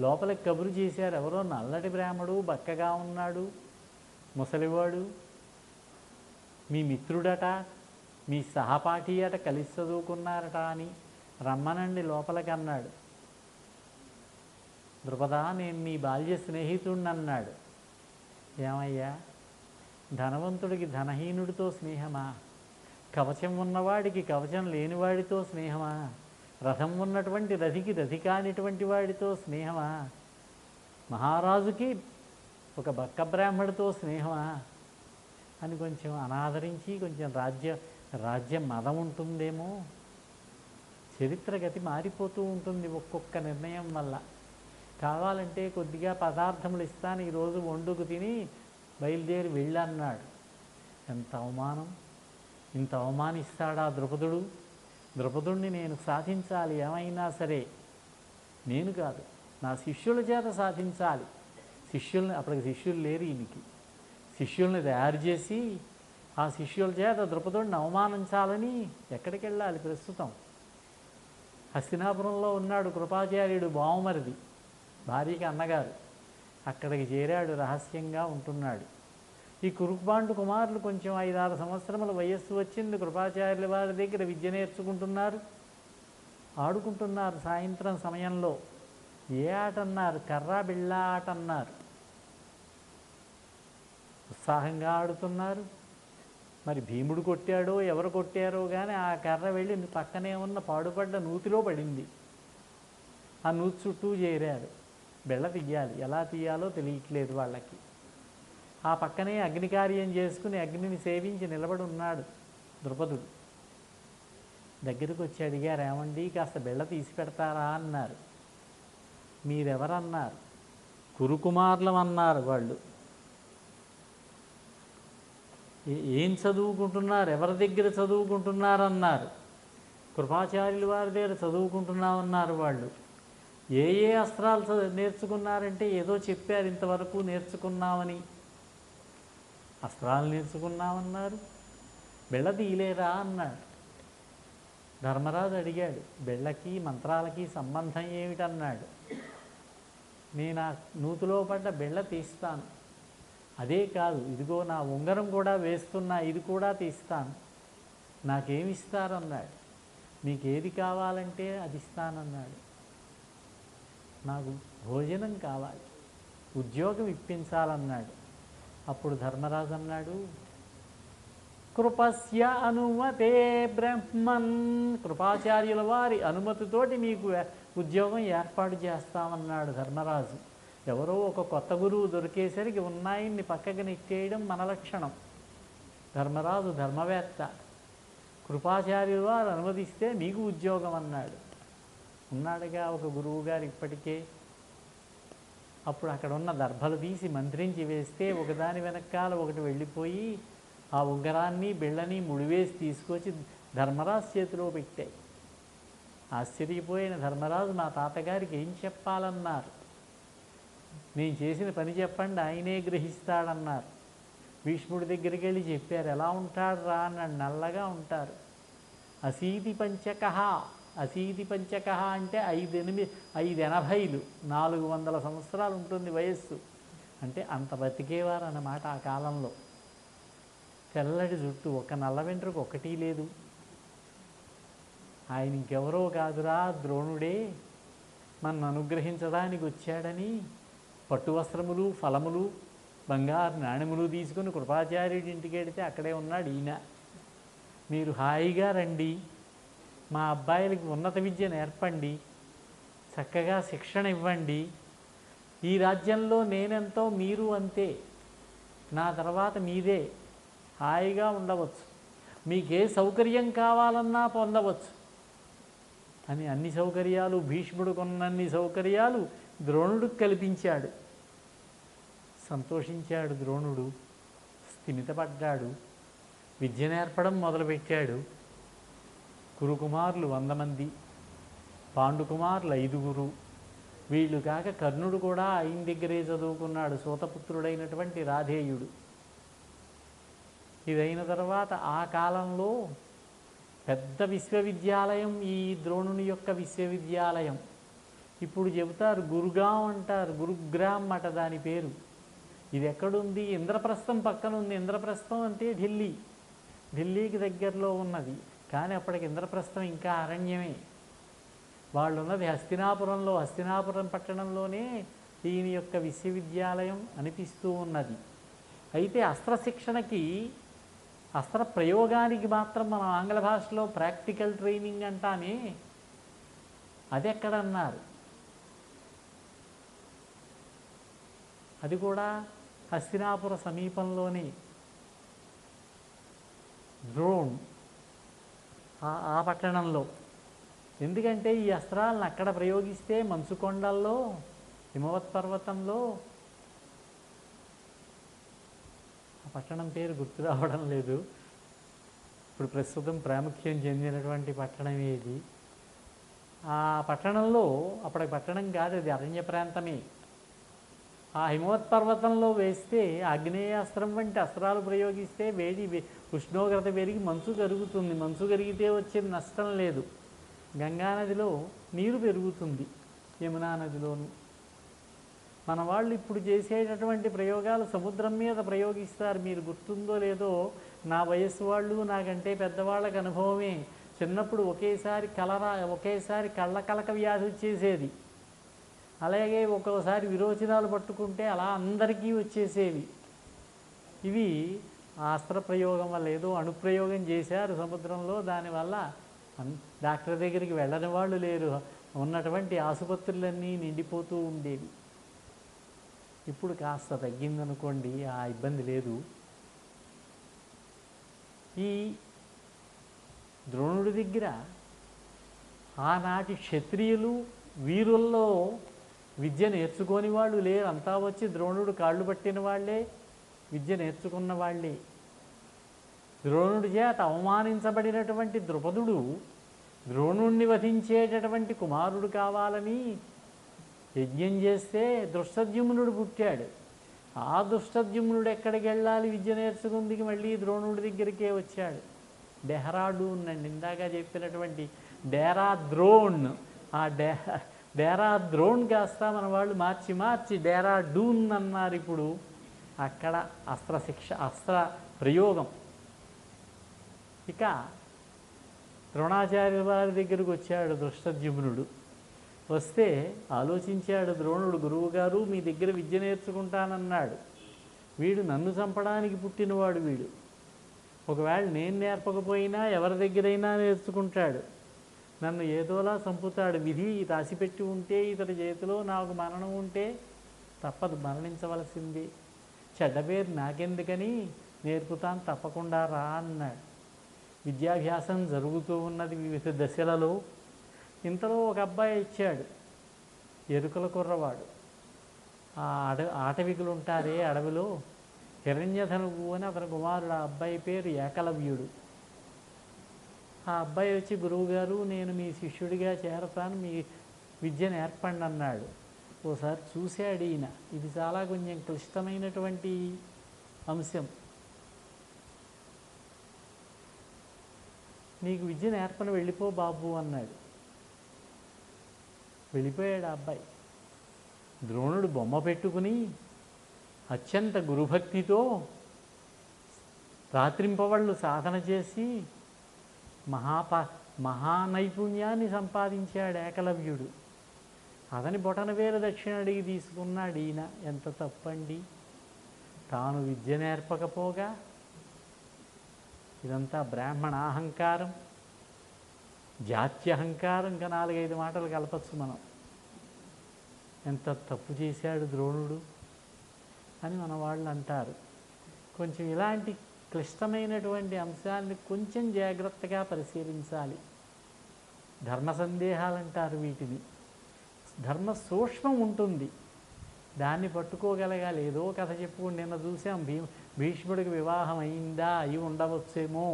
లోపలికి కబురు చేశారు. ఎవరో నల్లటి బ్రాహ్మడు, బక్కగా ఉన్నాడు, ముసలివాడు, మీ మిత్రుడట, మీ సహపాఠి అట, కలిసి చదువుకున్నారట అని రమ్మనండి లోపలికి అన్నాడు. ద్రుపద, నేను నీ బాల్య స్నేహితుడిని అన్నాడు. ఏమయ్యా, ధనవంతుడికి ధనహీనుడితో స్నేహమా? కవచం ఉన్నవాడికి కవచం లేనివాడితో స్నేహమా? రథం ఉన్నటువంటి రథికి రథి కానిటువంటి వాడితో స్నేహమా? మహారాజుకి ఒక బక్క బ్రాహ్మడితో స్నేహమా అని కొంచెం అనాదరించి, కొంచెం రాజ్య మదం ఉంటుందేమో. చరిత్రగతి మారిపోతూ ఉంటుంది ఒక్కొక్క నిర్ణయం వల్ల. కావాలంటే కొద్దిగా పదార్థములు ఇస్తాను, ఈరోజు వండుకు తిని బయలుదేరి వెళ్ళన్నాడు. ఎంత అవమానం! ఇంత అవమానిస్తాడా ద్రుపదుడు? ద్రుపదుడిని నేను సాధించాలి, ఏమైనా సరే. నేను కాదు, నా శిష్యుల చేత సాధించాలి. అప్పటికి శిష్యులు లేరు ఈయనకి. శిష్యుల్ని తయారు చేసి ఆ శిష్యుల చేత ద్రుపదుడిని అవమానించాలని ఎక్కడికి వెళ్ళాలి ప్రస్తుతం? హస్తినాపురంలో ఉన్నాడు కృపాచార్యుడు, బావమరిది, భార్యకి అన్నగారు. అక్కడికి చేరాడు, రహస్యంగా ఉంటున్నాడు. ఈ కురుపాండు కుమారులు కొంచెం 5-6 సంవత్సరముల వయస్సు వచ్చింది. కృపాచార్యుల వారి దగ్గర విద్య నేర్చుకుంటున్నారు, ఆడుకుంటున్నారు. సాయంత్రం సమయంలో ఏ ఆట అన్నారు? కర్రా బిళ్ళ ఆట అన్నారు. ఉత్సాహంగా ఆడుతున్నారు. మరి భీముడు కొట్టాడో ఎవరు కొట్టారో కానీ ఆ కర్ర వెళ్ళి పక్కనే ఉన్న పాడుపడ్డ నూతిలో పడింది. ఆ నూతి చుట్టూ చేరారు. బెళ్ళ తీయాలి, ఎలా తీయాలో తెలియట్లేదు వాళ్ళకి. ఆ పక్కనే అగ్నికార్యం చేసుకుని అగ్నిని సేవించి నిలబడి ఉన్నాడు ద్రుపదుడు. దగ్గరకు వచ్చి అడిగారు, ఏమండి కాస్త బెళ్ళ తీసి పెడతారా అన్నారు. మీరెవరన్నారు? కురుకుమారులం అన్నారు వాళ్ళు. ఏం చదువుకుంటున్నారు, ఎవరి దగ్గర చదువుకుంటున్నారన్నారు. కృపాచార్యుల వారి దగ్గర చదువుకుంటున్నామన్నారు వాళ్ళు. ఏ ఏ అస్త్రాలు నేర్చుకున్నారంటే ఏదో చెప్పారు, ఇంతవరకు నేర్చుకున్నామని. అస్త్రాలు నేర్చుకున్నామన్నారు. బెళ్ళ తీయలేరా అన్నాడు. ధర్మరాజు అడిగాడు, బెళ్ళకి మంత్రాలకి సంబంధం ఏమిటన్నాడు. నేను ఆ నూతిలో పడ్డ బెళ్ళ తీస్తాను, అదే కాదు ఇదిగో నా ఉంగరం కూడా వేస్తున్నా, ఇది కూడా తీస్తాను, నాకేమిస్తారన్నాడు. మీకు ఏది కావాలంటే అది ఇస్తానన్నాడు. నాకు భోజనం కావాలి, ఉద్యోగం ఇప్పించాలన్నాడు. అప్పుడు ధర్మరాజు అన్నాడు, కృపస్య అనుమతే బ్రహ్మన్, కృపాచార్యుల వారి అనుమతితోటి మీకు ఉద్యోగం ఏర్పాటు చేస్తామన్నాడు ధర్మరాజు. ఎవరో ఒక కొత్త గురువు దొరికేసరికి ఉన్నాయన్ని పక్కకి నెట్టేయడం మన లక్షణం. ధర్మరాజు ధర్మవేత్త, కృపాచార్యుల వారు అనుమతిస్తే మీకు ఉద్యోగం అన్నాడు. ఉన్నాడుగా ఒక గురువు గారు ఇప్పటికే. అప్పుడు అక్కడ ఉన్న దర్భలు తీసి మంత్రించి వేస్తే ఒకదాని వెనకాల ఒకటి వెళ్ళిపోయి ఆ ఉంగరాన్ని బిళ్ళని ముడివేసి తీసుకొచ్చి ధర్మరాజు చేతిలో పెట్టాయి. ఆశ్చర్యపోయిన ధర్మరాజు మా తాతగారికి ఏం చెప్పాలన్నారు. నేను చేసిన పని చెప్పండి, ఆయనే గ్రహిస్తాడన్నారు. భీష్ముడి దగ్గరికి వెళ్ళి చెప్పారు. ఎలా ఉంటాడు రా అన్నాడు. నల్లగా ఉంటారు. అశీతి పంచకః, అశీతి పంచకః అంటే 580 400 సంవత్సరాలు ఉంటుంది వయస్సు. అంటే అంత బతికేవారు అన్నమాట ఆ కాలంలో. తెల్లటి జుట్టు, ఒక నల్ల వెంట్రుక ఒకటి లేదు. ఆయన ఇంకెవరో కాదురా, ద్రోణుడే మనను అనుగ్రహించడానికి వచ్చాడని పట్టు వస్త్రములు, ఫలములు, బంగారు నాణెములు తీసుకుని కృపాచార్యుడి ఇంటికి వెడితే అక్కడే ఉన్నాడు ఈయన. మీరు హాయిగా రండి, మా అబ్బాయిలకి ఉన్నత విద్య నేర్పండి, చక్కగా శిక్షణ ఇవ్వండి. ఈ రాజ్యంలో నేనెంతో మీరు అంతే, నా తర్వాత మీదే, హాయిగా ఉండవచ్చు, మీకే సౌకర్యం కావాలన్నా పొందవచ్చు అని అన్ని సౌకర్యాలు, భీష్ముడు కొన్నన్ని సౌకర్యాలు ద్రోణుడికి కల్పించాడు. సంతోషించాడు ద్రోణుడు, స్థిమితపడ్డాడు, విద్య నేర్పడం మొదలుపెట్టాడు. కురుకుమారులు 100 మంది, పాండుకుమారులు 5. వీళ్ళు కాక కర్ణుడు కూడా ఆయన దగ్గరే చదువుకున్నాడు, సూతపుత్రుడైనటువంటి రాధేయుడు. ఇదైన తర్వాత ఆ కాలంలో పెద్ద విశ్వవిద్యాలయం ఈ ద్రోణుని యొక్క విశ్వవిద్యాలయం. ఇప్పుడు చెబుతారు గురుగాం అంటారు, గురుగ్రామ్ అట దాని పేరు. ఇది ఎక్కడుంది? ఇంద్రప్రస్థం పక్కన ఉంది. ఇంద్రప్రస్థం అంటే ఢిల్లీ, ఢిల్లీకి దగ్గరలో ఉన్నది. కానీ అప్పటికి ఇంద్రప్రస్థం ఇంకా అరణ్యమే. వాళ్ళు ఉన్నది హస్తినాపురంలో, హస్తినాపురం పట్టణంలోనే ఈయన యొక్క విశ్వవిద్యాలయం అనిపిస్తూ ఉన్నది. అయితే అస్త్రశిక్షణకి, అస్త్ర ప్రయోగానికి మాత్రం మనం ఆంగ్ల భాషలో ప్రాక్టికల్ ట్రైనింగ్ అంటామే, అది ఎక్కడన్నారు? అది కూడా హస్తినాపుర సమీపంలోనే ద్రోణ్ ఆ పట్టణంలో. ఎందుకంటే ఈ అస్త్రాలను అక్కడ ప్రయోగిస్తే మంచుకొండల్లో, హిమవత్ పర్వతంలో, ఆ పట్టణం పేరు గుర్తు రావడం లేదు ఇప్పుడు, ప్రస్తుతం ప్రాముఖ్యం చెందినటువంటి పట్టణం ఏది? ఆ పట్టణంలో, అప్పటికి పట్టణం కాదు అది, అరణ్య ప్రాంతమే. ఆ హిమవత్ పర్వతంలో వేస్తే ఆగ్నేయాస్త్రం వంటి అస్త్రాలు ప్రయోగిస్తే వేడి, ఉష్ణోగ్రత పెరిగి మంచు కరుగుతుంది. మంచు కరిగితే వచ్చే నష్టం లేదు. గంగానదిలో నీరు పెరుగుతుంది, యమునా నదిలోను. మన వాళ్ళు ఇప్పుడు చేసేటటువంటి ప్రయోగాలు సముద్రం మీద ప్రయోగిస్తారు. మీరు గుర్తుందో లేదో, నా వయస్సు వాళ్ళు నాకంటే పెద్దవాళ్ళకి అనుభవమే. చిన్నప్పుడు ఒకేసారి కళ్ళకలక వ్యాధి వచ్చేసేది. అలాగే ఒక్కోసారి విరోచనాలు పట్టుకుంటే అలా అందరికీ వచ్చేసేవి. ఇవి అస్త్ర ప్రయోగం వల్ల, ఏదో అణుప్రయోగం చేశారు సముద్రంలో, దానివల్ల డాక్టర్ దగ్గరికి వెళ్ళని వాళ్ళు లేరు. ఉన్నటువంటి ఆసుపత్రులన్నీ నిండిపోతూ ఉండేవి. ఇప్పుడు కాస్త తగ్గిందనుకోండి, ఆ ఇబ్బంది లేదు. ఈ ద్రోణుడి దగ్గర ఆనాటి క్షత్రియులు, వీరుల్లో విద్య నేర్చుకోని వాళ్ళు లేరు. అంతా వచ్చి ద్రోణుడు కాళ్ళు పట్టిన వాళ్ళే, విద్య నేర్చుకున్న వాళ్ళే. ద్రోణుడి చేత అవమానించబడినటువంటి ద్రుపదుడు ద్రోణుణ్ణి వధించేటటువంటి కుమారుడు కావాలని యజ్ఞం చేస్తే దృష్టద్యుమ్నుడు పుట్టాడు. ఆ దృష్టద్యుమ్నుడు ఎక్కడికి వెళ్ళాలి? విద్య నేర్చుకుందికి మళ్ళీ ద్రోణుడి దగ్గరికే వచ్చాడు. డెహ్రాడూన్ అండి, ఇందాక చెప్పినటువంటి డేరా ద్రోణ్. ఆ డేరా ద్రోణ్ కాస్త మన వాళ్ళు మార్చి డేరాడూన్ అన్నారు ఇప్పుడు. అక్కడ అస్త్ర ప్రయోగం. ఇక ద్రోణాచార్యుల వారి దగ్గరకు వచ్చాడు దృష్టద్యుమ్నుడు. వస్తే ఆలోచించాడు ద్రోణుడు, గురువుగారు మీ దగ్గర విద్య నేర్చుకుంటానన్నాడు. వీడు నన్ను చంపడానికి పుట్టినవాడు వీడు. ఒకవేళ నేను నేర్పకపోయినా ఎవరి దగ్గరైనా నేర్చుకుంటాడు. నన్ను ఏదోలా చంపుతాడు. విధి రాసిపెట్టి ఉంటే ఇతడి చేతిలో నాకు మరణం ఉంటే తప్పదు, మరణించవలసింది. చెడ్డ పేరు నాకెందుకని నేర్పుతాను, తప్పకుండా రా అన్నాడు. విద్యాభ్యాసం జరుగుతూ ఉన్నది వివిధ దశలలో. ఇంతలో ఒక అబ్బాయి ఇచ్చాడు, ఎరుకల కుర్రవాడు. ఆ ఆటవికులు ఉంటారే అడవిలో, హిరణ్యధనువు అని అతని కుమారుడు. ఆ అబ్బాయి పేరు ఏకలవ్యుడు. ఆ అబ్బాయి వచ్చి, గురువుగారు నేను మీ శిష్యుడిగా చేరతాను, మీ విద్య నేర్పండి అన్నాడు. ఓసారి చూశాడు ఈయన, ఇది చాలా కొంచెం క్లిష్టమైనటువంటి అంశం, నీకు విద్య నేర్పని వెళ్ళిపో బాబు అన్నాడు. వెళ్ళిపోయాడు ఆ అబ్బాయి. ద్రోణుడు బొమ్మ పెట్టుకుని అత్యంత గురుభక్తితో రాత్రింపవళ్ళు సాధన చేసి మహానైపుణ్యాన్ని సంపాదించాడు ఏకలవ్యుడు. అతని బొటనవేలు దక్షిణ అడిగి తీసుకున్నాడు ఈయన. ఎంత తప్పండి, తాను విద్య నేర్పకపోగా. ఇదంతా బ్రాహ్మణాహంకారం, జాత్యహంకారం. ఇంకా 4-5 మాటలు కలపచ్చు మనం. ఎంత తప్పు చేశాడు ద్రోణుడు అని మన వాళ్ళు అంటారు. కొంచెం ఇలాంటి క్లిష్టమైనటువంటి అంశాన్ని కొంచెం జాగ్రత్తగా పరిశీలించాలి. ధర్మ సందేహాలు అంటారు వీటిని. ధర్మ సూక్ష్మం ఉంటుంది, దాన్ని పట్టుకోగలగాలి. ఏదో కథ చెప్పుకుని నిన్న చూసాం, భీష్ముడికి వివాహం అయిందా, అయి ఉండవచ్చేమో,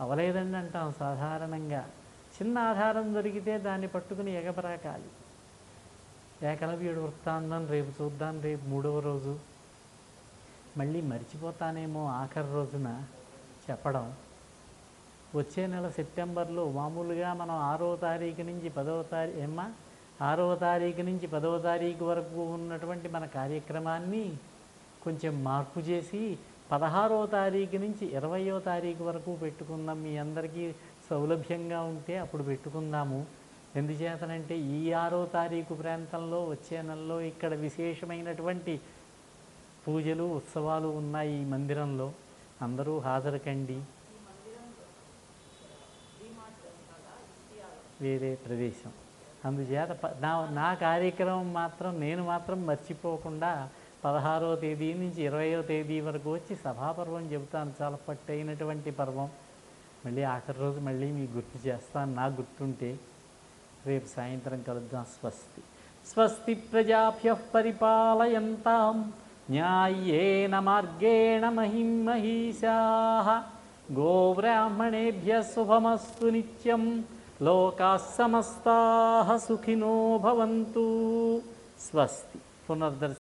అవలేదండి అంటాం సాధారణంగా. చిన్న ఆధారం దొరికితే దాన్ని పట్టుకుని ఎగబరాకాలి. ఏకలవ్యుడు వృత్తాంతం రేపు చూద్దాం, రేపు 3వ రోజు. మళ్ళీ మర్చిపోతానేమో ఆఖరి రోజున చెప్పడం. వచ్చే నెల సెప్టెంబర్లో మామూలుగా మనం 6వ తారీఖు నుంచి 10వ తారీఖు 6వ తారీఖు నుంచి 10వ తారీఖు వరకు ఉన్నటువంటి మన కార్యక్రమాన్ని కొంచెం మార్పు చేసి 16వ తారీఖు నుంచి 20వ తారీఖు వరకు పెట్టుకుందాం. మీ అందరికీ సౌలభ్యంగా ఉంటే అప్పుడు పెట్టుకుందాము. ఎందుచేతనంటే ఈ 6వ తారీఖు ప్రాంతంలో వచ్చే నెలలో ఇక్కడ విశేషమైనటువంటి పూజలు ఉత్సవాలు ఉన్నాయి ఈ మందిరంలో. అందరూ హాజరు కండి. వేరే ప్రదేశం. అందుచేత నా కార్యక్రమం మాత్రం నేను మాత్రం మర్చిపోకుండా 16వ తేదీ నుంచి 20వ తేదీ వరకు వచ్చి సభాపర్వం చెబుతాను. చాలా పట్టైనటువంటి పర్వం. మళ్ళీ ఆఖరి రోజు మళ్ళీ మీకు గుర్తు చేస్తాను, నాకు గుర్తుంటే. రేపు సాయంత్రం కలుద్దాం. స్వస్తి. స్వస్తి ప్రజాభ్యః పరిపాలయంతాం న్యాయేన మార్గేణ మహిం మహిషాః. గోబ్రాహ్మణేభ్యः శుభమస్తు నిత్యం. లోకాः సమస్తాः సుఖినో భవంతు. స్వస్తి. పునర్దర్శనం.